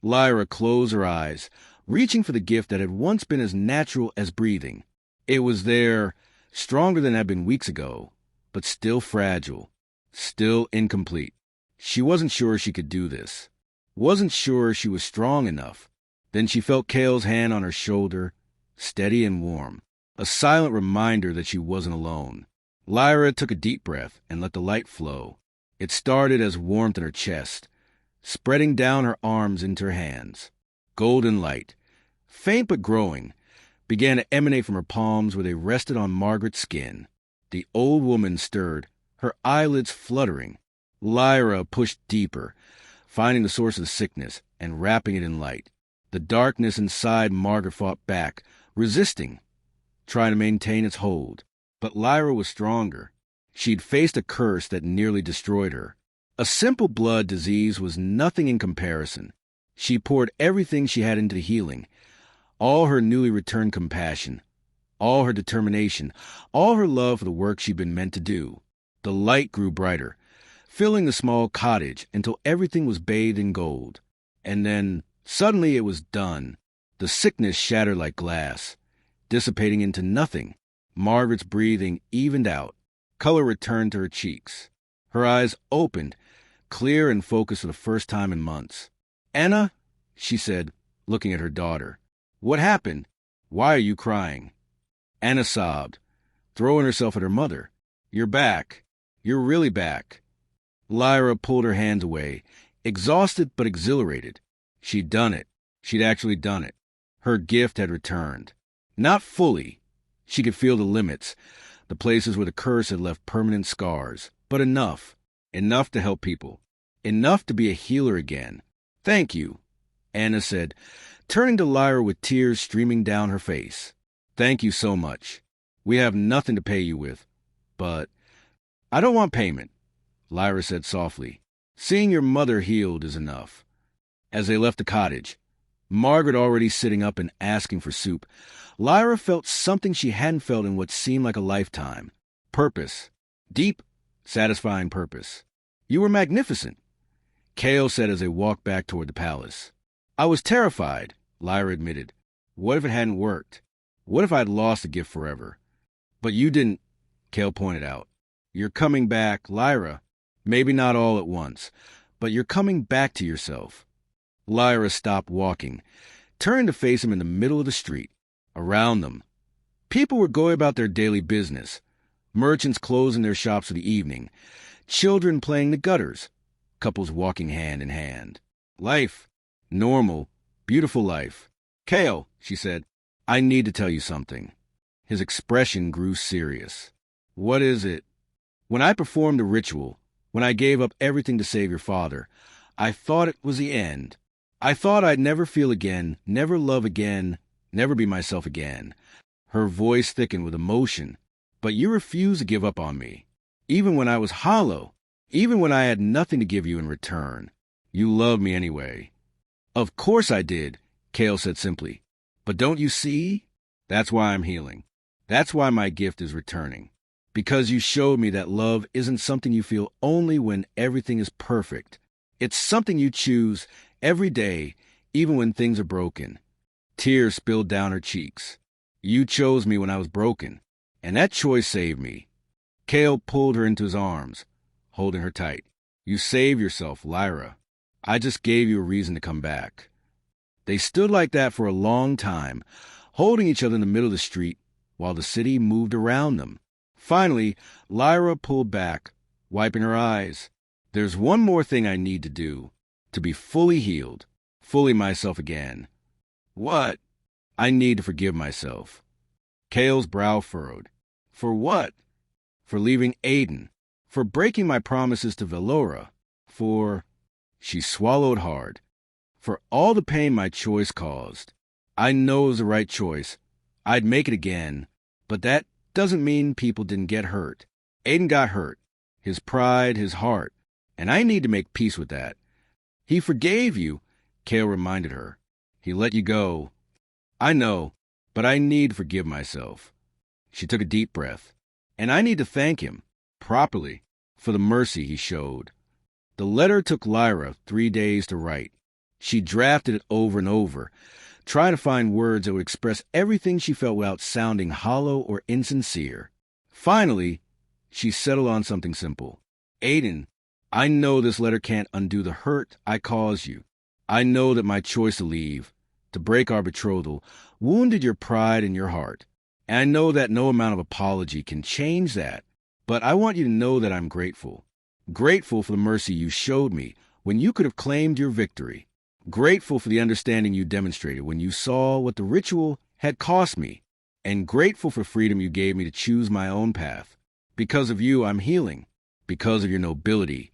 Lyra closed her eyes, reaching for the gift that had once been as natural as breathing. It was there, stronger than it had been weeks ago, but still fragile, still incomplete. She wasn't sure she could do this, wasn't sure she was strong enough. Then she felt Kael's hand on her shoulder, steady and warm, a silent reminder that she wasn't alone. Lyra took a deep breath and let the light flow. It started as warmth in her chest, spreading down her arms into her hands. Golden light, faint but growing, began to emanate from her palms where they rested on Margaret's skin. The old woman stirred, her eyelids fluttering. Lyra pushed deeper, finding the source of the sickness and wrapping it in light. The darkness inside Margaret fought back, resisting, trying to maintain its hold. But Lyra was stronger. She'd faced a curse that nearly destroyed her. A simple blood disease was nothing in comparison. She poured everything she had into the healing, all her newly returned compassion, all her determination, all her love for the work she'd been meant to do. The light grew brighter, filling the small cottage until everything was bathed in gold. And then, suddenly it was done. The sickness shattered like glass, dissipating into nothing. Margaret's breathing evened out. Color returned to her cheeks. Her eyes opened, clear and focused for the first time in months. "Anna," she said, looking at her daughter. "What happened? Why are you crying?" Anna sobbed, throwing herself at her mother. "You're back. You're really back." Lyra pulled her hands away, exhausted but exhilarated. She'd done it. She'd actually done it. Her gift had returned. Not fully. She could feel the limits, the places where the curse had left permanent scars, but enough. Enough to help people. Enough to be a healer again. "Thank you," Anna said, turning to Lyra with tears streaming down her face. "Thank you so much. We have nothing to pay you with, but—" "I don't want payment," Lyra said softly. "Seeing your mother healed is enough." As they left the cottage, Margaret already sitting up and asking for soup, Lyra felt something she hadn't felt in what seemed like a lifetime. Purpose. Deep, satisfying purpose. "You were magnificent," Kael said as they walked back toward the palace. "I was terrified," Lyra admitted. "What if it hadn't worked? What if I'd lost the gift forever?" "But you didn't," Kael pointed out. "You're coming back, Lyra. Maybe not all at once, but you're coming back to yourself." Lyra stopped walking, turned to face him in the middle of the street. Around them, people were going about their daily business, merchants closing their shops for the evening, children playing the gutters, couples walking hand in hand. Life. Normal, beautiful life. "Kael," she said, "I need to tell you something." His expression grew serious. "What is it?" "When I performed the ritual, when I gave up everything to save your father, I thought it was the end. I thought I'd never feel again, never love again, never be myself again." Her voice thickened with emotion. "But you refused to give up on me, even when I was hollow, even when I had nothing to give you in return." You love me anyway. Of course I did, Kael said simply. But don't you see? That's why I'm healing. That's why my gift is returning. Because you showed me that love isn't something you feel only when everything is perfect. It's something you choose every day, even when things are broken. Tears spilled down her cheeks. You chose me when I was broken, and that choice saved me. Kael pulled her into his arms, holding her tight. You saved yourself, Lyra. I just gave you a reason to come back. They stood like that for a long time, holding each other in the middle of the street while the city moved around them. Finally, Lyra pulled back, wiping her eyes. There's one more thing I need to do, to be fully healed, fully myself again. What? I need to forgive myself. Kael's brow furrowed. For what? For leaving Aiden. For breaking my promises to Velora. For... She swallowed hard. For all the pain my choice caused. I know it was the right choice. I'd make it again. But that doesn't mean people didn't get hurt. Aiden got hurt. His pride, his heart. And I need to make peace with that. He forgave you, Kael reminded her. He let you go. I know, but I need to forgive myself. She took a deep breath. And I need to thank him, properly, for the mercy he showed. The letter took Lyra 3 days to write. She drafted it over and over, trying to find words that would express everything she felt without sounding hollow or insincere. Finally, she settled on something simple. Aiden, I know this letter can't undo the hurt I caused you. I know that my choice to leave, to break our betrothal, wounded your pride and your heart. And I know that no amount of apology can change that. But I want you to know that I'm grateful. Grateful for the mercy you showed me when you could have claimed your victory. Grateful for the understanding you demonstrated when you saw what the ritual had cost me. And grateful for freedom you gave me to choose my own path. Because of you, I'm healing. Because of your nobility,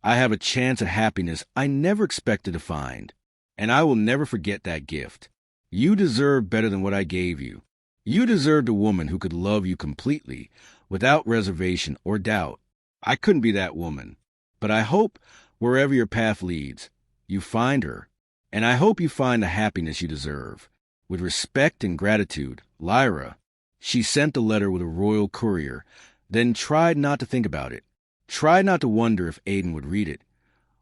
I have a chance at happiness I never expected to find. And I will never forget that gift. You deserve better than what I gave you. You deserved a woman who could love you completely, without reservation or doubt. I couldn't be that woman. But I hope, wherever your path leads, you find her. And I hope you find the happiness you deserve. With respect and gratitude, Lyra. She sent the letter with a royal courier, then tried not to think about it. Tried not to wonder if Aiden would read it,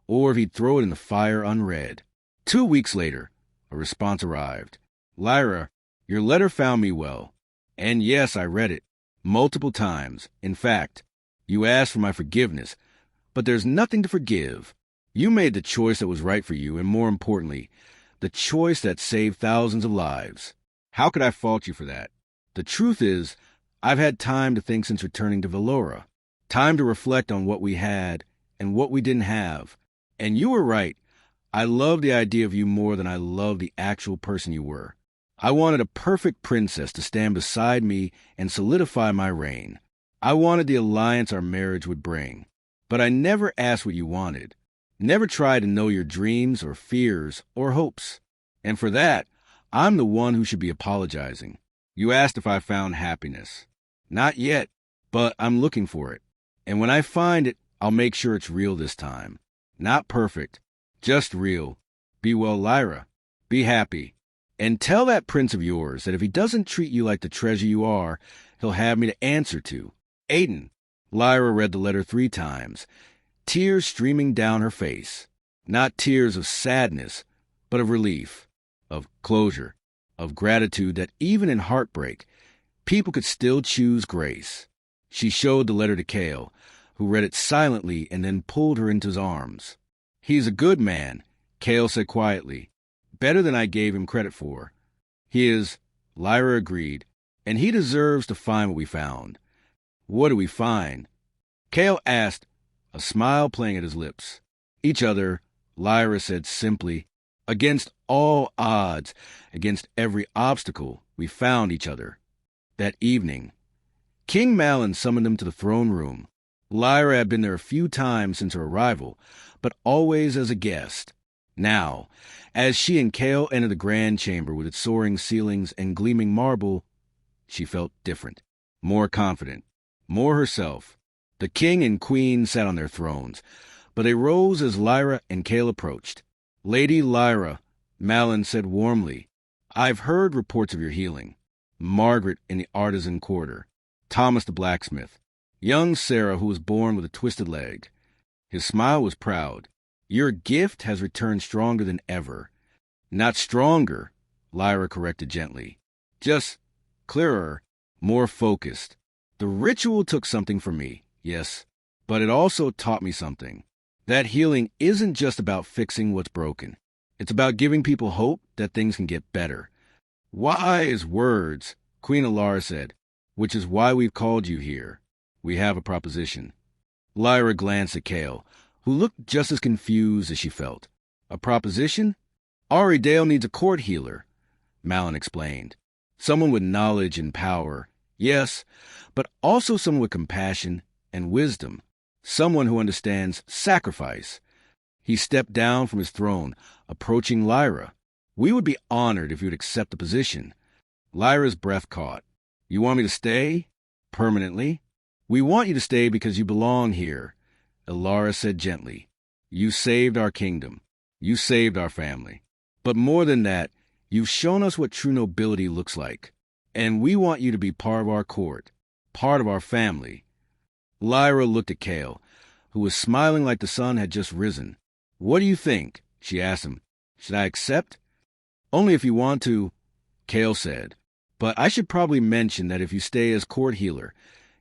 or if he'd throw it in the fire unread. 2 weeks later, a response arrived. Lyra, your letter found me well. And yes, I read it. Multiple times. In fact, you asked for my forgiveness, but there's nothing to forgive. You made the choice that was right for you, and more importantly, the choice that saved thousands of lives. How could I fault you for that? The truth is, I've had time to think since returning to Velora. Time to reflect on what we had and what we didn't have. And you were right. I love the idea of you more than I love the actual person you were. I wanted a perfect princess to stand beside me and solidify my reign. I wanted the alliance our marriage would bring. But I never asked what you wanted. Never tried to know your dreams or fears or hopes. And for that, I'm the one who should be apologizing. You asked if I found happiness. Not yet, but I'm looking for it. And when I find it, I'll make sure it's real this time. Not perfect, just real. Be well, Lyra. Be happy. And tell that prince of yours that if he doesn't treat you like the treasure you are, he'll have me to answer to. Aiden. Lyra read the letter 3 times, tears streaming down her face. Not tears of sadness, but of relief, of closure, of gratitude that even in heartbreak, people could still choose grace. She showed the letter to Kael, who read it silently and then pulled her into his arms. He's a good man, Kael said quietly. Better than I gave him credit for. He is, Lyra agreed, and he deserves to find what we found. What do we find? Kael asked, a smile playing at his lips. Each other, Lyra said simply. Against all odds, against every obstacle, we found each other. That evening, King Malin summoned them to the throne room. Lyra had been there a few times since her arrival, but always as a guest. Now, as she and Kael entered the grand chamber with its soaring ceilings and gleaming marble, she felt different, more confident, more herself. The king and queen sat on their thrones, but they rose as Lyra and Kael approached. "Lady Lyra," Malin said warmly, "I've heard reports of your healing. Margaret in the artisan quarter, Thomas the blacksmith, young Sarah who was born with a twisted leg." His smile was proud. "Your gift has returned stronger than ever." "Not stronger," Lyra corrected gently. "Just clearer, more focused. The ritual took something from me, yes, but it also taught me something. That healing isn't just about fixing what's broken. It's about giving people hope that things can get better." "Wise words," Queen Alara said, "which is why we've called you here. We have a proposition." Lyra glanced at Kael, who looked just as confused as she felt. "A proposition? Aridale needs a court healer," Malin explained. "Someone with knowledge and power, yes, but also someone with compassion and wisdom. Someone who understands sacrifice." He stepped down from his throne, approaching Lyra. "We would be honored if you would accept the position." Lyra's breath caught. "You want me to stay? Permanently?" "We want you to stay because you belong here," Alara said gently. "You saved our kingdom. You saved our family. But more than that, you've shown us what true nobility looks like. And we want you to be part of our court, part of our family." Lyra looked at Kael, who was smiling like the sun had just risen. "What do you think?" she asked him. "Should I accept?" "Only if you want to," Kael said. "But I should probably mention that if you stay as court healer,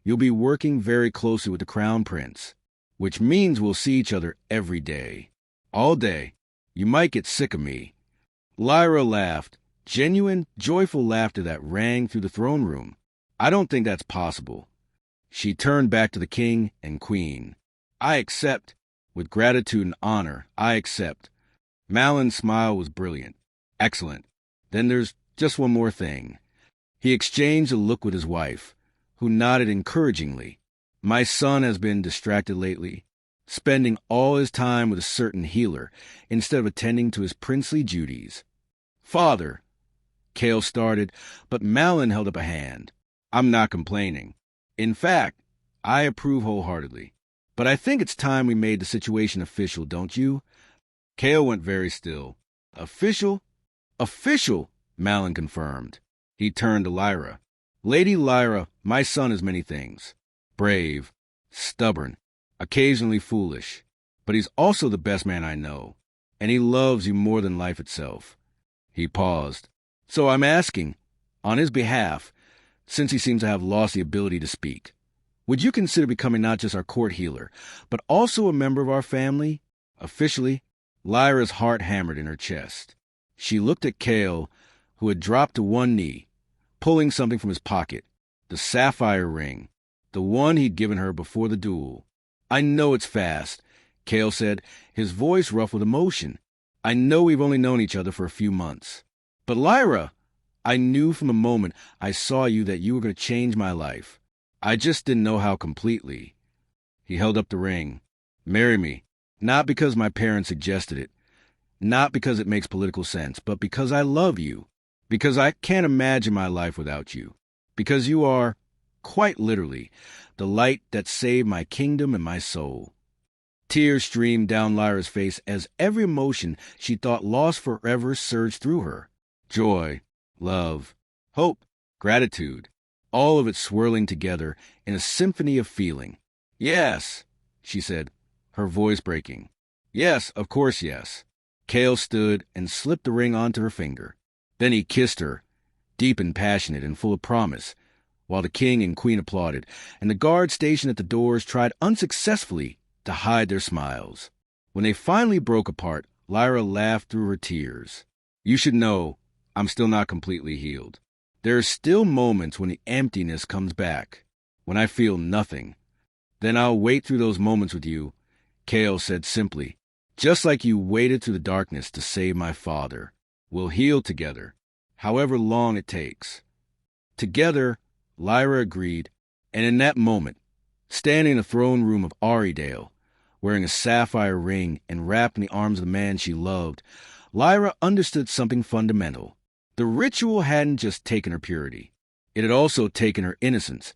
you'll be working very closely with the Crown Prince, which means we'll see each other every day. All day. You might get sick of me." Lyra laughed, genuine, joyful laughter that rang through the throne room. "I don't think that's possible." She turned back to the king and queen. "I accept. With gratitude and honor, I accept." Malin's smile was brilliant. "Excellent. Then there's just one more thing." He exchanged a look with his wife, who nodded encouragingly. "My son has been distracted lately, spending all his time with a certain healer instead of attending to his princely duties." "Father," Kael started, but Malin held up a hand. "I'm not complaining. In fact, I approve wholeheartedly. But I think it's time we made the situation official, don't you?" Kael went very still. "Official?" "Official," Malin confirmed. He turned to Lyra. "Lady Lyra, my son is many things. Brave, stubborn, occasionally foolish. But he's also the best man I know. And he loves you more than life itself." He paused. "So I'm asking, on his behalf, since he seems to have lost the ability to speak, would you consider becoming not just our court healer, but also a member of our family? Officially?" Lyra's heart hammered in her chest. She looked at Kael, who had dropped to one knee, pulling something from his pocket, the sapphire ring, the one he'd given her before the duel. "I know it's fast," Kael said, his voice rough with emotion. "I know we've only known each other for a few months. But Lyra, I knew from the moment I saw you that you were going to change my life. I just didn't know how completely." He held up the ring. "Marry me, not because my parents suggested it, not because it makes political sense, but because I love you, because I can't imagine my life without you, because you are, quite literally, the light that saved my kingdom and my soul." Tears streamed down Lyra's face as every emotion she thought lost forever surged through her. Joy, love, hope, gratitude, all of it swirling together in a symphony of feeling. "Yes," she said, her voice breaking. "Yes, of course, yes." Kael stood and slipped the ring onto her finger. Then he kissed her, deep and passionate and full of promise, while the king and queen applauded, and the guards stationed at the doors tried unsuccessfully to hide their smiles. When they finally broke apart, Lyra laughed through her tears. "You should know, I'm still not completely healed. There are still moments when the emptiness comes back, when I feel nothing. Then I'll wait through those moments with you," Kael said simply, "just like you waited through the darkness to save my father. We'll heal together, however long it takes." Together, Lyra agreed, and in that moment, standing in the throne room of Aridale, wearing a sapphire ring and wrapped in the arms of the man she loved, Lyra understood something fundamental. The ritual hadn't just taken her purity. It had also taken her innocence,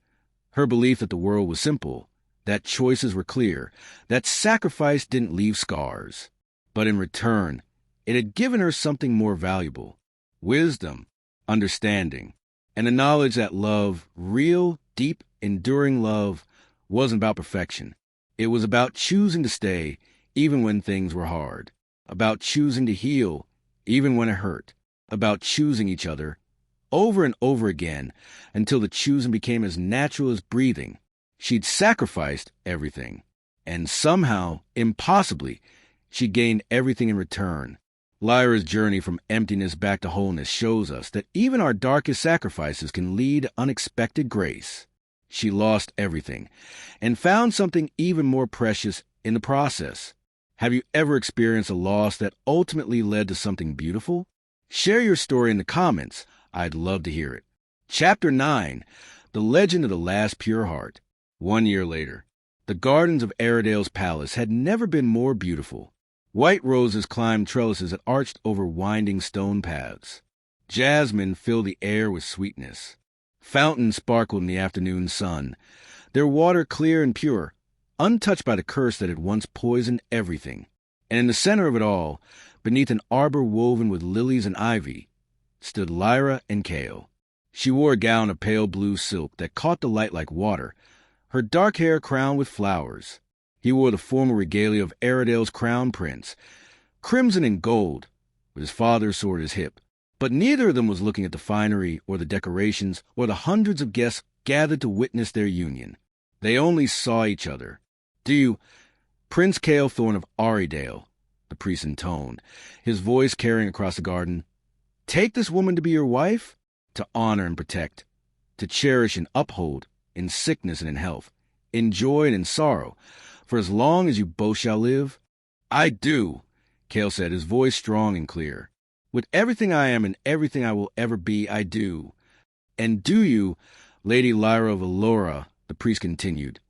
her belief that the world was simple, that choices were clear, that sacrifice didn't leave scars. But in return, it had given her something more valuable: wisdom, understanding, and the knowledge that love, real, deep, enduring love, wasn't about perfection. It was about choosing to stay even when things were hard, about choosing to heal even when it hurt, about choosing each other over and over again until the choosing became as natural as breathing. She'd sacrificed everything, and somehow, impossibly, she gained everything in return. Lyra's journey from emptiness back to wholeness shows us that even our darkest sacrifices can lead to unexpected grace. She lost everything and found something even more precious in the process. Have you ever experienced a loss that ultimately led to something beautiful? Share your story in the comments. I'd love to hear it. Chapter 9. The Legend of the Last Pure Heart. 1 year later. The gardens of Aridale's palace had never been more beautiful. White roses climbed trellises that arched over winding stone paths. Jasmine filled the air with sweetness. Fountains sparkled in the afternoon sun, their water clear and pure, untouched by the curse that had once poisoned everything. And in the center of it all, beneath an arbor woven with lilies and ivy, stood Lyra and Kael. She wore a gown of pale blue silk that caught the light like water, her dark hair crowned with flowers. He wore the formal regalia of Aridale's crown prince, crimson and gold, with his father's sword at his hip. But neither of them was looking at the finery or the decorations or the hundreds of guests gathered to witness their union. They only saw each other. "Do you, Prince Kaelthorn of Aridale," the priest intoned, his voice carrying across the garden, "take this woman to be your wife? To honor and protect, to cherish and uphold, in sickness and in health, in joy and in sorrow, for as long as you both shall live?" "I do," Kael said, his voice strong and clear. "With everything I am and everything I will ever be, I do." "And do you, Lady Lyra of Allura," the priest continued,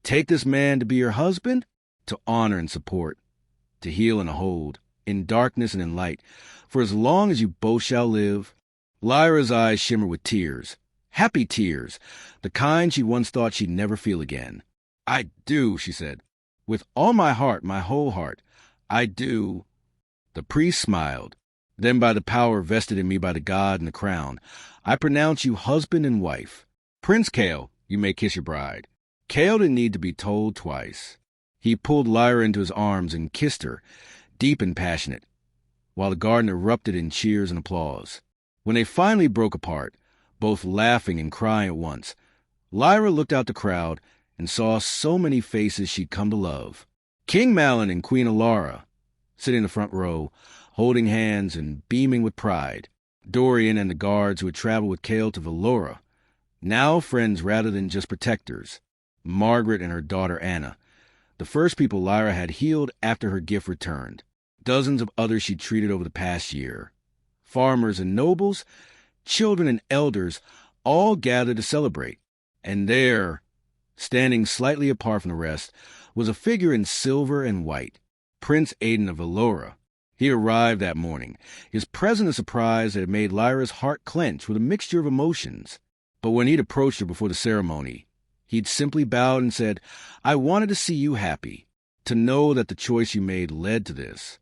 "take this man to be your husband? To honor and support, to heal and hold, in darkness and in light, for as long as you both shall live?" Lyra's eyes shimmered with tears, happy tears, the kind she once thought she'd never feel again. "I do," she said. "With all my heart, my whole heart, I do." The priest smiled. "Then by the power vested in me by the god and the crown, I pronounce you husband and wife. Prince Kael, you may kiss your bride." Kael didn't need to be told twice. He pulled Lyra into his arms and kissed her, deep and passionate, while the garden erupted in cheers and applause. When they finally broke apart, both laughing and crying at once, Lyra looked out the crowd and saw so many faces she'd come to love. King Malin and Queen Alara, sitting in the front row, holding hands and beaming with pride. Dorian and the guards who had traveled with Kael to Valora, now friends rather than just protectors. Margaret and her daughter Anna, the first people Lyra had healed after her gift returned. Dozens of others she'd treated over the past year. Farmers and nobles, children and elders, all gathered to celebrate. And there, standing slightly apart from the rest, was a figure in silver and white, Prince Aiden of Valora. He arrived that morning, his presence a surprise that had made Lyra's heart clench with a mixture of emotions. But when he'd approached her before the ceremony, he'd simply bowed and said, "I wanted to see you happy, to know that the choice you made led to this."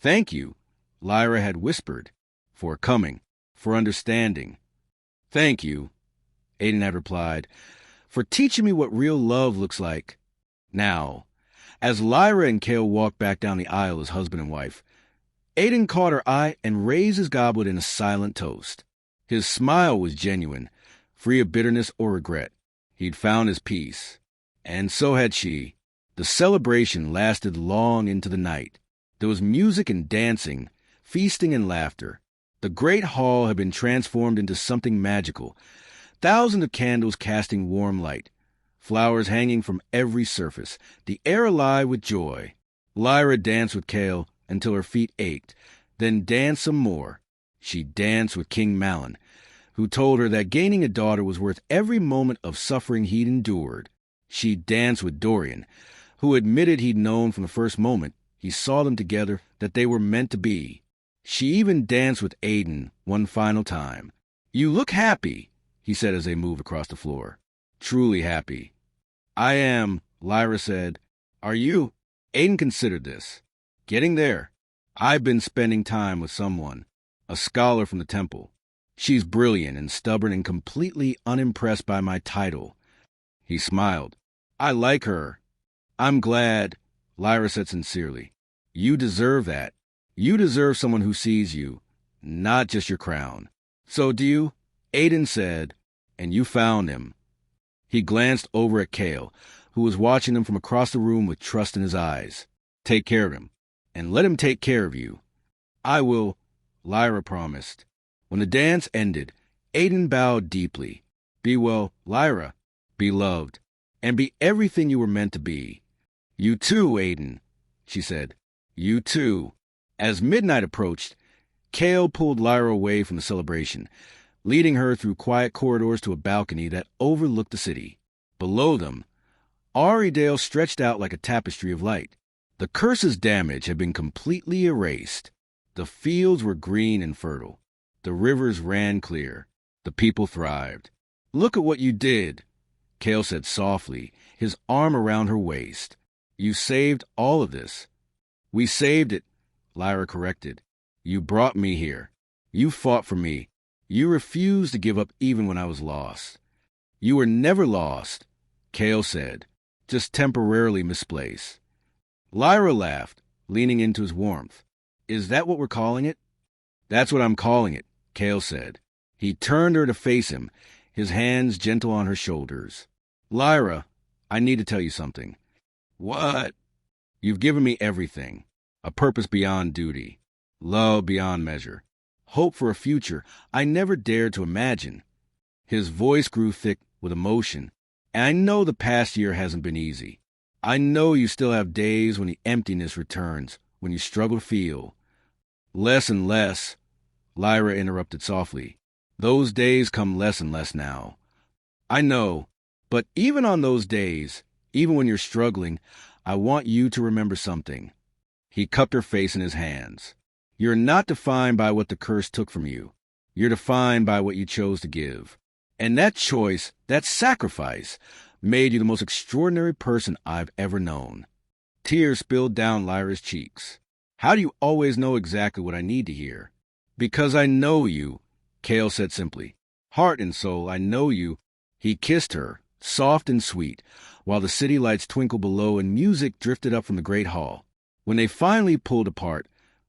"Thank you," Lyra had whispered, "for coming, for understanding." "Thank you," Aiden had replied, "for teaching me what real love looks like." Now, as Lyra and Kael walked back down the aisle as husband and wife, Aiden caught her eye and raised his goblet in a silent toast. His smile was genuine, free of bitterness or regret. He'd found his peace, and so had she. The celebration lasted long into the night. There was music and dancing, feasting and laughter. The great hall had been transformed into something magical, thousands of candles casting warm light, flowers hanging from every surface, the air alive with joy. Lyra danced with Kael until her feet ached, then danced some more. She danced with King Malin, who told her that gaining a daughter was worth every moment of suffering he'd endured. She danced with Dorian, who admitted he'd known from the first moment he saw them together that they were meant to be. She even danced with Aiden one final time. "You look happy," he said as they moved across the floor. "Truly happy." "I am," Lyra said. Are you? Aiden considered this. Getting there. I've been spending time with someone, a scholar from the temple. She's brilliant and stubborn and completely unimpressed by my title. He smiled. I like her. I'm glad, Lyra said sincerely. You deserve that. You deserve someone who sees you, not just your crown. So do you? Aiden said, and you found him. He glanced over at Kael, who was watching them from across the room with trust in his eyes. Take care of him, and let him take care of you. I will, Lyra promised. When the dance ended, Aiden bowed deeply. Be well, Lyra. Be loved, and be everything you were meant to be. You too, Aiden, she said. You too. As midnight approached, Kael pulled Lyra away from the celebration, leading her through quiet corridors to a balcony that overlooked the city. Below them, Aridale stretched out like a tapestry of light. The curse's damage had been completely erased. The fields were green and fertile. The rivers ran clear. The people thrived. Look at what you did, Kael said softly, his arm around her waist. You saved all of this. We saved it, Lyra corrected. You brought me here. You fought for me. You refused to give up even when I was lost. You were never lost, Kael said, just temporarily misplaced. Lyra laughed, leaning into his warmth. Is that what we're calling it? That's what I'm calling it, Kael said. He turned her to face him, his hands gentle on her shoulders. Lyra, I need to tell you something. What? You've given me everything. A purpose beyond duty. Love beyond measure. Hope for a future I never dared to imagine. His voice grew thick with emotion. And I know the past year hasn't been easy. I know you still have days when the emptiness returns, when you struggle to feel. Less and less, Lyra interrupted softly. Those days come less and less now. I know, but even on those days, even when you're struggling, I want you to remember something. He cupped her face in his hands. You're not defined by what the curse took from you. You're defined by what you chose to give. And that choice, that sacrifice, made you the most extraordinary person I've ever known. Tears spilled down Lyra's cheeks. How do you always know exactly what I need to hear? Because I know you, Kael said simply. Heart and soul, I know you. He kissed her, soft and sweet, while the city lights twinkled below and music drifted up from the great hall. When they finally pulled apart,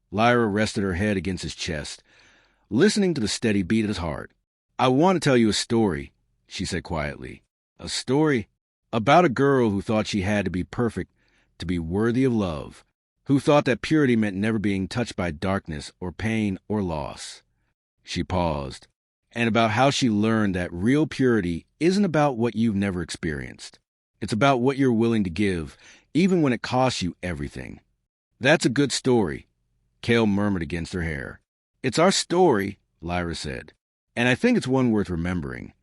Lyra rested her head against his chest, listening to the steady beat of his heart. I want to tell you a story, she said quietly. A story about a girl who thought she had to be perfect to be worthy of love, who thought that purity meant never being touched by darkness or pain or loss. She paused, and about how she learned that real purity isn't about what you've never experienced. It's about what you're willing to give, even when it costs you everything. That's a good story, Kael murmured against her hair. It's our story, Lyra said, and I think it's one worth remembering.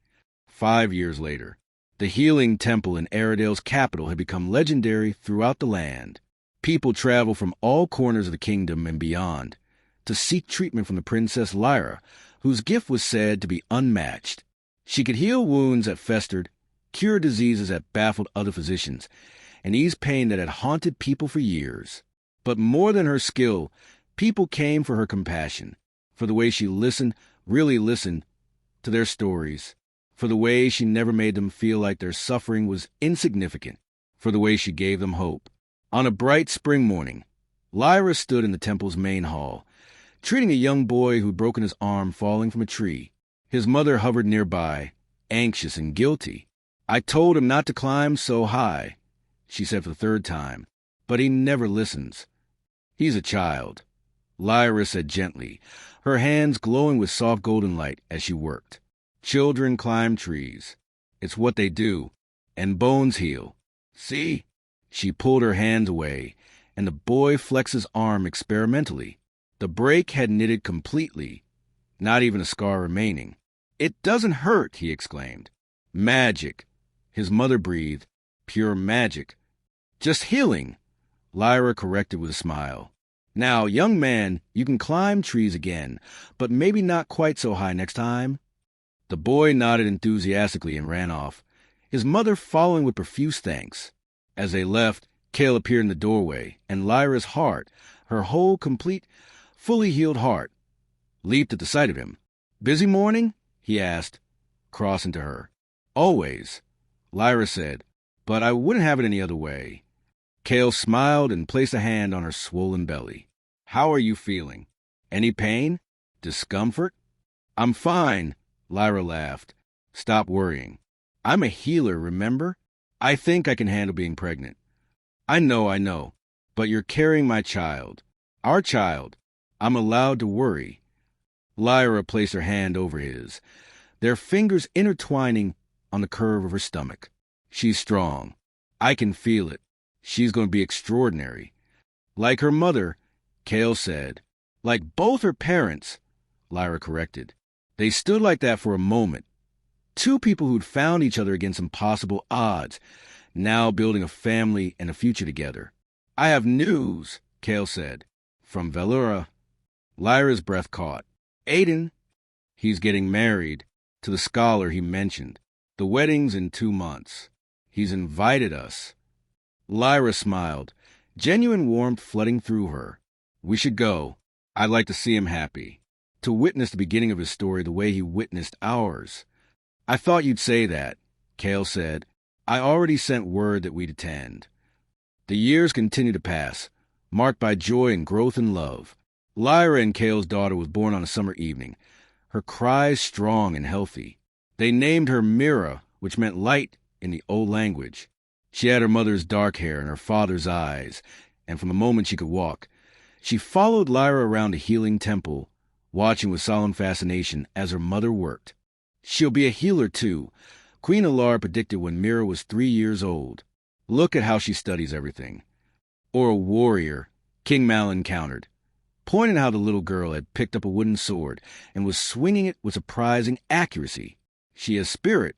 5 years later, the healing temple in Aridale's capital had become legendary throughout the land. People travel from all corners of the kingdom and beyond to seek treatment from the Princess Lyra, whose gift was said to be unmatched. She could heal wounds that festered, cure diseases that baffled other physicians, and ease pain that had haunted people for years. But more than her skill, people came for her compassion, for the way she listened, really listened, to their stories, for the way she never made them feel like their suffering was insignificant, for the way she gave them hope. On a bright spring morning, Lyra stood in the temple's main hall, treating a young boy who'd broken his arm falling from a tree. His mother hovered nearby, anxious and guilty. I told him not to climb so high, she said for the third time, but he never listens. He's a child, Lyra said gently, her hands glowing with soft golden light as she worked. Children climb trees. It's what they do, and bones heal. See? She pulled her hands away, and the boy flexed his arm experimentally. The break had knitted completely, not even a scar remaining. It doesn't hurt, he exclaimed. Magic, his mother breathed. Pure magic. Just healing, Lyra corrected with a smile. Now, young man, you can climb trees again, but maybe not quite so high next time. The boy nodded enthusiastically and ran off, his mother following with profuse thanks. As they left, Kael appeared in the doorway, and Lyra's heart, her whole, complete, fully healed heart, leaped at the sight of him. "Busy morning?" he asked, crossing to her. "Always," Lyra said, "but I wouldn't have it any other way." Kael smiled and placed a hand on her swollen belly. "How are you feeling? Any pain? Discomfort?" "I'm fine," Lyra laughed. "Stop worrying. I'm a healer, remember? I think I can handle being pregnant." I know, but you're carrying my child. Our child. I'm allowed to worry." Lyra placed her hand over his, their fingers intertwining on the curve of her stomach. "She's strong. I can feel it. She's going to be extraordinary." "Like her mother," Kael said. "Like both her parents," Lyra corrected. They stood like that for a moment. Two people who'd found each other against impossible odds, now building a family and a future together. "I have news," Kael said. "From Lyra." Lyra's breath caught. "Aiden, he's getting married to the scholar he mentioned. The wedding's in 2 months. He's invited us." Lyra smiled, genuine warmth flooding through her. "We should go. I'd like to see him happy. To witness the beginning of his story the way he witnessed ours." "I thought you'd say that," Kael said. "I already sent word that we'd attend." The years continued to pass, marked by joy and growth and love. Lyra and Kael's daughter was born on a summer evening, her cries strong and healthy. They named her Mira, which meant light in the old language. She had her mother's dark hair and her father's eyes, and from the moment she could walk, she followed Lyra around the healing temple, watching with solemn fascination as her mother worked. "She'll be a healer, too," Queen Alar predicted when Mira was 3 years old. "Look at how she studies everything." "Or a warrior," King Malin countered, pointing how the little girl had picked up a wooden sword and was swinging it with surprising accuracy. "She has spirit.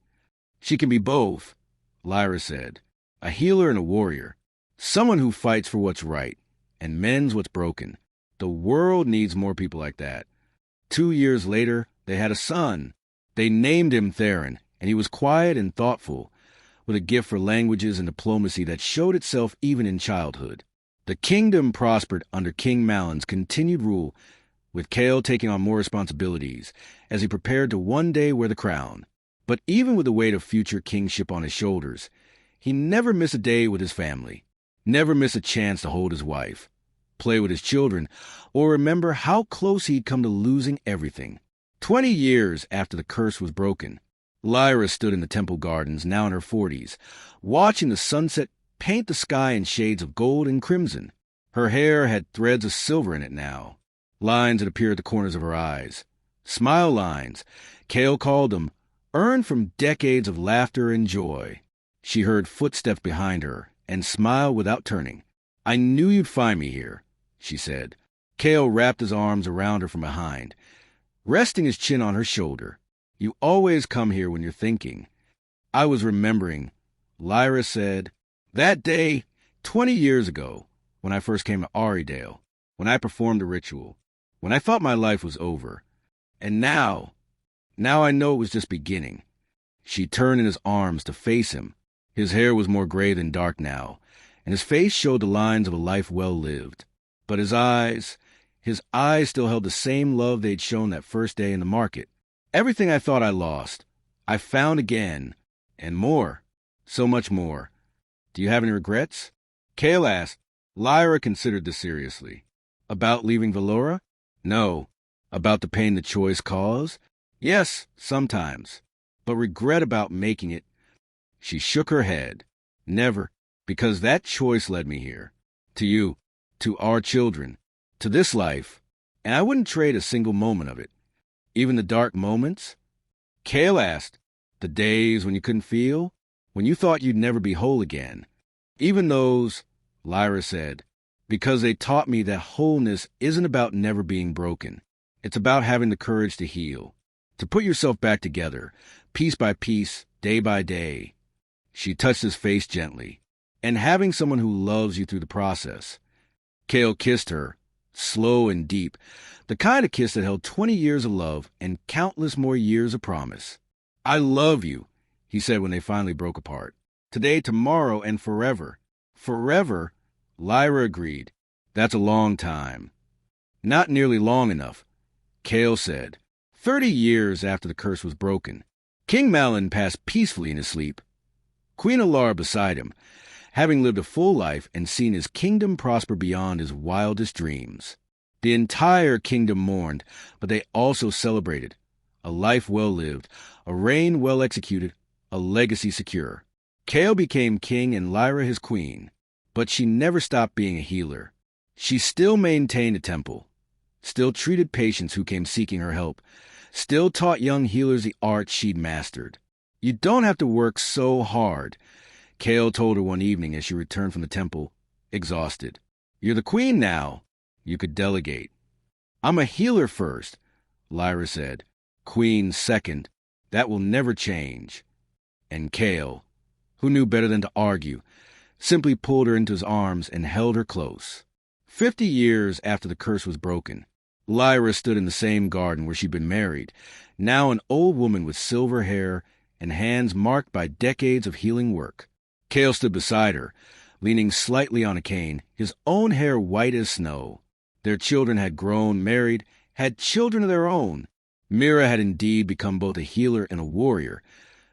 She can be both," Lyra said. "A healer and a warrior. Someone who fights for what's right and mends what's broken. The world needs more people like that." 2 years later, they had a son. They named him Theron, and he was quiet and thoughtful, with a gift for languages and diplomacy that showed itself even in childhood. The kingdom prospered under King Malin's continued rule, with Kael taking on more responsibilities as he prepared to one day wear the crown. But even with the weight of future kingship on his shoulders, he never missed a day with his family, never missed a chance to hold his wife, play with his children, or remember how close he'd come to losing everything. 20 years after the curse was broken, Lyra stood in the temple gardens, now in her 40s, watching the sunset paint the sky in shades of gold and crimson. Her hair had threads of silver in it now, lines that appeared at the corners of her eyes. Smile lines, Kael called them, earned from decades of laughter and joy. She heard footsteps behind her and smiled without turning. "I knew you'd find me here," she said. Kael wrapped his arms around her from behind, resting his chin on her shoulder. "You always come here when you're thinking." "I was remembering," Lyra said. "That day, 20 years ago, when I first came to Aridale, when I performed the ritual, when I thought my life was over. And now I know it was just beginning." She turned in his arms to face him. His hair was more gray than dark now, and his face showed the lines of a life well lived. But his eyes still held the same love they'd shown that first day in the market. "Everything I thought I lost, I found again, and more, so much more. Do you have any regrets?" Kael asked. Lyra considered this seriously. "About leaving Valora?" "No." "About the pain the choice caused?" "Yes, sometimes. But regret about making it." She shook her head. "Never, because that choice led me here. To you, to our children, to this life, and I wouldn't trade a single moment of it." "Even the dark moments?" Kael asked. "The days when you couldn't feel? When you thought you'd never be whole again?" "Even those," Lyra said, "because they taught me that wholeness isn't about never being broken. It's about having the courage to heal, to put yourself back together, piece by piece, day by day." She touched his face gently. "And having someone who loves you through the process." Kael kissed her, slow and deep, the kind of kiss that held 20 years of love and countless more years of promise. "I love you," he said when they finally broke apart. "Today, tomorrow, and forever." Forever, Lyra agreed. That's a long time. Not nearly long enough, Kael said. 30 years after the curse was broken, King Malin passed peacefully in his sleep. Queen Lyra beside him, having lived a full life and seen his kingdom prosper beyond his wildest dreams. The entire kingdom mourned, but they also celebrated. A life well lived, a reign well executed, a legacy secure. Kael became king and Lyra his queen, but she never stopped being a healer. She still maintained a temple, still treated patients who came seeking her help, still taught young healers the art she'd mastered. You don't have to work so hard, Kael told her one evening as she returned from the temple, exhausted. You're the queen now. You could delegate. I'm a healer first, Lyra said. Queen second. That will never change. And Kael, who knew better than to argue, simply pulled her into his arms and held her close. 50 years after the curse was broken, Lyra stood in the same garden where she'd been married, now an old woman with silver hair and hands marked by decades of healing work. Kael stood beside her, leaning slightly on a cane, his own hair white as snow. Their children had grown, married, had children of their own. Mira had indeed become both a healer and a warrior,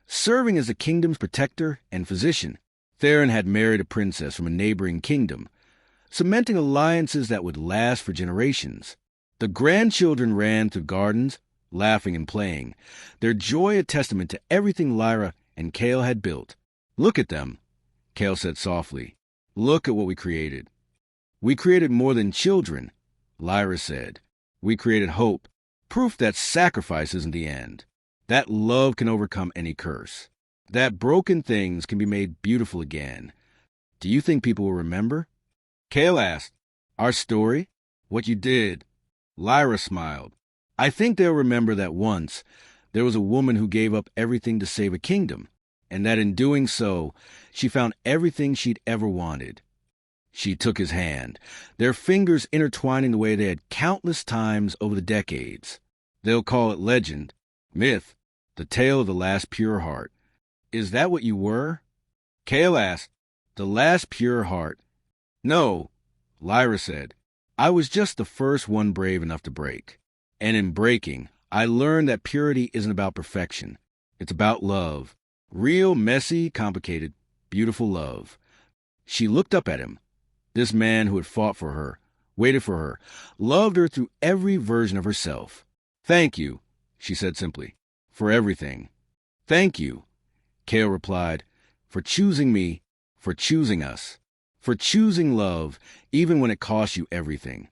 serving as the kingdom's protector and physician. Theron had married a princess from a neighboring kingdom, cementing alliances that would last for generations. The grandchildren ran through gardens, laughing and playing, their joy a testament to everything Lyra and Kael had built. Look at them, Kael said softly. Look at what we created. We created more than children, Lyra said. We created hope, proof that sacrifice isn't the end, that love can overcome any curse, that broken things can be made beautiful again. Do you think people will remember? Kael asked. Our story? What you did? Lyra smiled. I think they'll remember that once there was a woman who gave up everything to save a kingdom, and that in doing so, she found everything she'd ever wanted. She took his hand, their fingers intertwining the way they had countless times over the decades. They'll call it legend, myth, the tale of the last pure heart. Is that what you were? Kael asked. The last pure heart. No, Lyra said. I was just the first one brave enough to break. And in breaking, I learned that purity isn't about perfection. It's about love. Real, messy, complicated, beautiful love. She looked up at him. This man who had fought for her, waited for her, loved her through every version of herself. Thank you, she said simply, for everything. Thank you, Kael replied, for choosing me, for choosing us, for choosing love, even when it cost you everything.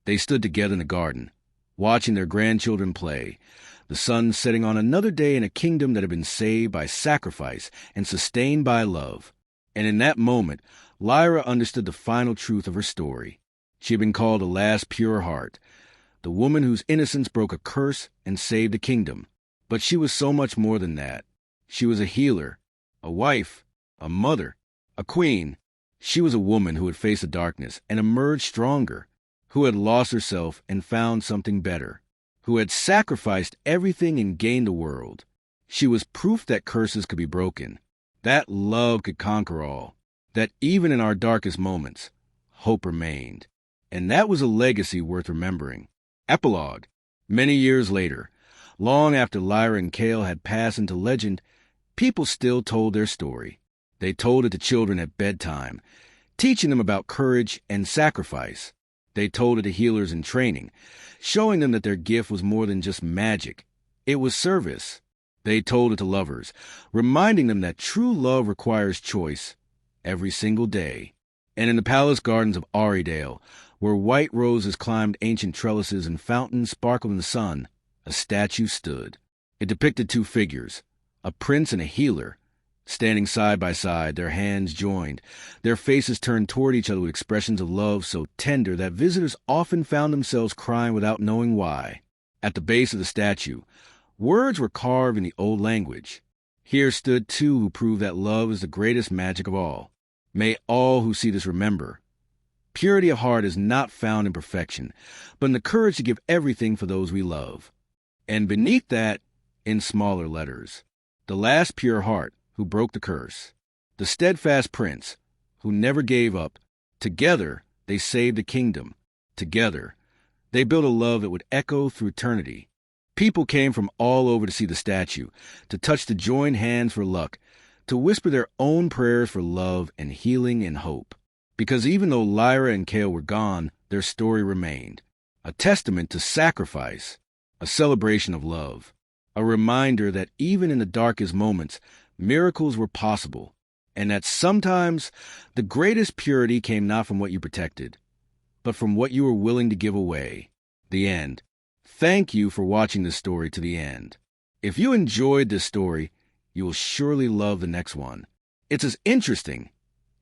They stood together in the garden, watching their grandchildren play, the sun setting on another day in a kingdom that had been saved by sacrifice and sustained by love. And in that moment, Lyra understood the final truth of her story. She had been called the last pure heart, the woman whose innocence broke a curse and saved a kingdom. But she was so much more than that. She was a healer, a wife, a mother, a queen. She was a woman who had faced the darkness and emerged stronger, who had lost herself and found something better, who had sacrificed everything and gained the world. She was proof that curses could be broken, that love could conquer all, that even in our darkest moments, hope remained. And that was a legacy worth remembering. Epilogue. Many years later, long after Lyra and Kael had passed into legend, people still told their story. They told it to children at bedtime, teaching them about courage and sacrifice. They told it to healers in training, showing them that their gift was more than just magic. It was service. They told it to lovers, reminding them that true love requires choice every single day. And in the palace gardens of Aridale, where white roses climbed ancient trellises and fountains sparkled in the sun, a statue stood. It depicted two figures, a prince and a healer, standing side by side, their hands joined, their faces turned toward each other with expressions of love so tender that visitors often found themselves crying without knowing why. At the base of the statue, words were carved in the old language. Here stood two who proved that love is the greatest magic of all. May all who see this remember, purity of heart is not found in perfection, but in the courage to give everything for those we love. And beneath that, in smaller letters, the last pure heart who broke the curse, the steadfast prince who never gave up. Together, they saved a kingdom. Together, they built a love that would echo through eternity. People came from all over to see the statue, to touch the joined hands for luck, to whisper their own prayers for love and healing and hope. Because even though Lyra and Kael were gone, their story remained. A testament to sacrifice, a celebration of love, a reminder that even in the darkest moments, miracles were possible, and that sometimes the greatest purity came not from what you protected, but from what you were willing to give away. The end. Thank you for watching this story to the end. If you enjoyed this story, you will surely love the next one. It's as interesting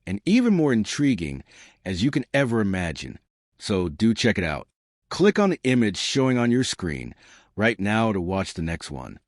and even more intriguing as you can ever imagine, so do check it out. Click on the image showing on your screen right now to watch the next one.